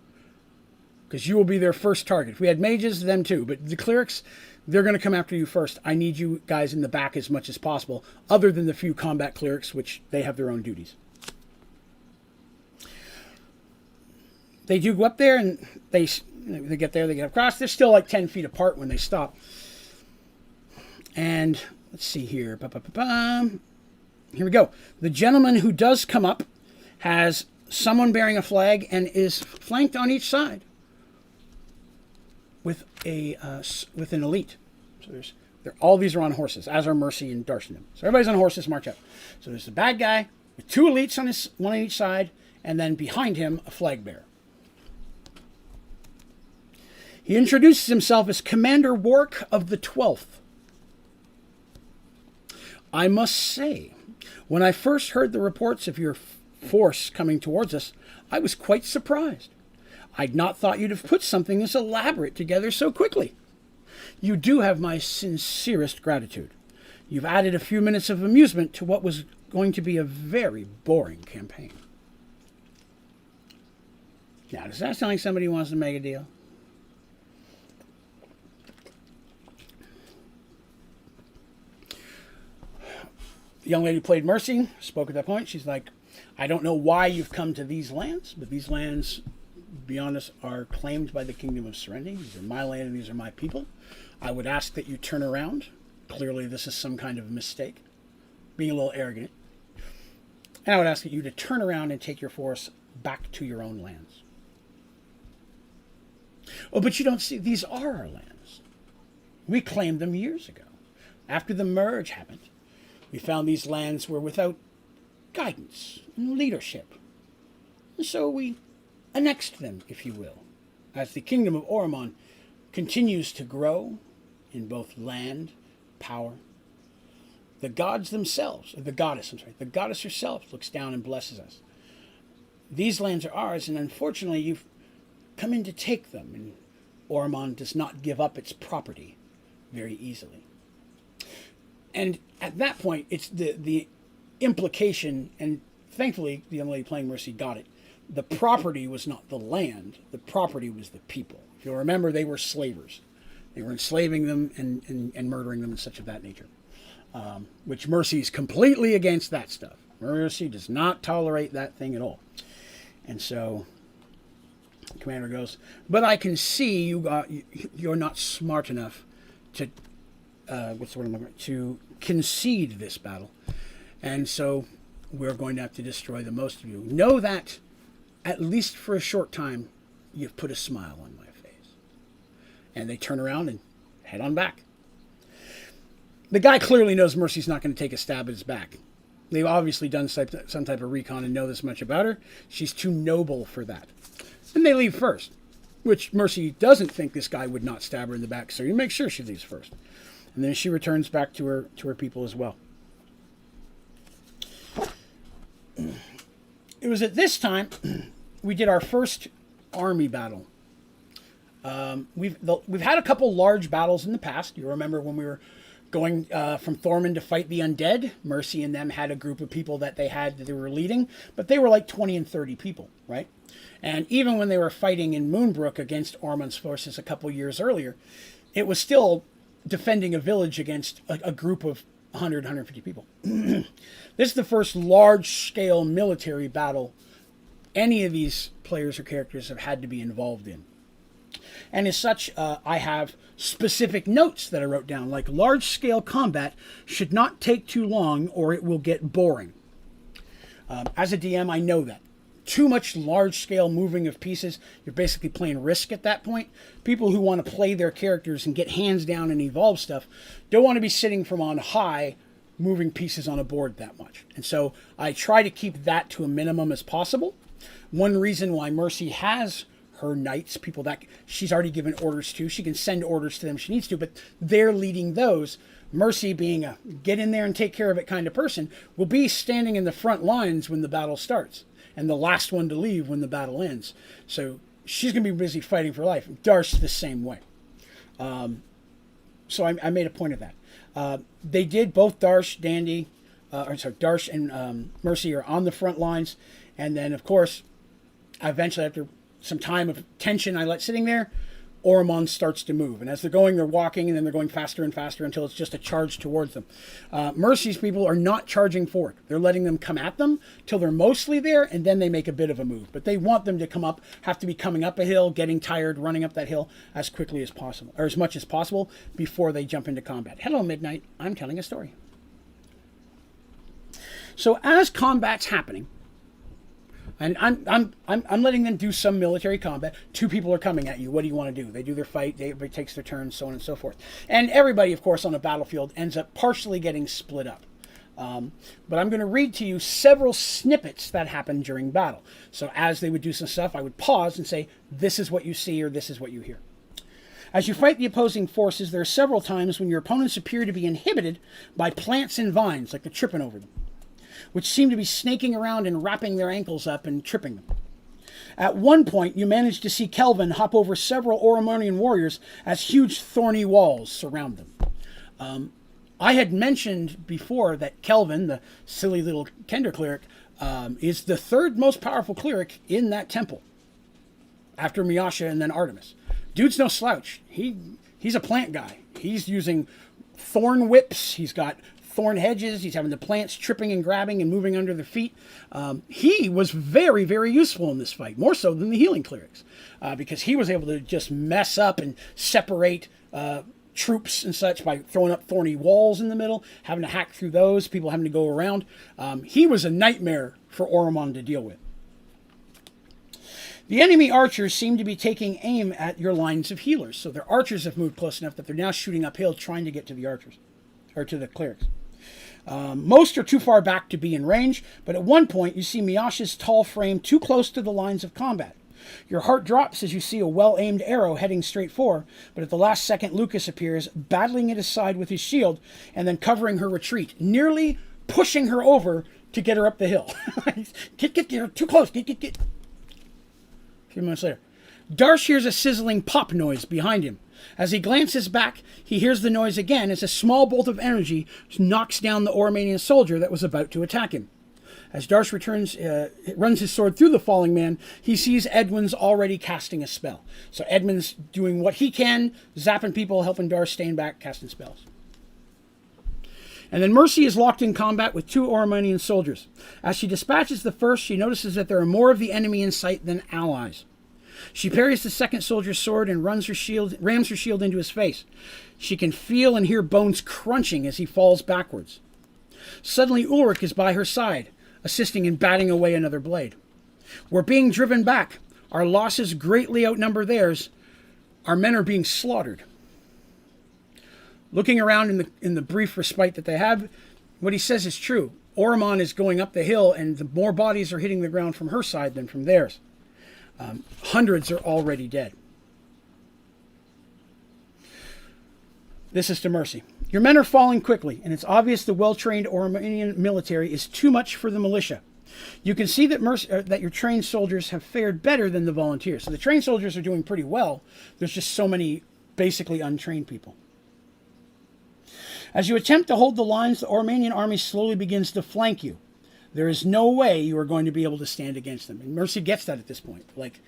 because you will be their first target. If we had mages, them too, but the clerics, they're going to come after you first. I need you guys in the back as much as possible, other than the few combat clerics, which they have their own duties. They do go up there, and they get there, they get across. They're still like 10 feet apart when they stop. And let's see here. Here we go. The gentleman who does come up has someone bearing a flag and is flanked on each side with an elite. So all these are on horses, as are Mercy and Darshan. So everybody's on horses, march up. So there's the bad guy with two elites one on each side, and then behind him a flag bearer. He introduces himself as Commander Warwick of the 12th. I must say, when I first heard the reports of your force coming towards us, I was quite surprised. I'd not thought you'd have put something this elaborate together so quickly. You do have my sincerest gratitude. You've added a few minutes of amusement to what was going to be a very boring campaign. Now, does that sound like somebody who wants to make a deal? The young lady who played Mercy spoke at that point. She's like, I don't know why you've come to these lands, but these lands, to be honest, are claimed by the Kingdom of Serenity. These are my land and these are my people. I would ask that you turn around. Clearly, this is some kind of mistake. Being a little arrogant. And I would ask you to turn around and take your force back to your own lands. Oh, but you don't see, these are our lands. We claimed them years ago. After the merge happened, we found these lands were without guidance and leadership. And so we annexed them, if you will, as the kingdom of Oromon continues to grow in both land, power. The gods themselves, the goddess herself looks down and blesses us. These lands are ours, and unfortunately you've come in to take them, and Oromon does not give up its property very easily. And at that point, it's the implication, and thankfully the young lady playing Mercy got it. The property was not the land, the property was the people. If you'll remember, they were slavers. They were enslaving them and murdering them and such of that nature. Which Mercy's completely against that stuff. Mercy does not tolerate that thing at all. And so the commander goes, but I can see you're not smart enough to to concede this battle. And so we're going to have to destroy the most of you. Know that, at least for a short time, you've put a smile on my face. And they turn around and head on back. The guy clearly knows Mercy's not going to take a stab at his back. They've obviously done some type of recon and know this much about her. She's too noble for that. And they leave first, which Mercy doesn't think this guy would not stab her in the back, so you make sure she leaves first. And then she returns back to her people as well. It was at this time we did our first army battle. We've had a couple large battles in the past. You remember when we were going from Thormund to fight the undead? Mercy and them had a group of people that they were leading, but they were like 20 and 30 people, right? And even when they were fighting in Moonbrook against Ormond's forces a couple years earlier, it was still defending a village against a group of 100, 150 people. This is the first large-scale military battle any of these players or characters have had to be involved in. And as such, I have specific notes that I wrote down, like large-scale combat should not take too long or it will get boring. As a DM, I know that. Too much large-scale moving of pieces, you're basically playing Risk at that point. People who want to play their characters and get hands down and evolve stuff don't want to be sitting from on high moving pieces on a board that much. And so I try to keep that to a minimum as possible. One reason why Mercy has her knights, people that she's already given orders to, she can send orders to them if she needs to, but they're leading those. Mercy, being a get in there and take care of it kind of person, will be standing in the front lines when the battle starts, and the last one to leave when the battle ends. So she's going to be busy fighting for life. Darsh the same way. So I made a point of that. They did both Darsh, Darsh and Mercy are on the front lines, and then of course, eventually after some time of tension I let sitting there, Oromon starts to move. And as they're going, they're walking, and then they're going faster and faster until it's just a charge towards them. Mercy's people are not charging forward. They're letting them come at them till they're mostly there, and then they make a bit of a move. But they want them to come up, have to be coming up a hill, getting tired, running up that hill as quickly as possible, or as much as possible, before they jump into combat. Hello, Midnight. I'm telling a story. So as combat's happening, and I'm letting them do some military combat. Two people are coming at you. What do you want to do? They do their fight. Everybody takes their turn, so on and so forth. And everybody, of course, on the battlefield ends up partially getting split up. But I'm going to read to you several snippets that happened during battle. So as they would do some stuff, I would pause and say, this is what you see or this is what you hear. As you fight the opposing forces, there are several times when your opponents appear to be inhibited by plants and vines, like they're tripping over them, which seem to be snaking around and wrapping their ankles up and tripping them. At one point, you manage to see Kelvin hop over several Oromonian warriors as huge thorny walls surround them. I had mentioned before that Kelvin, the silly little Kender cleric, is the third most powerful cleric in that temple, after Miasha and then Artemis. Dude's no slouch. He's a plant guy. He's using thorn whips. He's got thorn hedges. He's having the plants tripping and grabbing and moving under their feet. He was very, very useful in this fight, more so than the healing clerics, because he was able to just mess up and separate troops and such by throwing up thorny walls in the middle, having to hack through those, people having to go around. He was a nightmare for Oromon to deal with. The enemy archers seem to be taking aim at your lines of healers. So their archers have moved close enough that they're now shooting uphill trying to get to the archers, or to the clerics. Most are too far back to be in range, but at one point you see Miasha's tall frame too close to the lines of combat. Your heart drops as you see a well-aimed arrow heading straight for her, but at the last second Lucas appears, battling at his side with his shield, and then covering her retreat, nearly pushing her over to get her up the hill. Get, you're too close, get. A few moments later, Darsh hears a sizzling pop noise behind him. As he glances back, he hears the noise again as a small bolt of energy knocks down the Oromanian soldier that was about to attack him. As Darsh runs his sword through the falling man, he sees Edwin's already casting a spell. So Edmund's doing what he can, zapping people, helping Darsh staying back, casting spells. And then Mercy is locked in combat with two Oromanian soldiers. As she dispatches the first, she notices that there are more of the enemy in sight than allies. She parries the second soldier's sword and rams her shield into his face. She can feel and hear bones crunching as he falls backwards. Suddenly Ulrich is by her side, assisting in batting away another blade. We're being driven back. Our losses greatly outnumber theirs. Our men are being slaughtered. Looking around in the brief respite that they have, what he says is true. Oromon is going up the hill, and the more bodies are hitting the ground from her side than from theirs. Hundreds are already dead. This is to Mercy. Your men are falling quickly, and it's obvious the well-trained Oromanian military is too much for the militia. You can see that that your trained soldiers have fared better than the volunteers. So the trained soldiers are doing pretty well. There's just so many basically untrained people. As you attempt to hold the lines, the Oromanian army slowly begins to flank you. There is no way you are going to be able to stand against them. And Mercy gets that at this point. Like,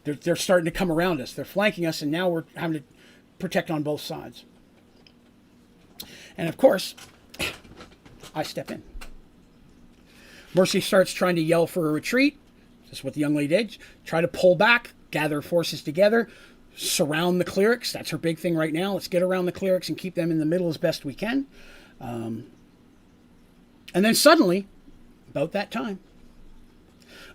they're starting to come around us. They're flanking us, and now we're having to protect on both sides. And of course, I step in. Mercy starts trying to yell for a retreat. That's what the young lady did. Try to pull back, gather forces together, surround the clerics. That's her big thing right now. Let's get around the clerics and keep them in the middle as best we can. And then suddenly, about that time,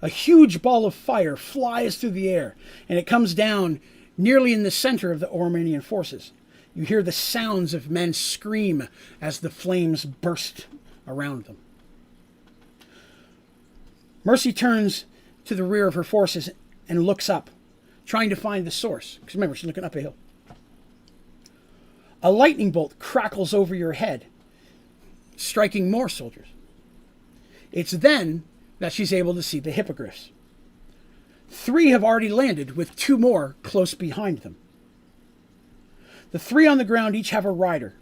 a huge ball of fire flies through the air, and it comes down nearly in the center of the Oromanian forces. You hear the sounds of men scream as the flames burst around them. Mercy turns to the rear of her forces and looks up, trying to find the source. Because remember, she's looking up a hill. A lightning bolt crackles over your head, striking more soldiers. It's then that she's able to see the hippogriffs. 3 have already landed, with 2 more close behind them. The 3 on the ground each have a rider.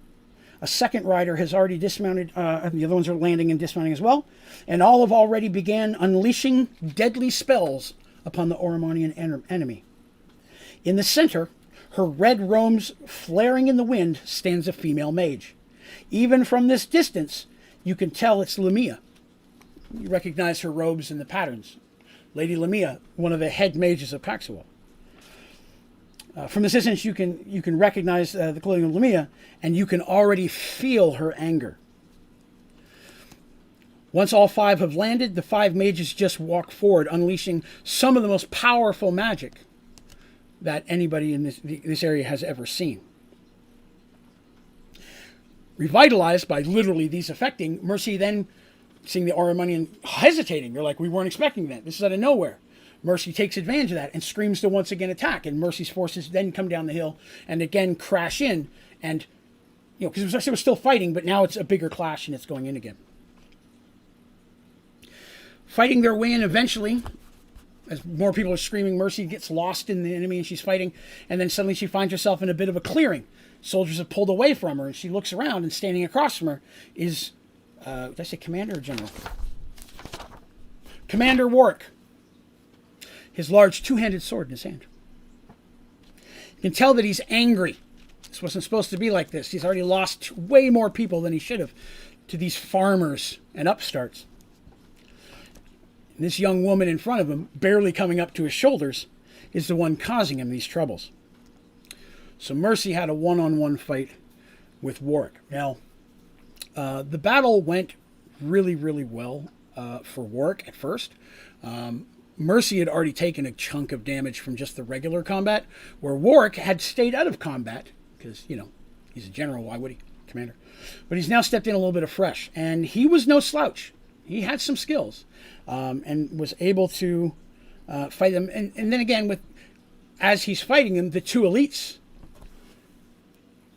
A second rider has already dismounted, and the other ones are landing and dismounting as well. And all have already began unleashing deadly spells upon the Oromanian enemy. In the center, her red robes flaring in the wind, stands a female mage. Even from this distance, you can tell it's Lamia. You recognize her robes and the patterns. Lady Lamia, one of the head mages of Paxual. From this distance, you can recognize the clothing of Lamia, and you can already feel her anger. Once all 5 have landed, the 5 mages just walk forward, unleashing some of the most powerful magic that anybody in this area has ever seen. Revitalized by literally these affecting, Mercy then, seeing the Oromanian hesitating, you're like, we weren't expecting that. This is out of nowhere. Mercy takes advantage of that and screams to once again attack. And Mercy's forces then come down the hill and again crash in. And, you know, because it was still fighting, but now it's a bigger clash and it's going in again. Fighting their way in eventually, as more people are screaming, Mercy gets lost in the enemy and she's fighting. And then suddenly she finds herself in a bit of a clearing. Soldiers have pulled away from her, and she looks around, and standing across from her is, did I say commander or general? Commander Warwick. His large two-handed sword in his hand. You can tell that he's angry. This wasn't supposed to be like this. He's already lost way more people than he should have to these farmers and upstarts. And this young woman in front of him, barely coming up to his shoulders, is the one causing him these troubles. So Mercy had a one-on-one fight with Warwick. Now, the battle went really, really well for Warwick at first. Mercy had already taken a chunk of damage from just the regular combat, where Warwick had stayed out of combat, because, you know, he's a general, why would he? Commander. But he's now stepped in a little bit of fresh, and he was no slouch. He had some skills, and was able to fight them. And then again, as he's fighting them, the two elites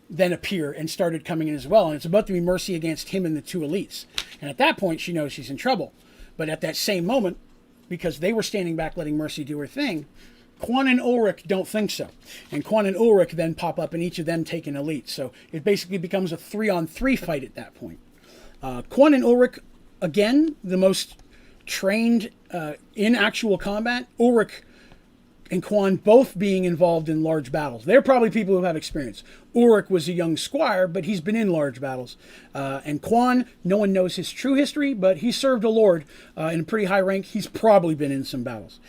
then appear and started coming in as well. And it's about to be Mercy against him and the two elites. And at that point, she knows she's in trouble. But at that same moment, because they were standing back letting Mercy do her thing, Quan and Ulrich don't think so. And Quan and Ulrich then pop up, and each of them take an elite. So it basically becomes a 3-on-3 fight at that point. Quan and Ulrich, again, the most trained in actual combat. Ulrich and Quan both being involved in large battles. They're probably people who have experience. Ulrich was a young squire, but he's been in large battles. And Quan, no one knows his true history, but he served a lord in a pretty high rank. He's probably been in some battles.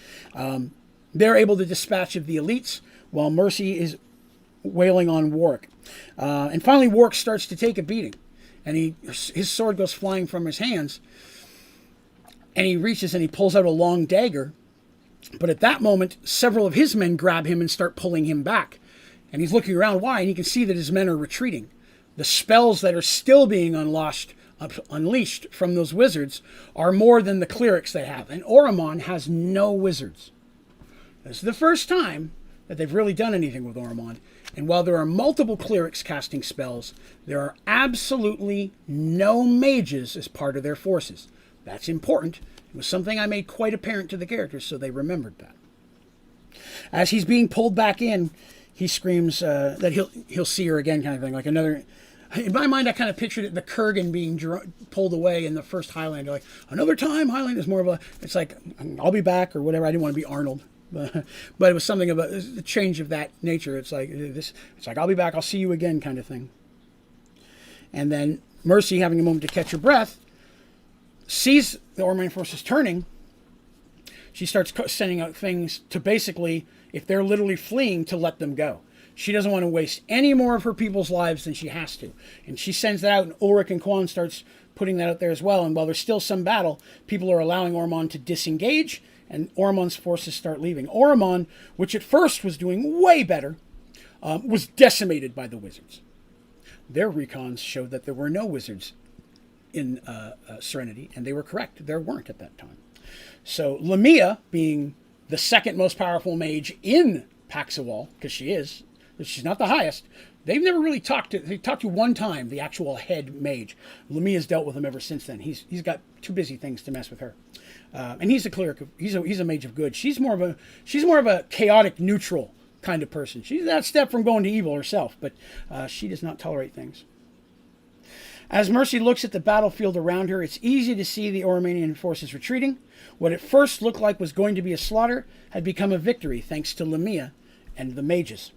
They're able to dispatch of the elites, while Mercy is wailing on Warwick. And finally, Warwick starts to take a beating. And his sword goes flying from his hands. And he reaches and he pulls out a long dagger. But at that moment, several of his men grab him and start pulling him back. And he's looking around why, and he can see that his men are retreating. The spells that are still being unleashed from those wizards are more than the clerics they have. And Oromon has no wizards. This is the first time that they've really done anything with Oromon. And while there are multiple clerics casting spells, there are absolutely no mages as part of their forces. That's important. It was something I made quite apparent to the characters, so they remembered that. As he's being pulled back in, he screams that he'll see her again, kind of thing, like another. In my mind, I kind of pictured it, the Kurgan being pulled away in the first Highlander, like another time. Highlander is more of a. It's like I'll be back or whatever. I didn't want to be Arnold, but it was something of a change of that nature. It's like this. It's like I'll be back. I'll see you again, kind of thing. And then Mercy, having a moment to catch her breath, sees the Oromon forces turning. She starts sending out things to basically, if they're literally fleeing, to let them go. She doesn't want to waste any more of her people's lives than she has to. And she sends that out, and Ulrich and Quan starts putting that out there as well. And while there's still some battle, people are allowing Oromon to disengage, and Oromon's forces start leaving. Oromon, which at first was doing way better, was decimated by the wizards. Their recons showed that there were no wizards in Serenity, and they were correct. There weren't at that time. So Lamia, being the second most powerful mage in Paxawal, because she's not the highest, they've never really they talked to one time, the actual head mage. Lamia's dealt with him ever since then. He's got too busy things to mess with her. And he's a cleric, he's a mage of good. She's more of a chaotic neutral kind of person. She's that step from going to evil herself, but she does not tolerate things. As Mercy looks at the battlefield around her, it's easy to see the Oromanian forces retreating. What at first looked like was going to be a slaughter had become a victory thanks to Lamia and the mages.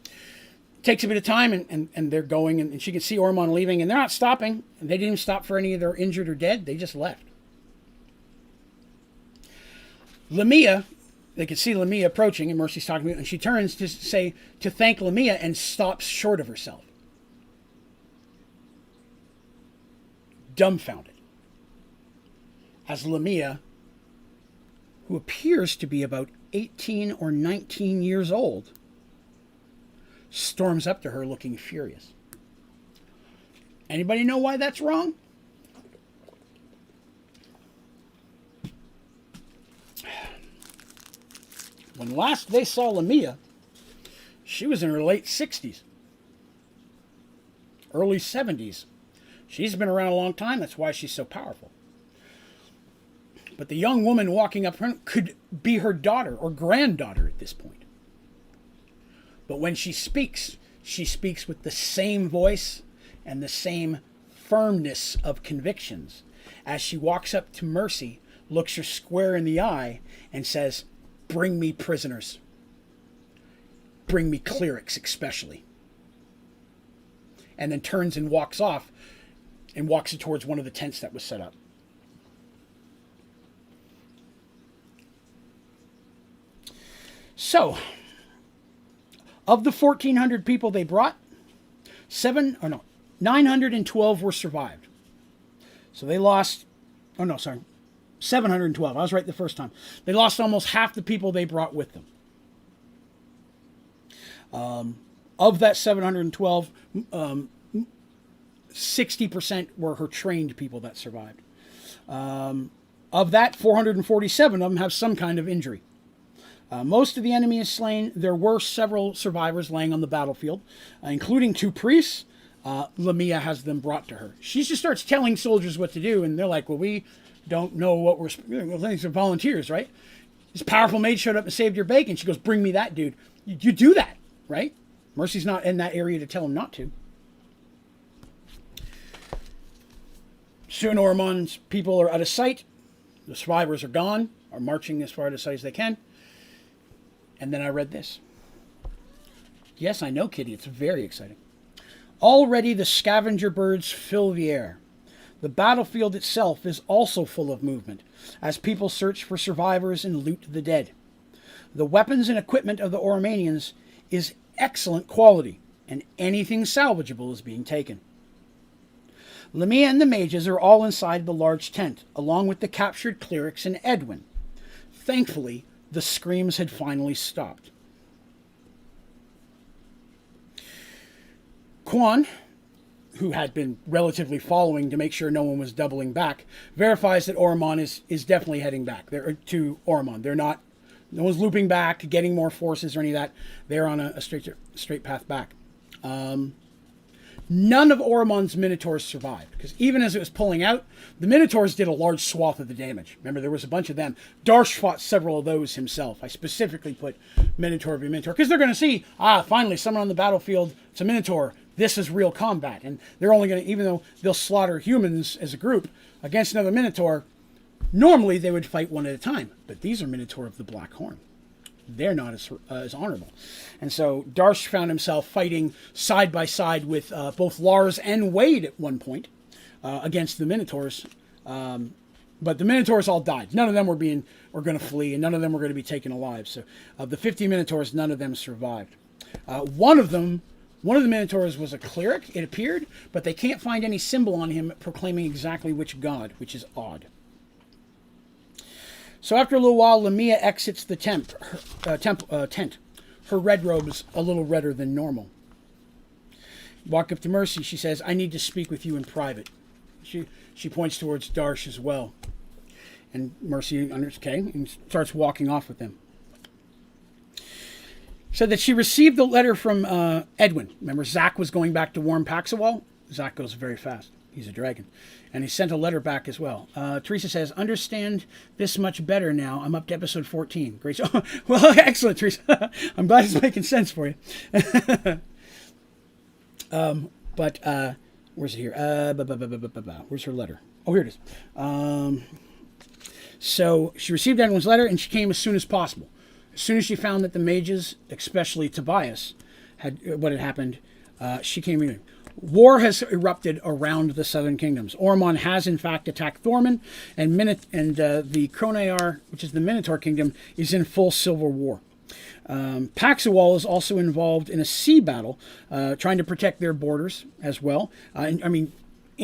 It takes a bit of time, and they're going, and she can see Oromon leaving, and they're not stopping. They didn't even stop for any of their injured or dead. They just left. Lamia, they could see Lamia approaching, and Mercy's talking to her, and she turns to thank Lamia and stops short of herself. Dumbfounded. As Lamia, who appears to be about 18 or 19 years old, storms up to her looking furious. Anybody know why that's wrong? When last they saw Lamia, she was in her late 60s, early 70s. She's been around a long time. That's why she's so powerful. But the young woman walking up front could be her daughter or granddaughter at this point. But when she speaks with the same voice and the same firmness of convictions as she walks up to Mercy, looks her square in the eye, and says, "Bring me prisoners. Bring me clerics especially." And then turns and walks off and walks towards one of the tents that was set up. So, of the 1,400 people they brought, 912 were survived. So they lost, 712. I was right the first time. They lost almost half the people they brought with them. Of that 712, 60% were her trained people that survived. Of that, 447 of them have some kind of injury. Most of the enemy is slain. There were several survivors laying on the battlefield, including 2 priests. Lamia has them brought to her. She just starts telling soldiers what to do, and they're like, well, we don't know what we're... These are volunteers, right? This powerful maid showed up and saved your bacon. She goes, bring me that dude. You do that, right? Mercy's not in that area to tell him not to. Soon Ormon's people are out of sight. The survivors are gone, are marching as far out of sight as they can. And then I read this. Yes, I know, Kitty. It's very exciting. Already the scavenger birds fill the air. The battlefield itself is also full of movement, as people search for survivors and loot the dead. The weapons and equipment of the Oromanians is excellent quality, and anything salvageable is being taken. Lamia and the mages are all inside the large tent, along with the captured clerics and Edwin. Thankfully, the screams had finally stopped. Quan, who had been relatively following to make sure no one was doubling back, verifies that Oromon is definitely heading back to Oromon. They're not, no one's looping back, getting more forces or any of that. They're on a straight path back. None of Oromon's Minotaurs survived, because even as it was pulling out, the Minotaurs did a large swath of the damage. Remember, there was a bunch of them. Darsh fought several of those himself. I specifically put Minotaur v Minotaur, because they're going to see, finally, someone on the battlefield, it's a Minotaur. This is real combat. And they're only going to, even though they'll slaughter humans as a group against another Minotaur, normally they would fight one at a time. But these are Minotaur of the Black Horn. They're not as honorable. And so Darsh found himself fighting side by side with both Lars and Wade at one point against the Minotaurs. But the Minotaurs all died. None of them were going to flee, and none of them were going to be taken alive. So of the 50 Minotaurs, none of them survived. One of the Minotaurs was a cleric, it appeared, but they can't find any symbol on him proclaiming exactly which god, which is odd. So after a little while, Lamia exits the tent. Her red robe is a little redder than normal. Walk up to Mercy. She says, "I need to speak with you in private." She points towards Darsh as well. And Mercy, okay, and starts walking off with them. Said that she received the letter from Edwin. Remember, Zach was going back to warn Paxawal? Zach goes very fast. He's a dragon. And he sent a letter back as well. Teresa says, "Understand this much better now. I'm up to episode 14. Great. Well, excellent, Teresa. I'm glad it's making sense for you." Where's it here? Where's her letter? Oh, here it is. So she received Edwin's letter, and she came as soon as possible. As soon as she found that the mages, especially Tobias, what had happened, she came in. War has erupted around the southern kingdoms. Oromon has, in fact, attacked Thorman, and the Kronear, which is the Minotaur kingdom, is in full civil war. Paxawal is also involved in a sea battle, trying to protect their borders as well. In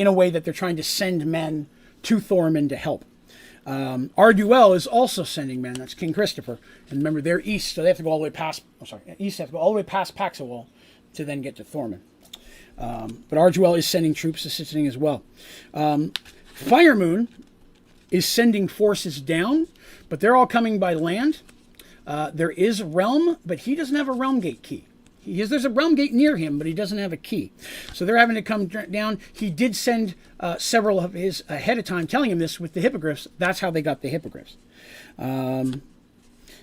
a way that they're trying to send men to Thorman to help. Arduel is also sending men. That's King Christopher. And remember, they're east, so they have to go all the way past. East have to go all the way past Paxawal to then get to Thorman. But Arduel is sending troops assisting as well. Firemoon is sending forces down, but they're all coming by land. There is Realm, but he doesn't have a Realm Gate key. There's a realm gate near him, but he doesn't have a key. So they're having to come down. He did send several of his ahead of time telling him this with the hippogriffs. That's how they got the hippogriffs.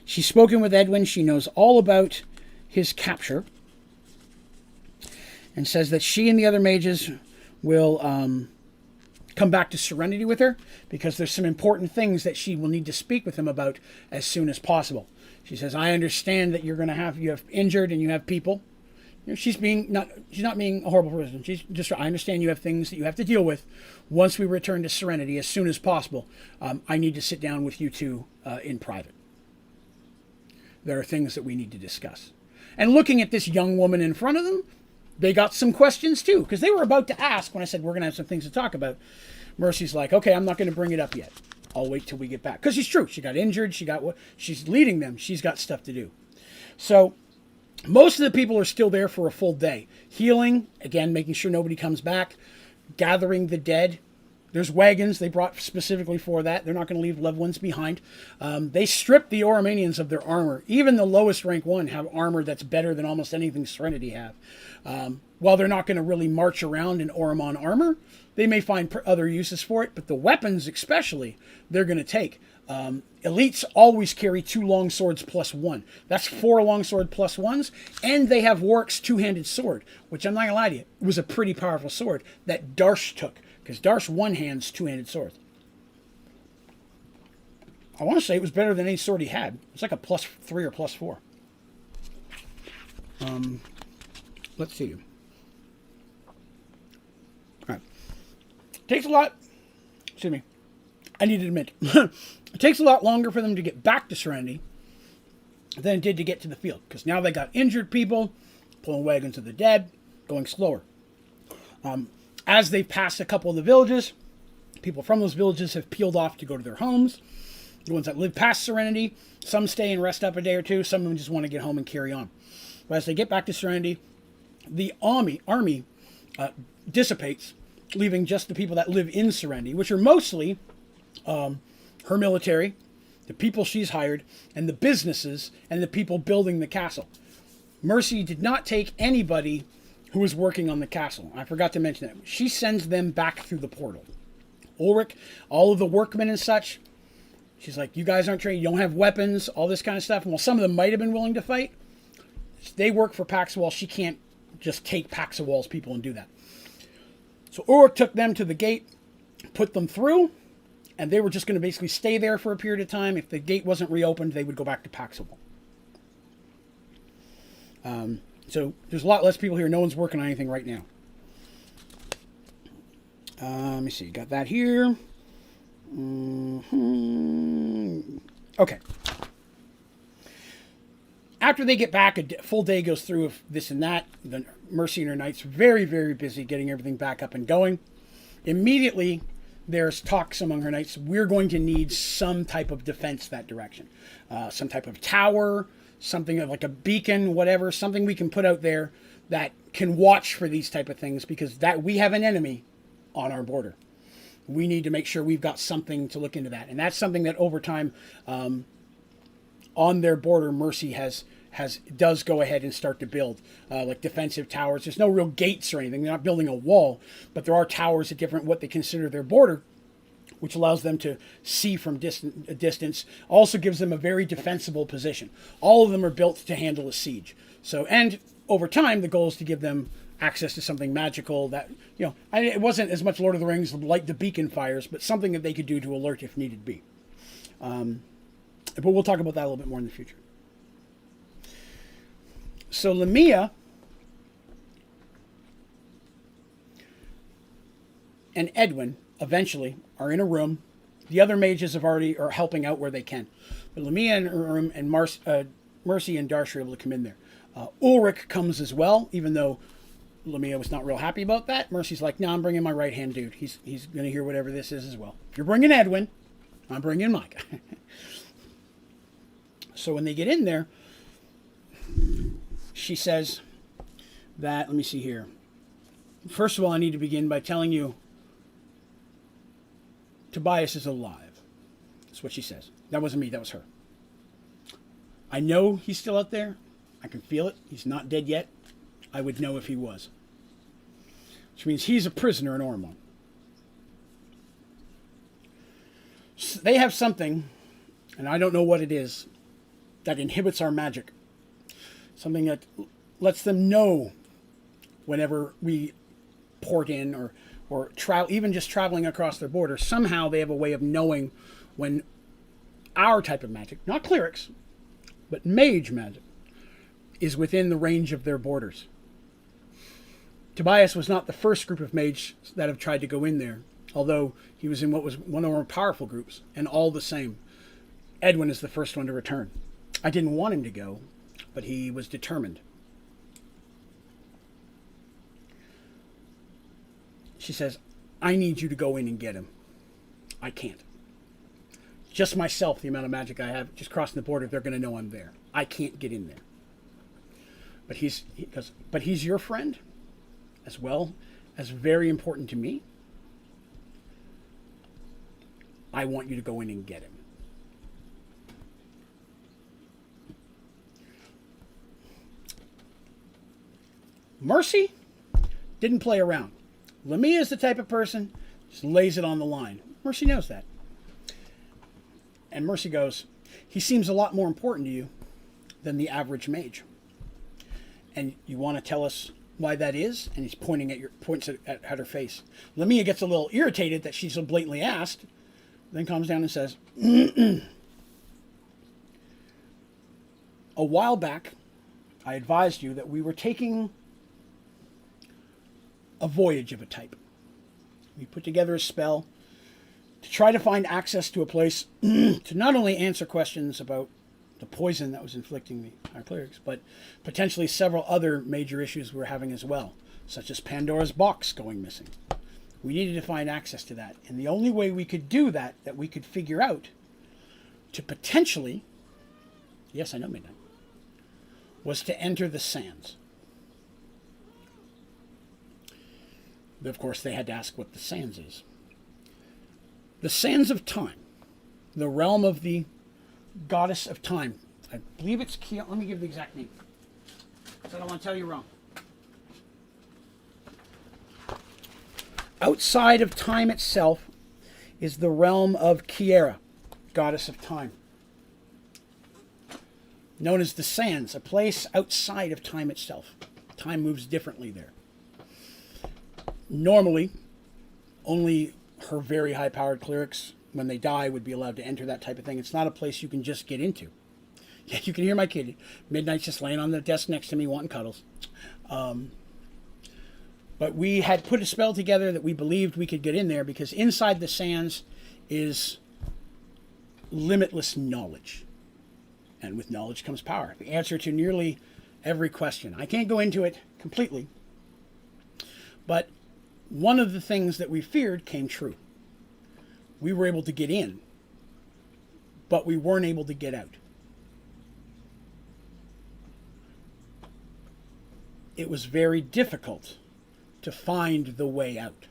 She's spoken with Edwin. She knows all about his capture. And says that she and the other mages will come back to Serenity with her, because there's some important things that she will need to speak with him about as soon as possible. She says, I understand that you have injured and you have people. You know, she's not being a horrible person. She's just, I understand you have things that you have to deal with. Once we return to Serenity, as soon as possible, I need to sit down with you two in private. There are things that we need to discuss. And looking at this young woman in front of them, they got some questions too, because they were about to ask when I said we're going to have some things to talk about. Mercy's like, okay, I'm not going to bring it up yet. I'll wait till we get back. Because it's true. She got injured. She's leading them. She's got stuff to do. So most of the people are still there for a full day. Healing, again, making sure nobody comes back. Gathering the dead. There's wagons they brought specifically for that. They're not going to leave loved ones behind. They stripped the Oromanians of their armor. Even the lowest rank one have armor that's better than almost anything Serenity have. While they're not going to really march around in Oromon armor, they may find other uses for it. But the weapons especially, they're going to take. Elites always carry 2 long swords plus 1. That's 4 long sword plus 1s. And they have Warwick's two-handed sword, which I'm not going to lie to you, it was a pretty powerful sword that Darsh took. Because Darsh one-hands two-handed swords. I want to say it was better than any sword he had. It's like a +3 or +4. Let's see. All right. Takes a lot. Excuse me. I need to admit. It takes a lot longer for them to get back to Serenity than it did to get to the field. Because now they got injured people, pulling wagons of the dead, going slower. As they've passed a couple of the villages, people from those villages have peeled off to go to their homes. The ones that live past Serenity, some stay and rest up a day or two. Some of them just want to get home and carry on. But as they get back to Serenity, the army dissipates, leaving just the people that live in Serenity, which are mostly her military, the people she's hired, and the businesses and the people building the castle. Mercy did not take anybody who was working on the castle. I forgot to mention that. She sends them back through the portal. Ulrich, all of the workmen and such, she's like, you guys aren't trained, you don't have weapons, all this kind of stuff. And while some of them might have been willing to fight, they work for Paxawal. She can't just take Paxawal's people and do that. So Ulrich took them to the gate, put them through, and they were just going to basically stay there for a period of time. If the gate wasn't reopened, they would go back to Paxawal. So there's a lot less people here. No one's working on anything right now. Let me see. Got that here. Okay. After they get back, a full day goes through of this and that. Then Mercy and her knights are very, very busy getting everything back up and going. Immediately, there's talks among her knights. We're going to need some type of defense that direction. Some type of tower, something like a beacon, whatever, something we can put out there that can watch for these type of things, because that we have an enemy on our border. We need to make sure we've got something to look into that. And that's something that over time on their border, Mercy does go ahead and start to build like defensive towers. There's no real gates or anything. They're not building a wall, but there are towers at different what they consider their border, which allows them to see from distance. Also gives them a very defensible position. All of them are built to handle a siege. So, and over time, the goal is to give them access to something magical that, it wasn't as much Lord of the Rings like the beacon fires, but something that they could do to alert if needed be. But we'll talk about that a little bit more in the future. So Lamia and Edwin eventually are in a room. The other mages are helping out where they can. But Lamia in her room, and Mercy and Darsh are able to come in there. Ulrich comes as well, even though Lamia was not real happy about that. Mercy's like, no, I'm bringing my right-hand dude. He's going to hear whatever this is as well. If you're bringing Edwin, I'm bringing Mike. So when they get in there, she says that, let me see here. First of all, I need to begin by telling you Tobias is alive. That's what she says. That wasn't me, that was her. I know he's still out there. I can feel it. He's not dead yet. I would know if he was. Which means he's a prisoner in Ormond. So they have something, and I don't know what it is, that inhibits our magic. Something that lets them know whenever we port in or even just traveling across their border. Somehow they have a way of knowing when our type of magic, not clerics, but mage magic, is within the range of their borders. Tobias was not the first group of mages that have tried to go in there, although he was in what was one of our more powerful groups, and all the same, Edwin is the first one to return. I didn't want him to go, but he was determined. She says, I need you to go in and get him. I can't. Just myself, the amount of magic I have, just crossing the border, they're going to know I'm there. I can't get in there. But he goes, but he's your friend, as well as very important to me. I want you to go in and get him. Mercy didn't play around. Lamia is the type of person just lays it on the line. Mercy knows that. And Mercy goes, he seems a lot more important to you than the average mage. And you want to tell us why that is? And he's points at her face. Lamia gets a little irritated that she's so blatantly asked, then comes down and says, a while back, I advised you that we were taking a voyage of a type. We put together a spell to try to find access to a place to not only answer questions about the poison that was inflicting our clerics, but potentially several other major issues we were having as well, such as Pandora's box going missing. We needed to find access to that, and the only way we could do that we could figure out to potentially, yes, I know midnight, was to enter the sands. But of course, they had to ask what the sands is. The sands of time, the realm of the goddess of time. I believe it's Kia. Let me give the exact name, because I don't want to tell you wrong. Outside of time itself is the realm of Kiera, goddess of time. Known as the sands, a place outside of time itself. Time moves differently there. Normally, only her very high-powered clerics, when they die, would be allowed to enter that type of thing. It's not a place you can just get into. Yeah, you can hear my kid. Midnight's just laying on the desk next to me wanting cuddles. But we had put a spell together that we believed we could get in there, because inside the sands is limitless knowledge. And with knowledge comes power. The answer to nearly every question. I can't go into it completely, but one of the things that we feared came true. We were able to get in, but we weren't able to get out. It was very difficult to find the way out.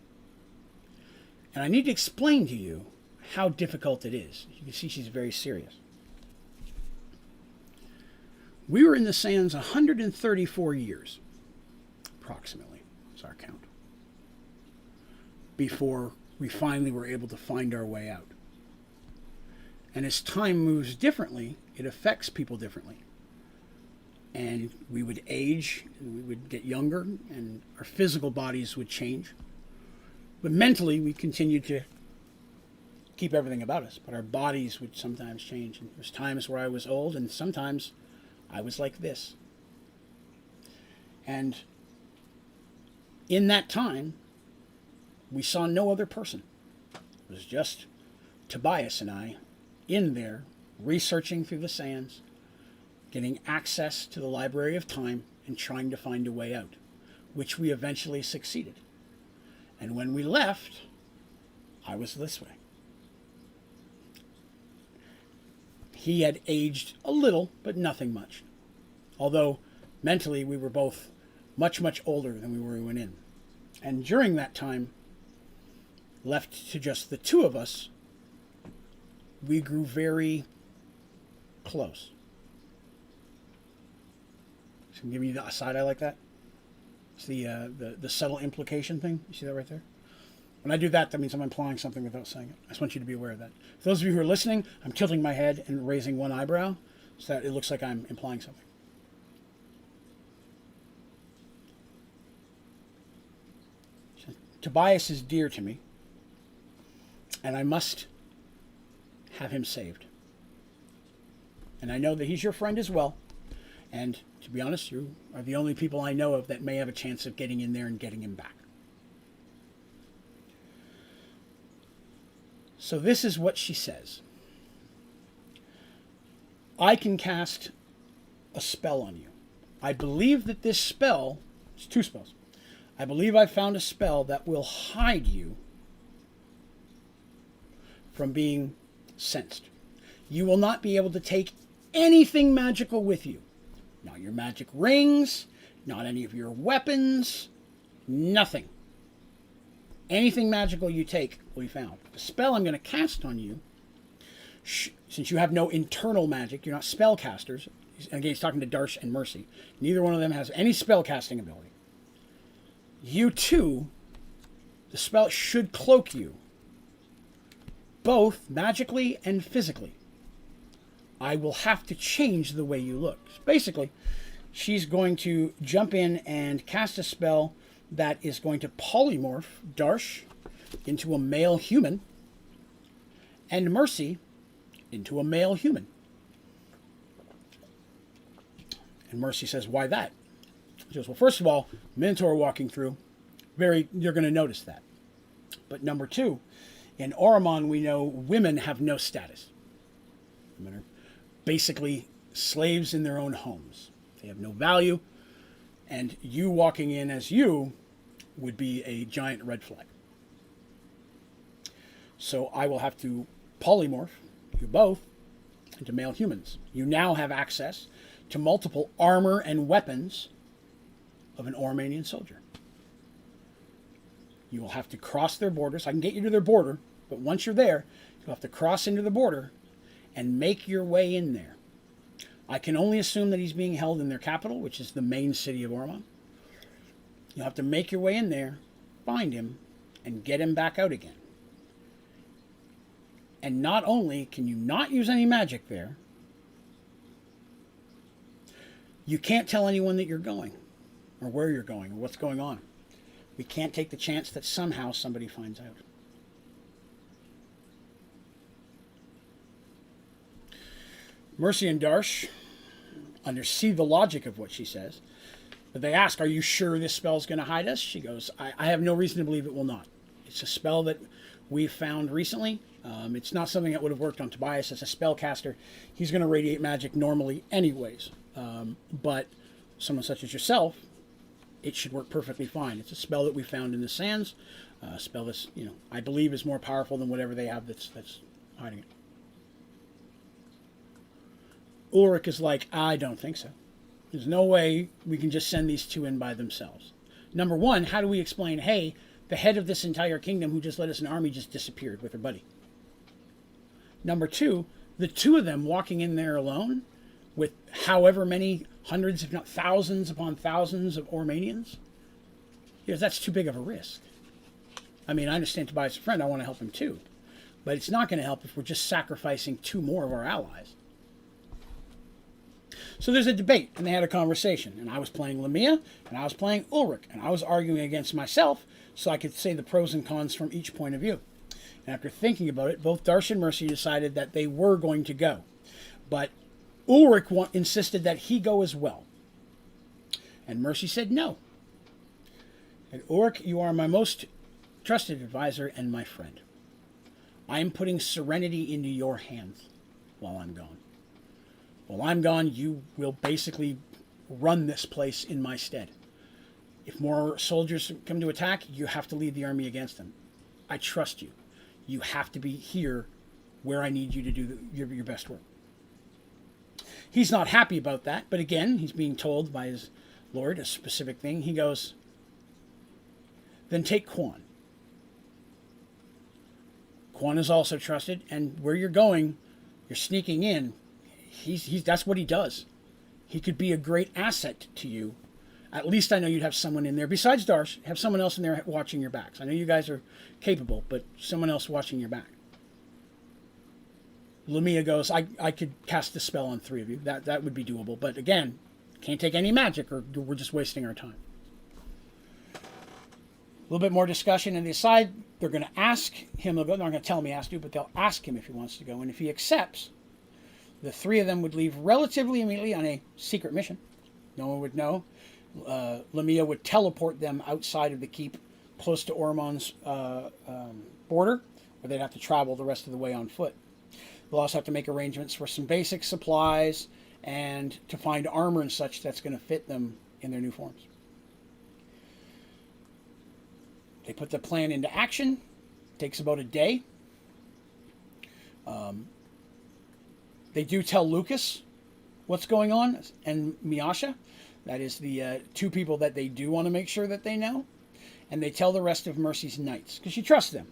And I need to explain to you how difficult it is. You can see she's very serious. We were in the sands 134 years, approximately, is our count, before we finally were able to find our way out. And as time moves differently, it affects people differently. And we would age, and we would get younger, and our physical bodies would change. But mentally, we continued to keep everything about us. But our bodies would sometimes change. And there's times where I was old, and sometimes I was like this. And in that time, we saw no other person. It was just Tobias and I in there, researching through the sands, getting access to the Library of Time, and trying to find a way out, which we eventually succeeded. And when we left, I was this way. He had aged a little, but nothing much. Although mentally we were both much, much older than we were when we went in. And during that time, left to just the two of us, we grew very close. I'm giving you the side eye like that. It's the subtle implication thing. You see that right there? When I do that, that means I'm implying something without saying it. I just want you to be aware of that. For those of you who are listening, I'm tilting my head and raising one eyebrow so that it looks like I'm implying something. So, Tobias is dear to me, and I must have him saved. And I know that he's your friend as well. And to be honest, you are the only people I know of that may have a chance of getting in there and getting him back. So this is what she says. I can cast a spell on you. I believe that this spell, it's 2 spells. I believe I found a spell that will hide you from being sensed. You will not be able to take anything magical with you. Not your magic rings, not any of your weapons, nothing. Anything magical you take will be found. The spell I'm going to cast on you, since you have no internal magic, you're not spellcasters. Again, he's talking to Darsh and Mercy. Neither one of them has any spellcasting ability. You too, the spell should cloak you, both magically and physically. I will have to change the way you look. Basically, she's going to jump in and cast a spell that is going to polymorph Darsh into a male human and Mercy into a male human. And Mercy says, why that? She goes, well, first of all, Minotaur walking through, you're going to notice that. But number 2, in Oromon, we know women have no status. Women are basically slaves in their own homes. They have no value, and you walking in as you would be a giant red flag. So I will have to polymorph you both into male humans. You now have access to multiple armor and weapons of an Oromanian soldier. You will have to cross their borders. I can get you to their border, but once you're there, you'll have to cross into the border and make your way in there. I can only assume that he's being held in their capital, which is the main city of Oromon. You'll have to make your way in there, find him, and get him back out again. And not only can you not use any magic there, you can't tell anyone that you're going, or where you're going, or what's going on. We can't take the chance that somehow somebody finds out. Mercy and Darsh see the logic of what she says, but they ask, are you sure this spell's going to hide us? She goes, I have no reason to believe it will not. It's a spell that we found recently. It's not something that would have worked on Tobias as a spellcaster. He's going to radiate magic normally anyways. But someone such as yourself, it should work perfectly fine. It's a spell that we found in the sands. A spell that's, I believe is more powerful than whatever they have that's hiding it. Ulrich is like, I don't think so. There's no way we can just send these 2 in by themselves. Number 1, how do we explain, hey, the head of this entire kingdom who just led us an army just disappeared with her buddy? Number 2, the 2 of them walking in there alone with however many hundreds, if not thousands upon thousands of Oromanians, that's too big of a risk. I mean, I understand Tobias is a friend. I want to help him too. But it's not going to help if we're just sacrificing 2 more of our allies. So there's a debate, and they had a conversation. And I was playing Lamia, and I was playing Ulrich, and I was arguing against myself so I could say the pros and cons from each point of view. And after thinking about it, both Darsh and Mercy decided that they were going to go. But Ulrich insisted that he go as well. And Mercy said no. And Ulrich, you are my most trusted advisor and my friend. I am putting Serenity into your hands while I'm gone. While I'm gone, you will basically run this place in my stead. If more soldiers come to attack, you have to lead the army against them. I trust you. You have to be here where I need you to do your best work. He's not happy about that, but again, he's being told by his lord a specific thing. He goes, then take Quan. Quan is also trusted, and where you're going, you're sneaking in. That's what he does. he could be a great asset to you. At least I know you'd have someone in there. Besides Darsh, have someone else in there watching your backs. I know you guys are capable, but someone else watching your back. Lamia goes, I could cast a spell on 3 of you. That would be doable. But again, can't take any magic or we're just wasting our time. A little bit more discussion, and they decide they're going to ask him. They're not going to tell him he has to, but they'll ask him if he wants to go. And if he accepts, the 3 of them would leave relatively immediately on a secret mission. No one would know. Lamia would teleport them outside of the keep, close to Ormon's border, where they'd have to travel the rest of the way on foot. They'll also have to make arrangements for some basic supplies and to find armor and such that's going to fit them in their new forms. They put the plan into action. It takes about a day. They do tell Lucas what's going on, and Miasha. That is the 2 people that they do want to make sure that they know. And they tell the rest of Mercy's knights, because she trusts them.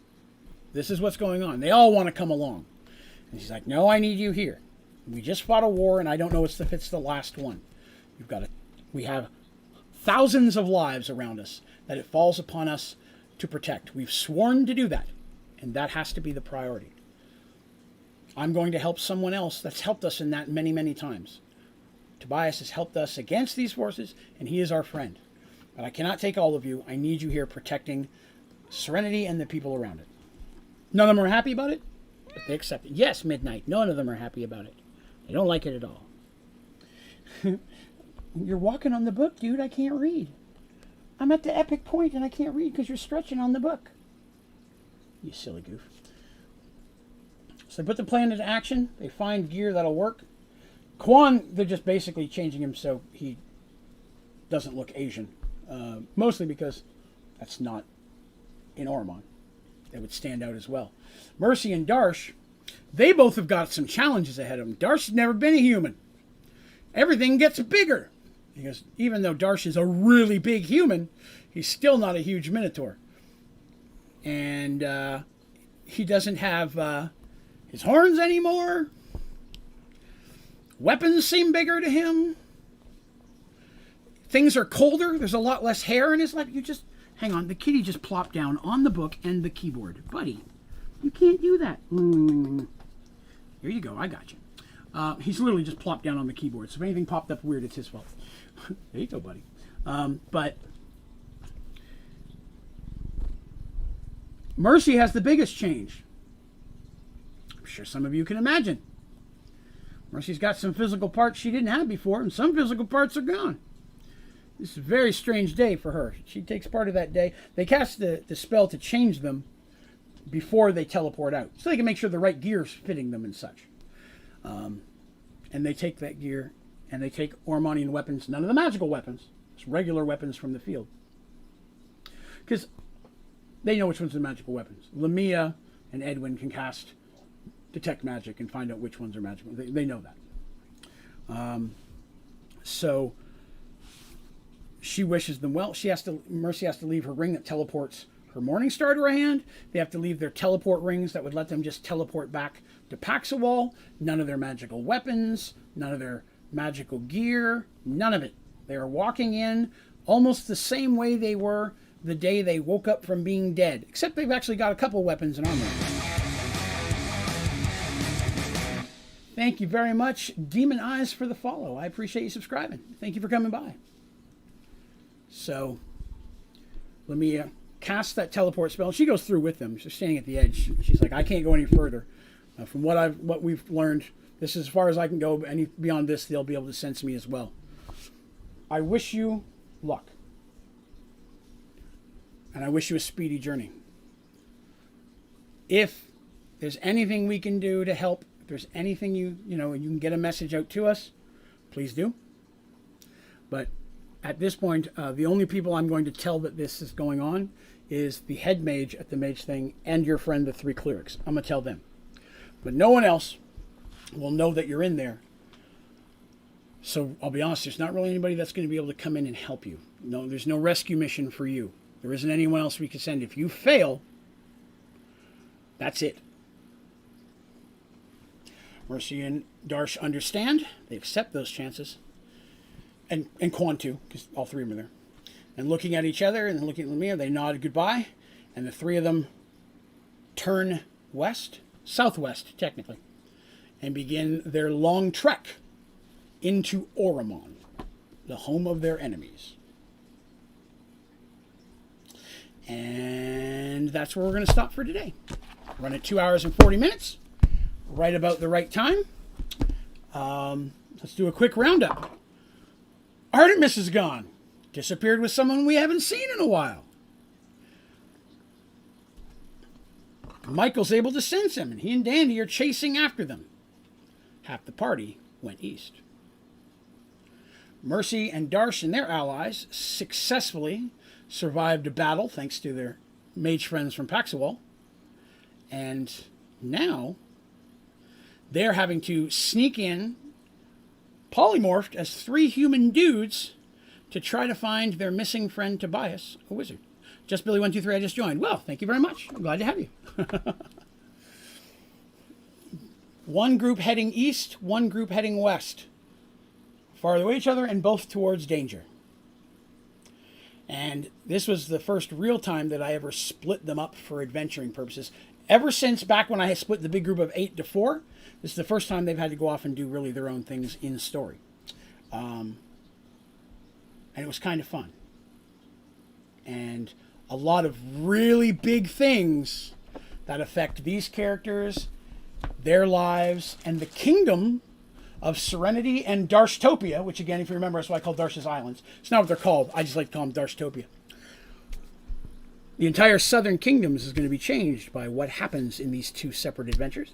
This is what's going on. They all want to come along. And she's like, no, I need you here. We just fought a war, and I don't know if it's the last one. We have thousands of lives around us that it falls upon us to protect. We've sworn to do that, and that has to be the priority. I'm going to help someone else that's helped us in that many, many times. Tobias has helped us against these forces, and he is our friend. But I cannot take all of you. I need you here protecting Serenity and the people around it. None of them are happy about it, but they accept it. Yes, Midnight, none of them are happy about it. They don't like it at all. You're walking on the book, dude. I can't read. I'm at the epic point, and I can't read because you're stretching on the book. You silly goof. So they put the plan into action. They find gear that'll work. Quan, they're just basically changing him so he doesn't look Asian. Mostly because that's not in Ormond. That would stand out as well. Mercy and Darsh, they both have got some challenges ahead of them. Darsh has never been a human. Everything gets bigger. Because even though Darsh is a really big human, he's still not a huge minotaur. And he doesn't have his horns anymore. Weapons seem bigger to him. Things are colder. There's a lot less hair in his life. You just, hang on. The kitty just plopped down on the book and the keyboard. Buddy, you can't do that. Here you go. I got you. He's literally just plopped down on the keyboard. So if anything popped up weird, it's his fault. There you go, buddy. But Mercy has the biggest change. I'm sure some of you can imagine. Mercy's got some physical parts she didn't have before, and some physical parts are gone. This is a very strange day for her. She takes part of that day. They cast the spell to change them before they teleport out, so they can make sure the right gear's fitting them and such. And they take that gear, and they take Ormonian weapons, none of the magical weapons, just regular weapons from the field. Because they know which ones are magical weapons. Lamia and Edwin can cast detect magic and find out which ones are magical. They know that. So she wishes them well. Mercy has to leave her ring that teleports her Morningstar to her hand. They have to leave their teleport rings that would let them just teleport back to Paxawal. None of their magical weapons, none of their magical gear, none of it. They are walking in almost the same way they were the day they woke up from being dead, except they've actually got a couple weapons and armor. Thank you very much, Demon Eyes, for the follow. I appreciate you subscribing. Thank you for coming by. So, let me cast that teleport spell. She goes through with them. She's standing at the edge. She's like, I can't go any further. From what we've learned, this is as far as I can go. Any beyond this, they'll be able to sense me as well. I wish you luck. And I wish you a speedy journey. If there's anything we can do to help, if there's anything you can get a message out to us, please do. But at this point, the only people I'm going to tell that this is going on is the head mage at the mage thing and your friend, the 3 clerics. I'm going to tell them. But no one else will know that you're in there. So I'll be honest, there's not really anybody that's going to be able to come in and help you. No, there's no rescue mission for you. There isn't anyone else we can send. If you fail, that's it. Mercy and Darsh understand. They accept those chances. and Quan too, because all three of them are there. And looking at each other and looking at me, they nod goodbye, and the three of them turn west, southwest technically, and begin their long trek into Oromon, the home of their enemies. And that's where we're going to stop for today. Run at 2 hours and 40 minutes, right about the right time. Let's do a quick roundup. Artemis is gone. Disappeared with someone we haven't seen in a while. Michael's able to sense him, and he and Dandy are chasing after them. Half the party went east. Mercy and Darsh and their allies successfully survived a battle thanks to their mage friends from Paxawal. And now they're having to sneak in, polymorphed as 3 human dudes, to try to find their missing friend Tobias, a wizard. Just Billy123, I just joined. Well, thank you very much. I'm glad to have you. One group heading east, one group heading west. Far away each other and both towards danger. And this was the first real time that I ever split them up for adventuring purposes. Ever since back when I had split the big group of 8 to 4, this is the first time they've had to go off and do really their own things in story. And it was kind of fun. And a lot of really big things that affect these characters, their lives, and the kingdom of Serenity and Darshtopia, which again, if you remember, that's why I call Darsh's Islands. It's not what they're called. I just like to call them Darshtopia. The entire southern kingdoms is going to be changed by what happens in these 2 separate adventures.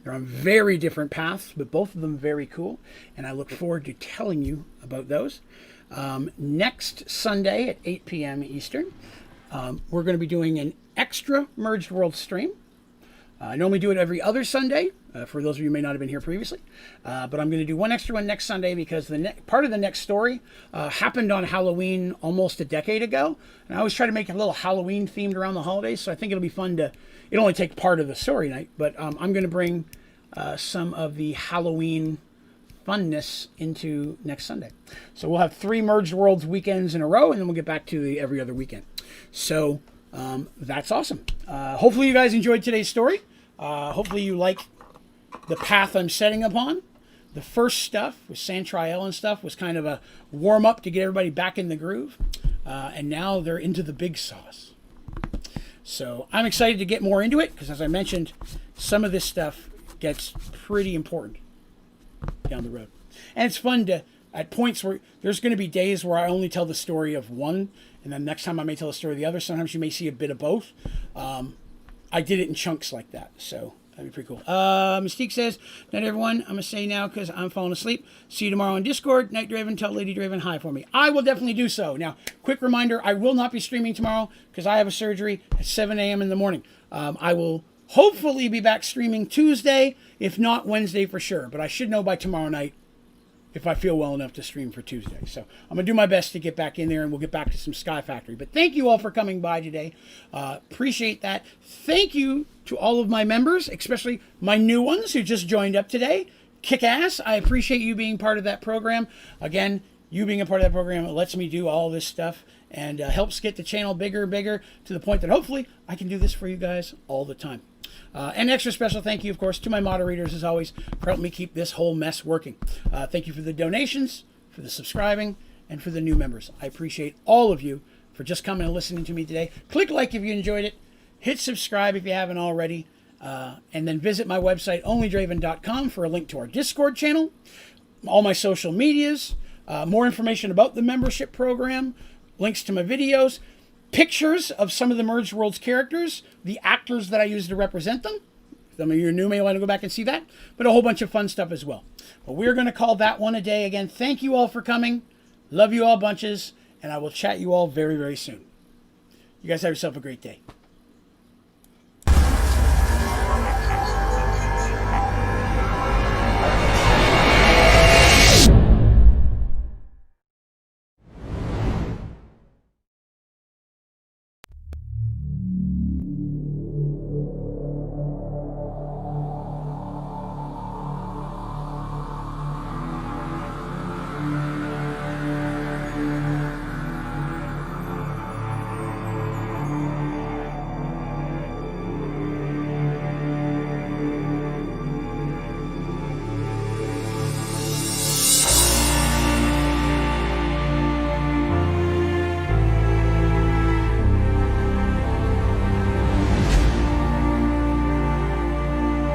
They're on very different paths, but both of them very cool, and I look forward to telling you about those. Next Sunday at 8 p.m. Eastern, we're going to be doing an extra Mergedworlds stream. I normally do it every other Sunday, for those of you who may not have been here previously. But I'm going to do one extra one next Sunday because part of the next story happened on Halloween almost a decade ago. And I always try to make it a little Halloween themed around the holidays, so I think it'll be fun to... It'll only take part of the story night, but I'm going to bring some of the Halloween funness into next Sunday. So we'll have 3 Mergeworlds weekends in a row, and then we'll get back to the every other weekend. So that's awesome. Hopefully you guys enjoyed today's story. Hopefully you like the path I'm setting upon. The first stuff with Santriel and stuff was kind of a warm-up to get everybody back in the groove. And now they're into the big sauce. So I'm excited to get more into it, because as I mentioned, some of this stuff gets pretty important down the road. And it's fun to, at points where there's going to be days where I only tell the story of one, and then next time I may tell the story of the other. Sometimes you may see a bit of both. I did it in chunks like that, so that'd be pretty cool. Mystique says, "Night everyone, I'm going to say now because I'm falling asleep. See you tomorrow on Discord. Night Draven, tell Lady Draven hi for me." I will definitely do so. Now, quick reminder, I will not be streaming tomorrow because I have a surgery at 7 a.m. in the morning. I will hopefully be back streaming Tuesday, if not Wednesday for sure. But I should know by tomorrow night if I feel well enough to stream for Tuesday. So I'm going to do my best to get back in there, and we'll get back to some Sky Factory. But thank you all for coming by today. Appreciate that. Thank you to all of my members, especially my new ones who just joined up today. Kick ass. I appreciate you being part of that program. Again, you being a part of that program, it lets me do all this stuff and helps get the channel bigger and bigger to the point that hopefully I can do this for you guys all the time. And extra special thank you, of course, to my moderators, as always, for helping me keep this whole mess working. Thank you for the donations, for the subscribing, and for the new members. I appreciate all of you for just coming and listening to me today. Click like if you enjoyed it. Hit subscribe if you haven't already. And then visit my website, Onlydraven.com, for a link to our Discord channel, all my social medias, more information about the membership program, links to my videos, pictures of some of the Mergeworlds characters, the actors that I use to represent them. Some of you new may want to go back and see that, but a whole bunch of fun stuff as well. But we're going to call that one a day. Again, thank you all for coming. Love you all bunches, and I will chat you all very, very soon. You guys have yourself a great day.